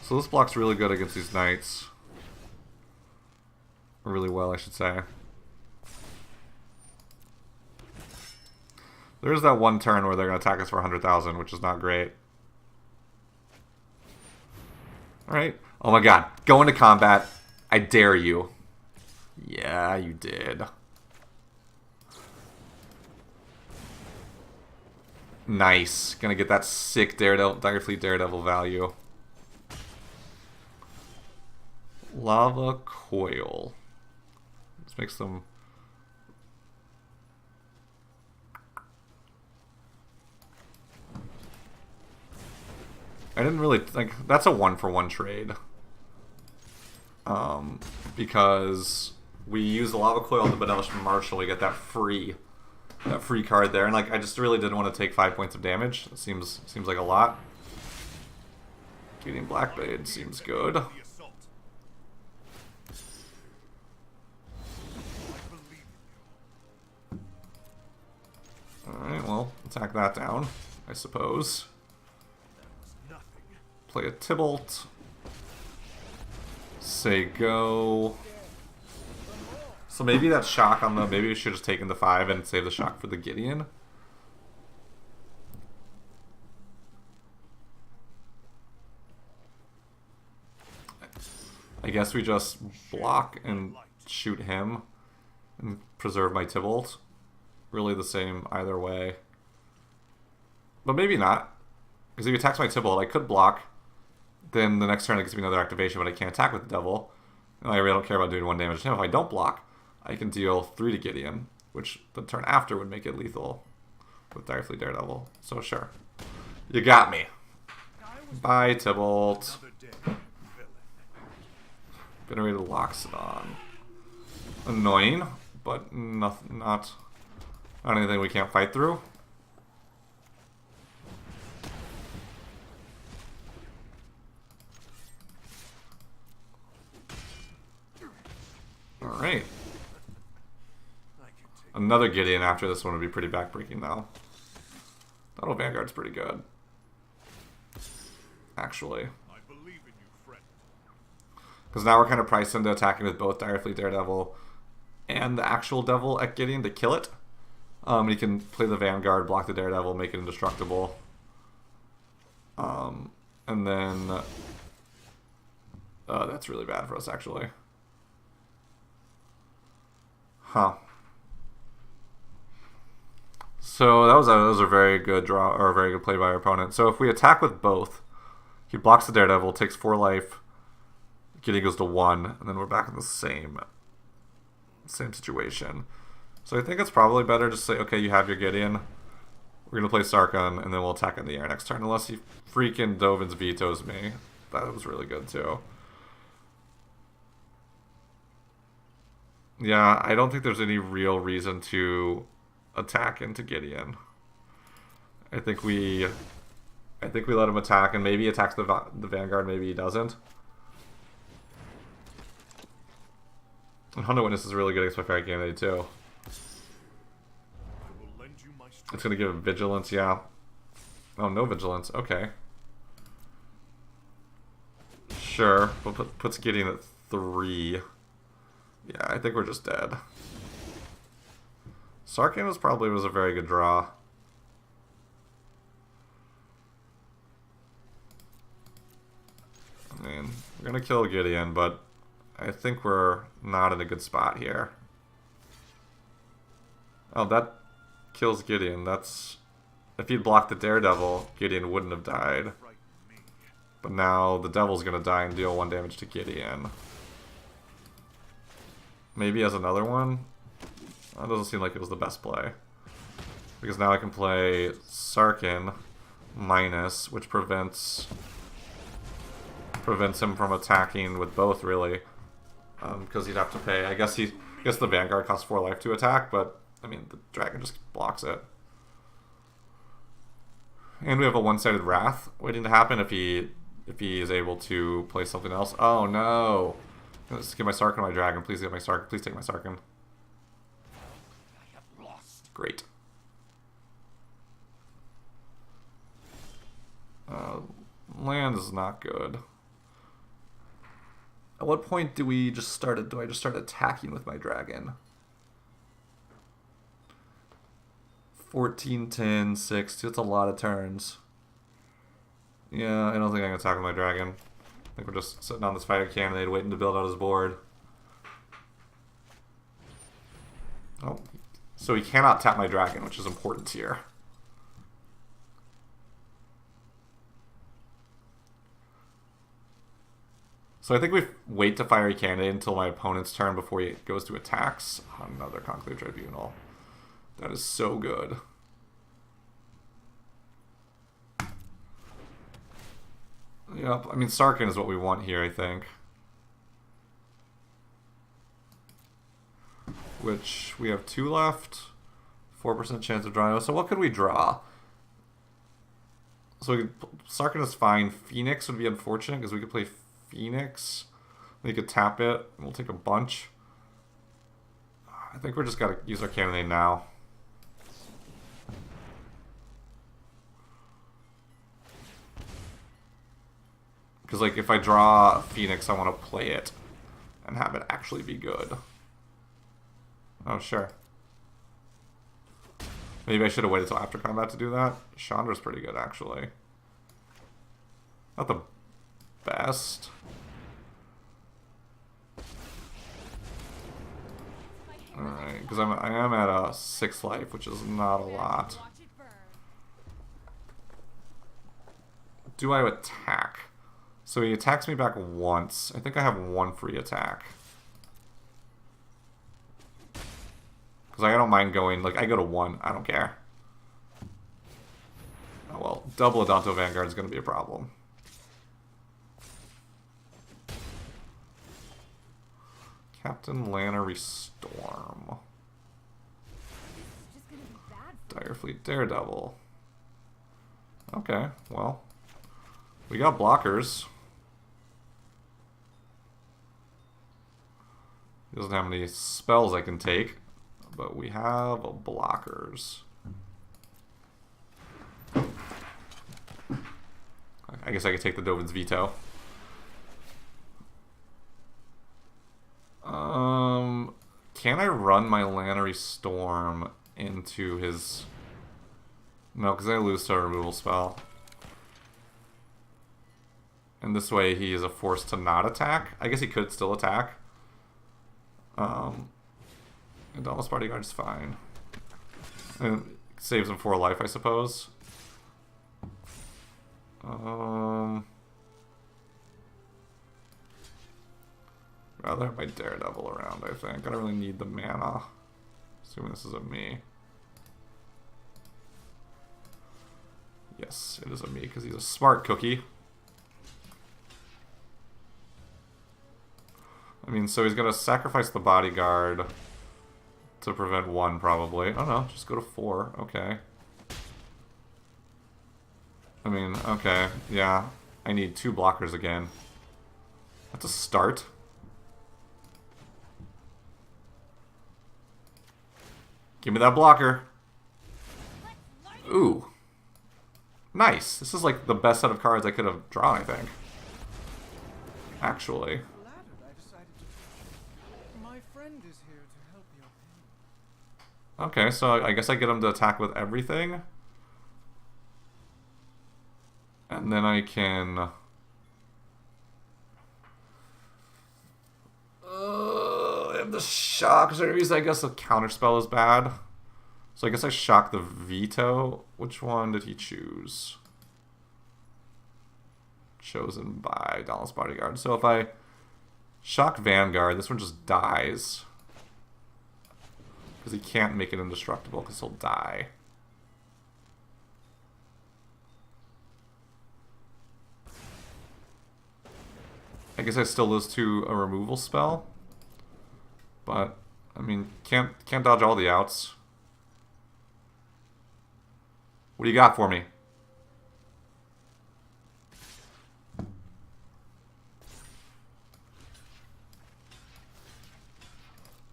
So this block's really good against these knights. Or really well, I should say. There is that one turn where they're going to attack us for 100,000, which is not great. Alright. Oh my god. Go into combat. I dare you. Yeah, you did. Nice. Gonna get that sick Direfleet Daredevil value. Lava Coil. Let's make some... I didn't really... like. That's a 1-for-1 trade. Because we use the Lava Coil on the Benevolent Marshal, we get that free card there, and like I just really didn't want to take 5 points of damage. It seems like a lot. Getting Blackblade seems good. Alright, well, attack that down, I suppose. Play a Tybalt. Say go. So maybe that shock on the... maybe we should have just taken the 5 and save the shock for the Gideon. I guess we just block and shoot him and preserve my Tybalt. Really the same either way. But maybe not. Because if he attacks my Tybalt, I could block. Then the next turn it gives me another activation, but I can't attack with the Devil. And I really don't care about doing 1 damage to him. If I don't block, I can deal 3 to Gideon, which the turn after would make it lethal with Direfleet Daredevil. So sure. You got me. Bye, Tybalt. Generated Loxodon. Annoying, but not anything we can't fight through. Alright. Another Gideon after this one would be pretty backbreaking now. Auto Vanguard's pretty good. Actually. Because now we're kind of priced into attacking with both Direfleet Daredevil and the actual Devil at Gideon to kill it. He can play the Vanguard, block the Daredevil, make it indestructible. And then... that's really bad for us, actually. Huh. So that was a very good draw, or a very good play by our opponent. So if we attack with both, he blocks the Daredevil, takes 4 life, Gideon goes to 1, and then we're back in the same situation. So I think it's probably better to say, okay, you have your Gideon. We're gonna play Sarkhan, and then we'll attack in the air next turn, unless he freaking Dovin's vetoes me. That was really good too. Yeah, I don't think there's any real reason to attack into Gideon. I think we let him attack, and maybe he attacks the Vanguard, maybe he doesn't. And Hunter Witness is really good against my Fairy Candidate too. It's gonna give him Vigilance, yeah. Oh, no Vigilance, okay. Sure, but puts Gideon at 3. Yeah, I think we're just dead. Sarkhan was a very good draw. I mean, we're gonna kill Gideon, but I think we're not in a good spot here. Oh, that kills Gideon. That's... if he'd blocked the Daredevil, Gideon wouldn't have died. But now the Devil's gonna die and deal 1 damage to Gideon. Maybe as another one? That doesn't seem like it was the best play. Because now I can play Sarkhan minus, which prevents him from attacking with both, really. Because he'd have to pay. I guess the Vanguard costs 4 life to attack, but I mean the dragon just blocks it. And we have a one-sided Wrath waiting to happen if he is able to play something else. Oh no! Let's get my Sarkhan, my dragon. Please get my Sarkhan. Please take my Sarkhan. Great. Land is not good. At what point do I just start attacking with my dragon? 14, 10, 6. That's a lot of turns. Yeah, I don't think I can attack with my dragon. I think we're just sitting on this fighter candidate waiting to build out his board. Oh, so he cannot tap my dragon, which is important here. So I think we wait to fiery candidate until my opponent's turn before he goes to attacks. Another Conclave Tribunal. That is so good. Yep, I mean, Sarkhan is what we want here, I think. Which, we have 2 left. 4% chance of drawing. So what could we draw? So Sarkhan is fine. Phoenix would be unfortunate because we could play Phoenix. We could tap it, and we'll take a bunch. I think we're just gotta use our candidate now. Because, like, if I draw Phoenix, I want to play it and have it actually be good. Oh, sure. Maybe I should have waited till after combat to do that. Chandra's pretty good, actually. Not the best. Alright, because I am at a 6 life, which is not a lot. Do I attack? So he attacks me back once. I think I have 1 free attack. Because I don't mind going, like, I go to 1. I don't care. Oh well, double Adanto Vanguard is going to be a problem. Captain Lannery Storm. Direfleet Daredevil. Okay, well. We got blockers. He doesn't have any spells I can take, but we have blockers. I guess I could take the Dovin's Veto. Can I run my Lannery Storm into his... No, because I lose to a removal spell. And this way he is a force to not attack. I guess he could still attack. And Dauntless Bodyguard is fine. And it saves him 4 life, I suppose. Rather have my Daredevil around, I think. I don't really need the mana. Assuming this is a me. Yes, it is a me, because he's a smart cookie. I mean, so he's going to sacrifice the bodyguard to prevent 1, probably. Oh no, just go to 4. Okay. I mean, okay. Yeah, I need 2 blockers again. That's a start. Give me that blocker. Ooh. Nice. This is like the best set of cards I could have drawn, I think. Actually. My friend is here to help your pain. Okay, so I guess I get him to attack with everything. And then I can... I have the shock. Is there any reason I guess the counterspell is bad? So I guess I shock the veto. Which one did he choose? Chosen by Dauntless Bodyguard. So if I shock Vanguard, this one just dies. Because he can't make it indestructible because he'll die. I guess I still lose to a removal spell. But, I mean, can't dodge all the outs. What do you got for me?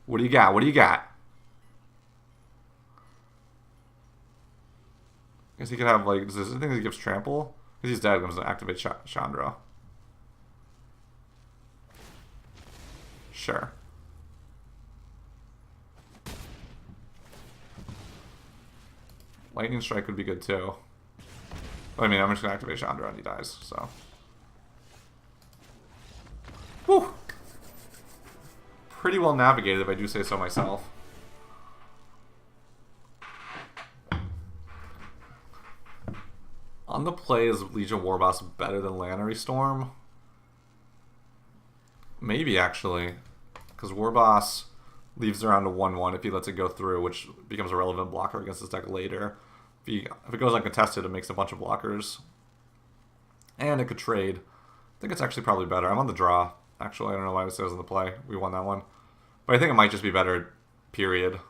What do you got? What do you got? I guess he could have, like, does this thing that gives trample? Because he's dead, I'm going to activate Chandra. Sure. Lightning Strike would be good too. But, I mean, I'm just gonna activate Chandra and he dies, so. Whew! Pretty well navigated, if I do say so myself. On the play, is Legion Warboss better than Lannery Storm? Maybe, actually. Because Warboss leaves around a 1-1 if he lets it go through, which becomes a relevant blocker against his deck later. If it goes uncontested, it makes a bunch of blockers. And it could trade. I think it's actually probably better. I'm on the draw. Actually, I don't know why it says on the play. We won that one. But I think it might just be better, period.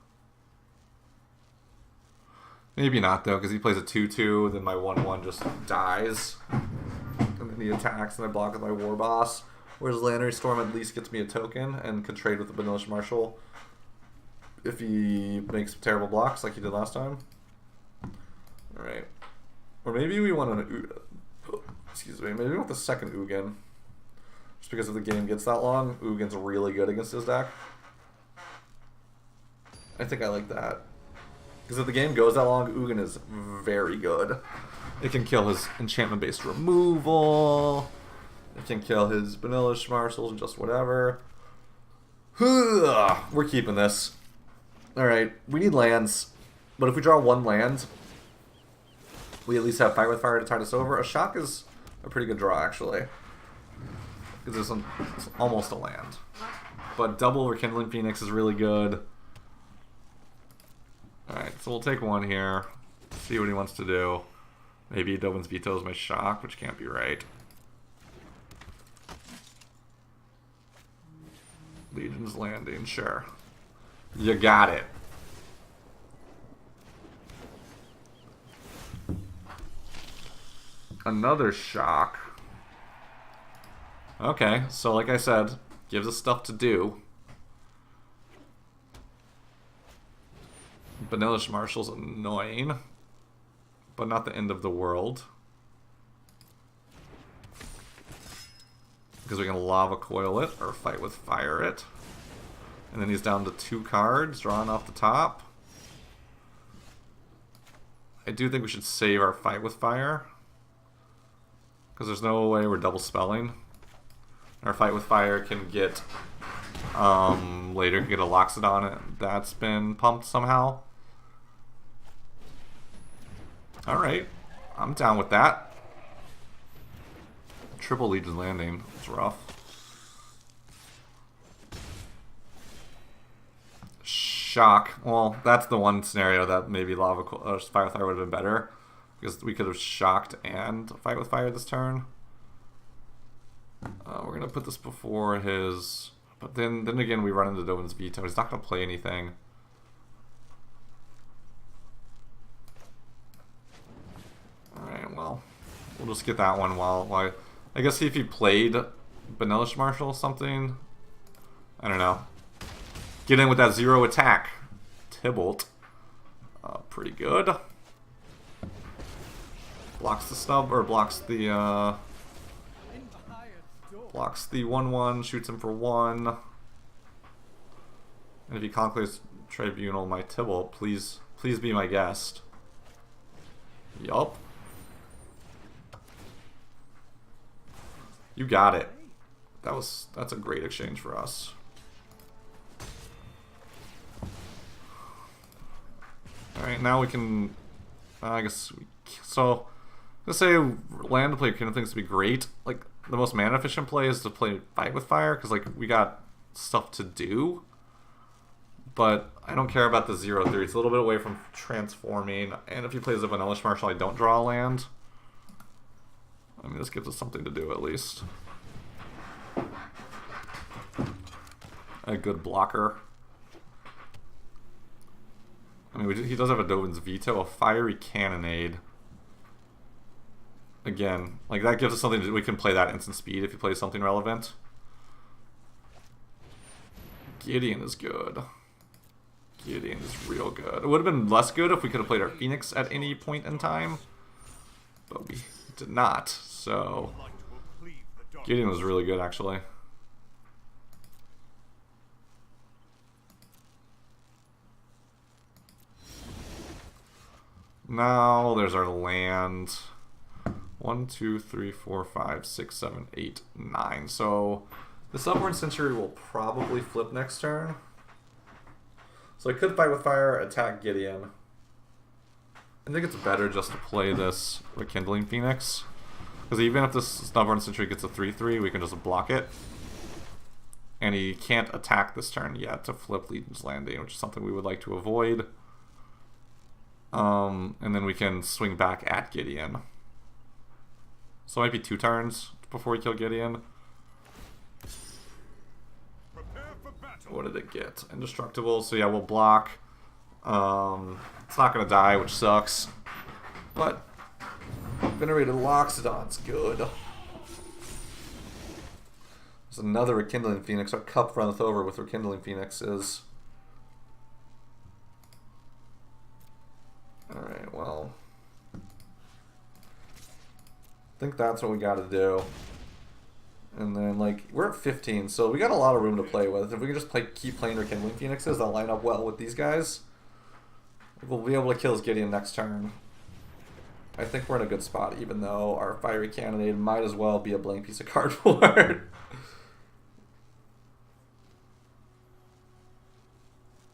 Maybe not, though, because he plays a 2-2, then my 1-1 just dies. And then he attacks, and I block with my Warboss. Whereas Lannery Storm at least gets me a token and can trade with the Vanillish Marshal if he makes terrible blocks like he did last time. Alright. Or maybe we want an... Excuse me. Maybe we want the second Ugin. Just because if the game gets that long, Ugin's really good against his deck. I think I like that. Because if the game goes that long, Ugin is very good. It can kill his enchantment-based removal. It can kill his Vanillish Marshals, just whatever. We're keeping this. Alright, we need lands. But if we draw one land, we at least have Fight with Fire to tide us over. A Shock is a pretty good draw, actually. Because it's almost a land. But double Rekindling Phoenix is really good. Alright, so we'll take one here. See what he wants to do. Maybe Dovin's Veto is my Shock, which can't be right. Legion's Landing, sure. You got it. Another Shock. Okay, so like I said, gives us stuff to do. Vanillish Marshal's annoying, but not the end of the world. Because we can Lava Coil it, or Fight with Fire it. And then he's down to 2 cards, drawn off the top. I do think we should save our Fight with Fire. Because there's no way we're double spelling. Our Fight with Fire can get, later can get a Loxodon that's been pumped somehow. Alright, I'm down with that. Triple Legion's Landing, it's rough. Shock, well, that's the one scenario that maybe Fight with Fire would have been better. Because we could have Shocked and Fight with Fire this turn. We're going to put this before his... But then again, we run into Dovin's Veto. He's not going to play anything. Alright, well, we'll just get that one while I guess if he played Vanillish Marshal or something, I don't know. Get in with that 0 attack. Tybalt. Pretty good. Blocks the stub, or blocks the 1-1, shoots him for 1. And if he Conclaves Tribunal my Tybalt, please be my guest. Yup. You got it. That's a great exchange for us. Alright, now we can I guess so let's say land to play Kingdom Things to be great. Like the most mana efficient play is to play Fight with Fire, because like we got stuff to do. But I don't care about the 0-3. It's a little bit away from transforming. And if he plays a Vanillish Marshal, I don't draw a land. I mean, this gives us something to do at least. A good blocker. I mean, he does have a Dovin's Veto, a Fiery Cannonade. Again, like that gives us something to do. We can play that instant speed if he plays something relevant. Gideon is good. Gideon is real good. It would have been less good if we could have played our Phoenix at any point in time. But we did not, so... Gideon was really good, actually. Now there's our land. 1, 2, 3, 4, 5, 6, 7, 8, 9. So the Submarine Century will probably flip next turn. So I could fight with fire, attack Gideon. I think it's better just to play this Rekindling Phoenix. Because even if this Stubborn Century gets a 3-3, we can just block it. And he can't attack this turn yet to flip Legion's Landing, which is something we would like to avoid. And then we can swing back at Gideon. So it might be 2 turns before we kill Gideon. What did it get? Indestructible. So yeah, we'll block. It's not going to die, which sucks. But Venerated Loxodon's good. There's another Rekindling Phoenix. Our cup runneth over with Rekindling Phoenixes. Alright, well. I think that's what we got to do. And then, like, we're at 15, so we got a lot of room to play with. If we can just keep playing Rekindling Phoenixes, that'll line up well with these guys. We'll be able to kill his Gideon next turn. I think we're in a good spot, even though our Fiery Cannonade might as well be a blank piece of cardboard.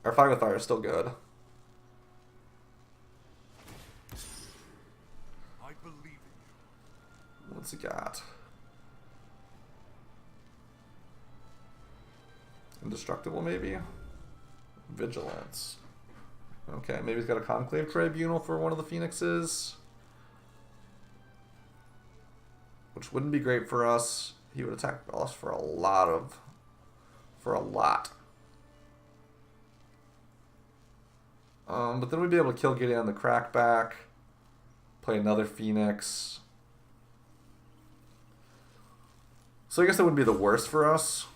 Our Fight with Fire is still good. I believe in you. What's he got? Indestructible, maybe? Vigilance. Okay, maybe he's got a Conclave Tribunal for one of the Phoenixes. Which wouldn't be great for us. He would attack us for a lot of... but then we'd be able to kill Gideon on the Crackback. Play another Phoenix. So I guess that would be the worst for us.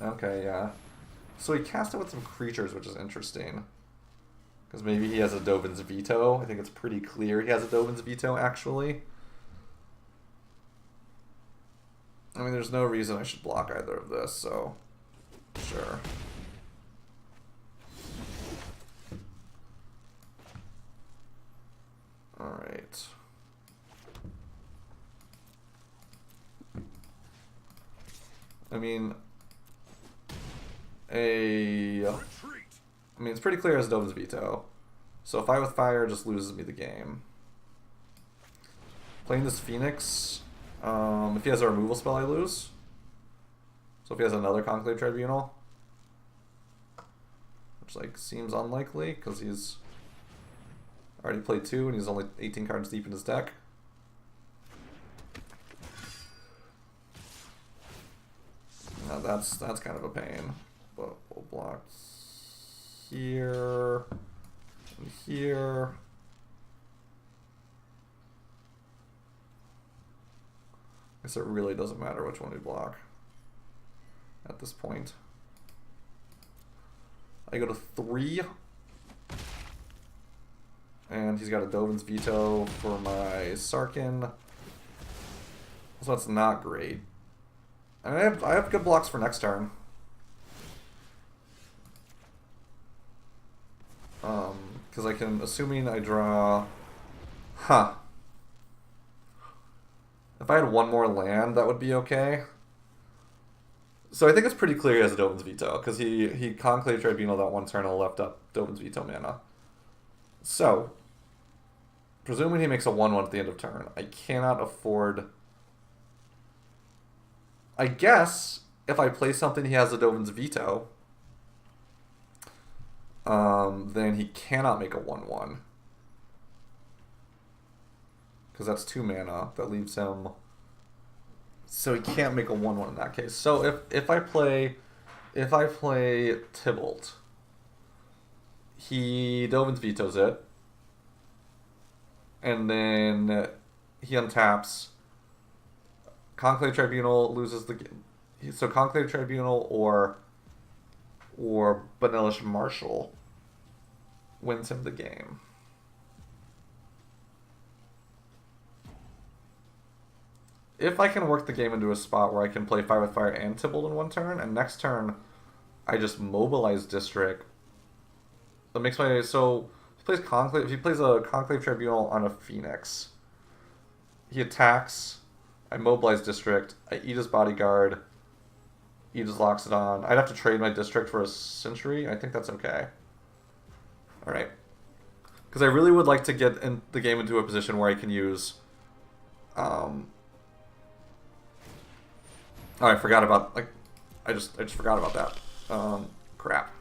Okay, yeah. So he cast it with some creatures, which is interesting. Because maybe he has a Dovin's Veto. I think it's pretty clear he has a Dovin's Veto, actually. I mean, there's no reason I should block either of this, so... Sure. Alright. I mean... it's pretty clear as Dovin's Veto. So Fight with Fire just loses me the game. Playing this Phoenix, if he has a removal spell, I lose. So if he has another Conclave Tribunal, which like seems unlikely because he's already played 2 and he's only 18 cards deep in his deck. Now that's kind of a pain, but we'll block here and here. I guess it really doesn't matter which one we block at this point. I go to 3. And he's got a Dovin's Veto for my Sarkin. So that's not great. And I have good blocks for next turn. Because I can, assuming I draw... Huh. If I had one more land, that would be okay. So I think it's pretty clear he has a Dovin's Veto, because he Conclave Tribunal that one turn and left up Dovin's Veto mana. So, presuming he makes a 1-1 at the end of turn, I cannot afford... I guess, if I play something he has a Dovin's Veto, then he cannot make a 1-1. Because that's 2 mana. That leaves him... So he can't make a 1-1 in that case. So if I play Tybalt, he Dovin's Vetoes it. And then he untaps. Conclave Tribunal loses the game. So Conclave Tribunal or Benelish Marshal wins him the game. If I can work the game into a spot where I can play Fight with Fire and Tybalt in one turn, and next turn I just mobilize District That makes my so if he plays Conclave. If he plays a Conclave Tribunal on a Phoenix, he attacks. I mobilize District. I eat his Bodyguard. He just locks it on. I'd have to trade my District for a Century. I think that's okay. All right. Because I really would like to get in the game into a position where I can use. Oh, I forgot about I just forgot about that. Crap.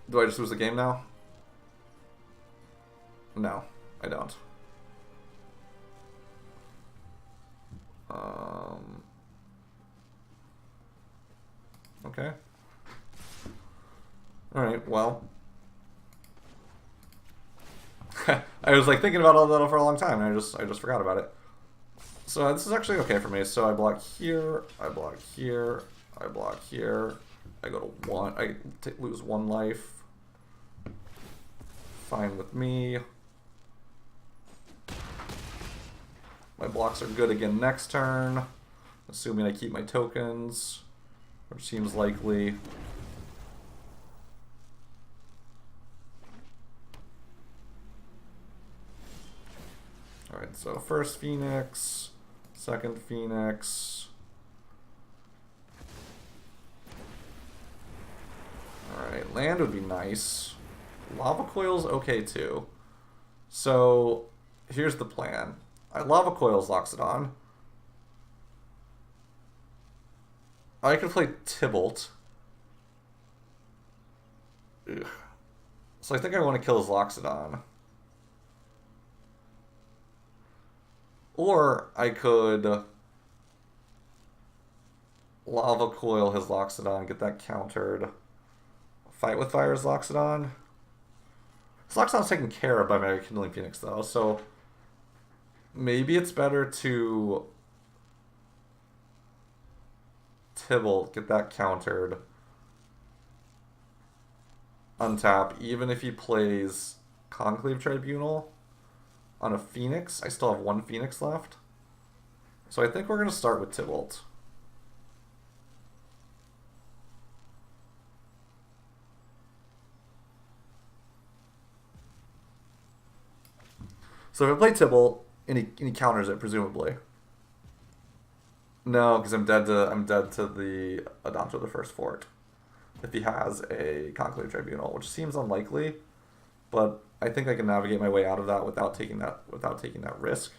Do I just lose the game now? No, I don't. Okay. Alright, well. I was like thinking about all that for a long time and I just forgot about it. So this is actually okay for me. So I block here, I block here, I block here. I go to 1. I lose 1 life. Fine with me. My blocks are good again next turn, assuming I keep my tokens, which seems likely. Alright, so first Phoenix, second Phoenix. Alright, land would be nice. Lava Coil's okay too. So here's the plan. I Lava Coils Loxodon. I could play Tybalt. Ugh. So I think I want to kill his Loxodon. Or I could Lava Coil his Loxodon, get that countered. Fight with Fire's Loxodon. His Loxodon's taken care of by my Kindling Phoenix though, so maybe it's better to Tybalt, get that countered. Untap, even if he plays Conclave Tribunal on a Phoenix. I still have 1 Phoenix left. So I think we're going to start with Tybalt. So if I play Tybalt, and he counters it, presumably. No, because I'm dead to the Adanto the First Fort. If he has a Conclave Tribunal, which seems unlikely, but I think I can navigate my way out of that without taking that risk.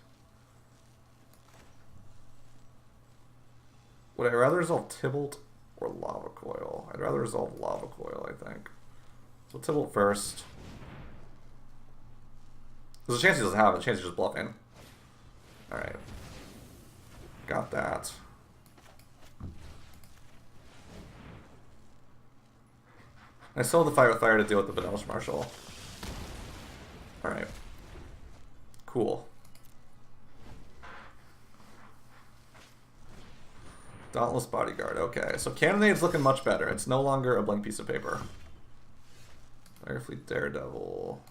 Would I rather resolve Tybalt or Lava Coil? I'd rather resolve Lava Coil, I think. So Tybalt first. There's a chance he doesn't have it, a chance he's just bluffing. Alright. Got that. I still have the Fire with Fire to deal with the Benevolent Marshal. Alright. Cool. Dauntless Bodyguard, okay. So Cannonade's looking much better. It's no longer a blank piece of paper. Firefleet Daredevil.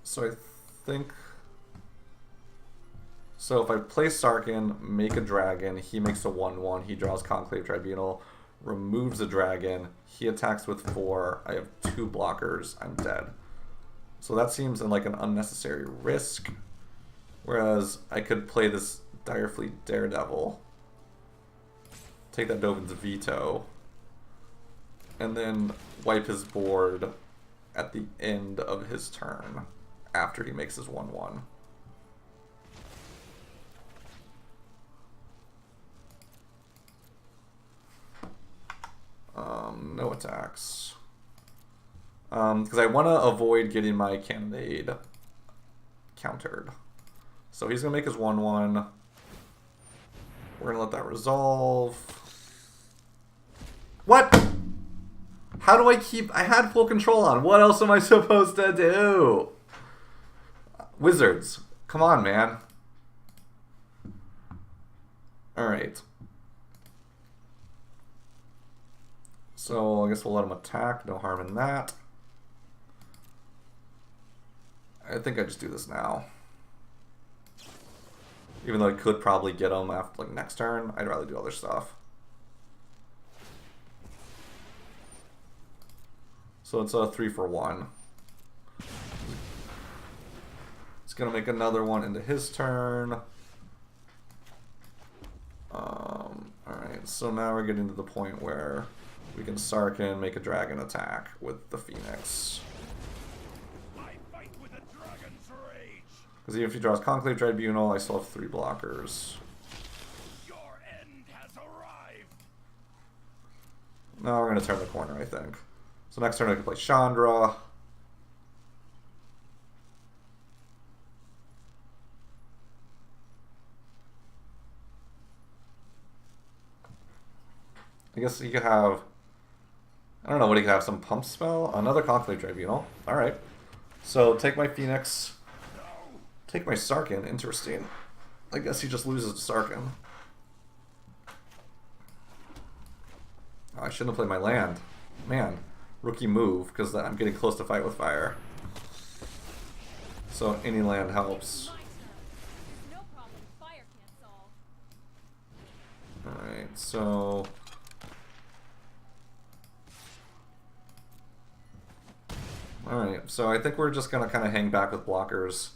So I think... So if I play Sarkin, make a dragon, he makes a 1/1, he draws Conclave Tribunal, removes a dragon, he attacks with 4, I have 2 blockers, I'm dead. So that seems like an unnecessary risk. Whereas I could play this Direfleet Daredevil, take that Dovin's Veto, and then wipe his board at the end of his turn after he makes his 1/1. No attacks. Because I want to avoid getting my Cannonade countered. So he's going to make his 1/1. We're going to let that resolve. What? How do I keep... I had full control on. What else am I supposed to do? Wizards. Come on, man. Alright. So I guess we'll let him attack. No harm in that. I think I just do this now. Even though I could probably get them after like next turn, I'd rather do other stuff. So it's a 3 for 1. It's gonna make another one into his turn. Alright, so now we're getting to the point where we can Sarkin, make a dragon attack with the Phoenix. Because even if he draws Conclave Tribunal, I still have 3 blockers. Your end has arrived. Now we're going to turn the corner, I think. So next turn I can play Chandra. I guess he could have... I don't know what he could have. Some pump spell? Another Conclave Tribunal. Alright. So take my Phoenix... Take my Sarkin, interesting. I guess he just loses to Sarkin. Oh, I shouldn't have played my land. Man, rookie move, because I'm getting close to Fight with Fire. So any land helps. Alright, so... Alright, so I think we're just going to kind of hang back with blockers.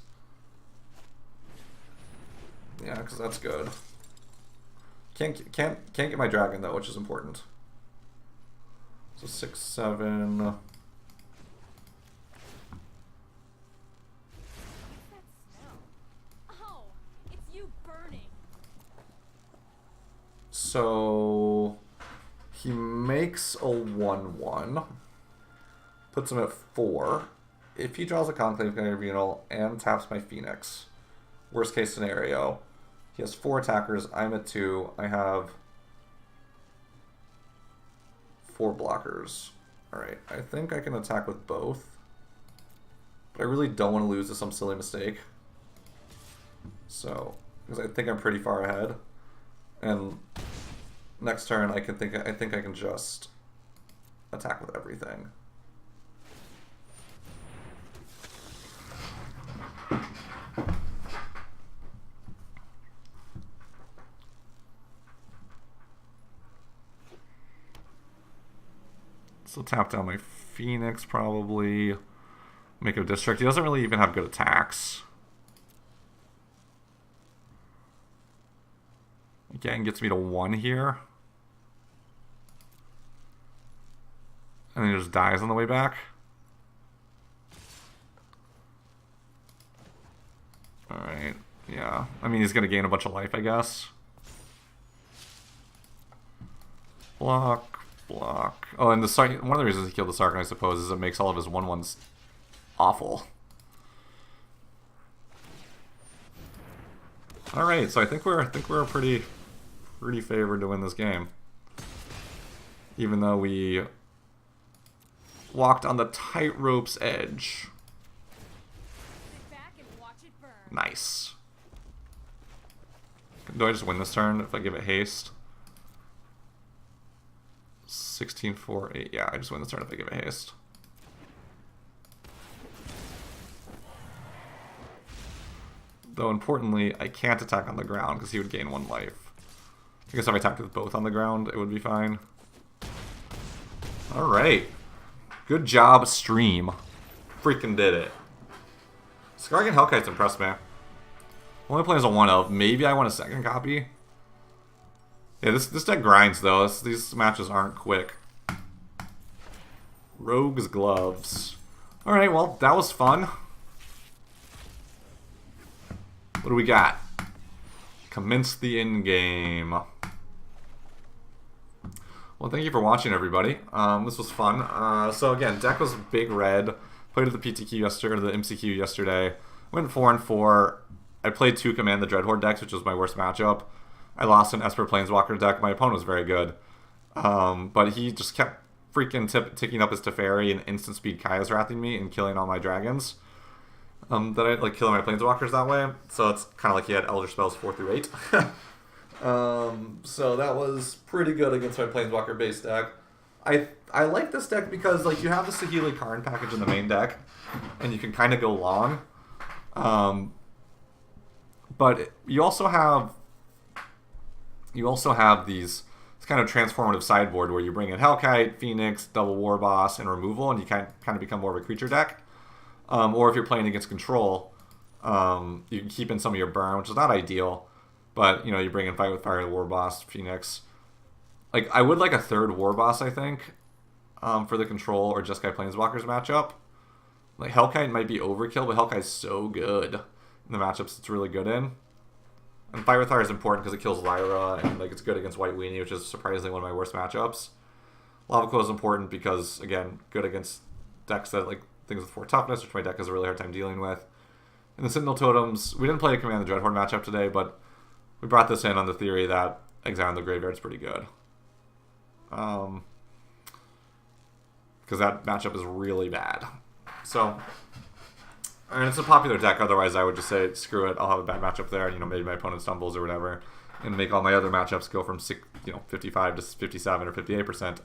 Yeah, because that's good. Can't get my dragon though, which is important. So 6, 7. That smell. Oh, it's you burning. So he makes a 1/1. Puts him at 4. If he draws a Conclave Tribunal and taps my Phoenix, worst case scenario, he has 4 attackers, I'm at 2, I have 4 blockers. Alright, I think I can attack with both. But I really don't want to lose to some silly mistake. So, because I think I'm pretty far ahead. And next turn I think I can just attack with everything. So tap down my Phoenix probably. Make a district. He doesn't really even have good attacks. Again, gets me to 1 here. And then he just dies on the way back. Alright, yeah. I mean, he's going to gain a bunch of life, I guess. Block. Block. Oh, and one of the reasons he killed the Sarkin, I suppose, is it makes all of his 1/1s awful. All right, so I think we're pretty favored to win this game, even though we walked on the tightrope's edge. Sit back and watch it burn. Nice. Do I just win this turn if I give it haste? 16, 4, 8. Yeah, I just win this turn if I give it haste. Though, importantly, I can't attack on the ground because he would gain 1 life. I guess if I attacked with both on the ground, it would be fine. Alright. Good job, stream. Freaking did it. Skargan Hellkite's impressed me. Only playing as a 1-of. Maybe I want a second copy. Yeah, this deck grinds, though. These matches aren't quick. Rogue's Gloves. Alright, well, that was fun. What do we got? Commence the in-game. Well, thank you for watching, everybody. This was fun. So again, deck was Big Red. Played at the PTQ yesterday, or the MCQ yesterday. Went 4-4. I played 2 Command the Dreadhorde decks, which was my worst matchup. I lost an Esper Planeswalker deck. My opponent was very good. But he just kept freaking ticking up his Teferi and instant speed Kaya's Wrathing me and killing all my dragons. That I like killing my Planeswalkers that way. So it's kind of like he had Elder Spells 4 through 8. So that was pretty good against my Planeswalker based deck. I like this deck because like you have the Saheeli Karn package in the main deck, and you can kind of go long. But you also have these kind of transformative sideboard where you bring in Hellkite, Phoenix, double War Boss, and removal, and you kind of become more of a creature deck. Or if you're playing against control, you can keep in some of your burn, which is not ideal. But you bring in Fight with Fire, War Boss, Phoenix. Like I would like a third War Boss, I think, for the control or Jeskai Planeswalkers matchup. Like Hellkite might be overkill, but Hellkite's so good in the matchups it's really good in. And Fight with Fire is important because it kills Lyra, and like it's good against White Weenie, which is surprisingly one of my worst matchups. Lava Coil is important because, again, good against decks that like things with 4 toughness, which my deck has a really hard time dealing with. And the Sentinel Totems, we didn't play a Command the Dreadhorde matchup today, but we brought this in on the theory that Exile the Graveyard is pretty good. Because that matchup is really bad. So, and it's a popular deck, otherwise I would just say, screw it, I'll have a bad matchup there, maybe my opponent stumbles or whatever, and make all my other matchups go from 55 to 57 or 58%.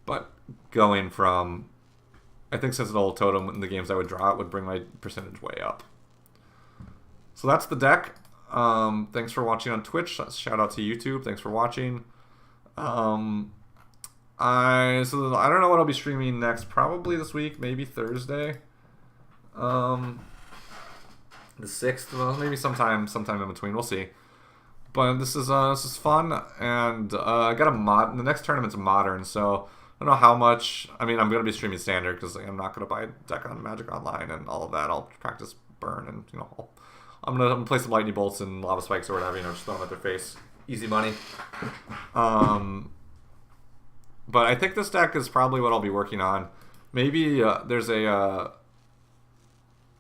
But going from, I think Sentinel Totem in the games I would draw it would bring my percentage way up. So that's the deck. Thanks for watching on Twitch. Shout out to YouTube. Thanks for watching. I don't know what I'll be streaming next. Probably this week, maybe Thursday. The 6th, well, maybe sometime in between. We'll see. But this is fun, and I got a mod. The next tournament's modern, so I don't know how much. I mean, I'm gonna be streaming standard because I'm not gonna buy a deck on Magic Online and all of that. I'll practice burn and I'm gonna play some lightning bolts and lava spikes or whatever. Just throw them at their face. Easy money. But I think this deck is probably what I'll be working on. Maybe there's a.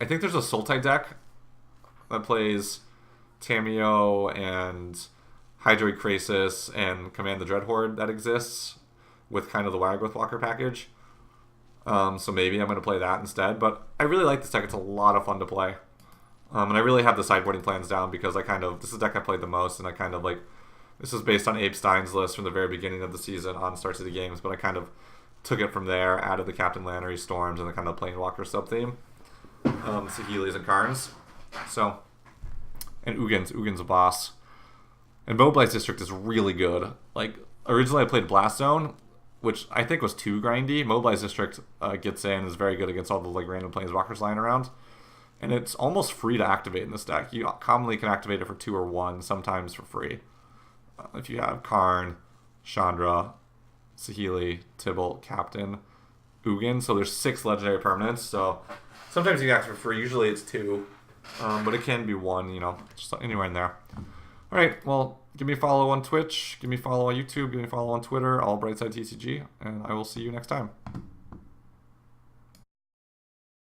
I think there's a Sultai deck that plays Tamiyo and Hydroid Krasis and Command the Dreadhorde that exists with kind of the Wagwith Walker package. So maybe I'm going to play that instead. But I really like this deck. It's a lot of fun to play. And I really have the sideboarding plans down because this is the deck I played the most, and I kind of this is based on Abe Stein's list from the very beginning of the season on Start City Games, but I kind of took it from there, added the Captain Lannery Storms and the kind of Planewalker sub-theme. Saheeli's and Karns. So, and Ugin's a boss. And Mobilize District is really good. Like, originally I played Blast Zone, which I think was too grindy. Mobilize District gets in, is very good against all the random Planeswalkers lying around. And it's almost free to activate in this deck. You commonly can activate it for 2 or 1, sometimes for free. If you have Karn, Chandra, Saheeli, Tibalt, Captain, Ugin. So there's 6 legendary permanents. So sometimes you can activate for free. Usually it's 2. But it can be 1, just anywhere in there. Alright, well, give me a follow on Twitch. Give me a follow on YouTube. Give me a follow on Twitter. All Brightside TCG. And I will see you next time.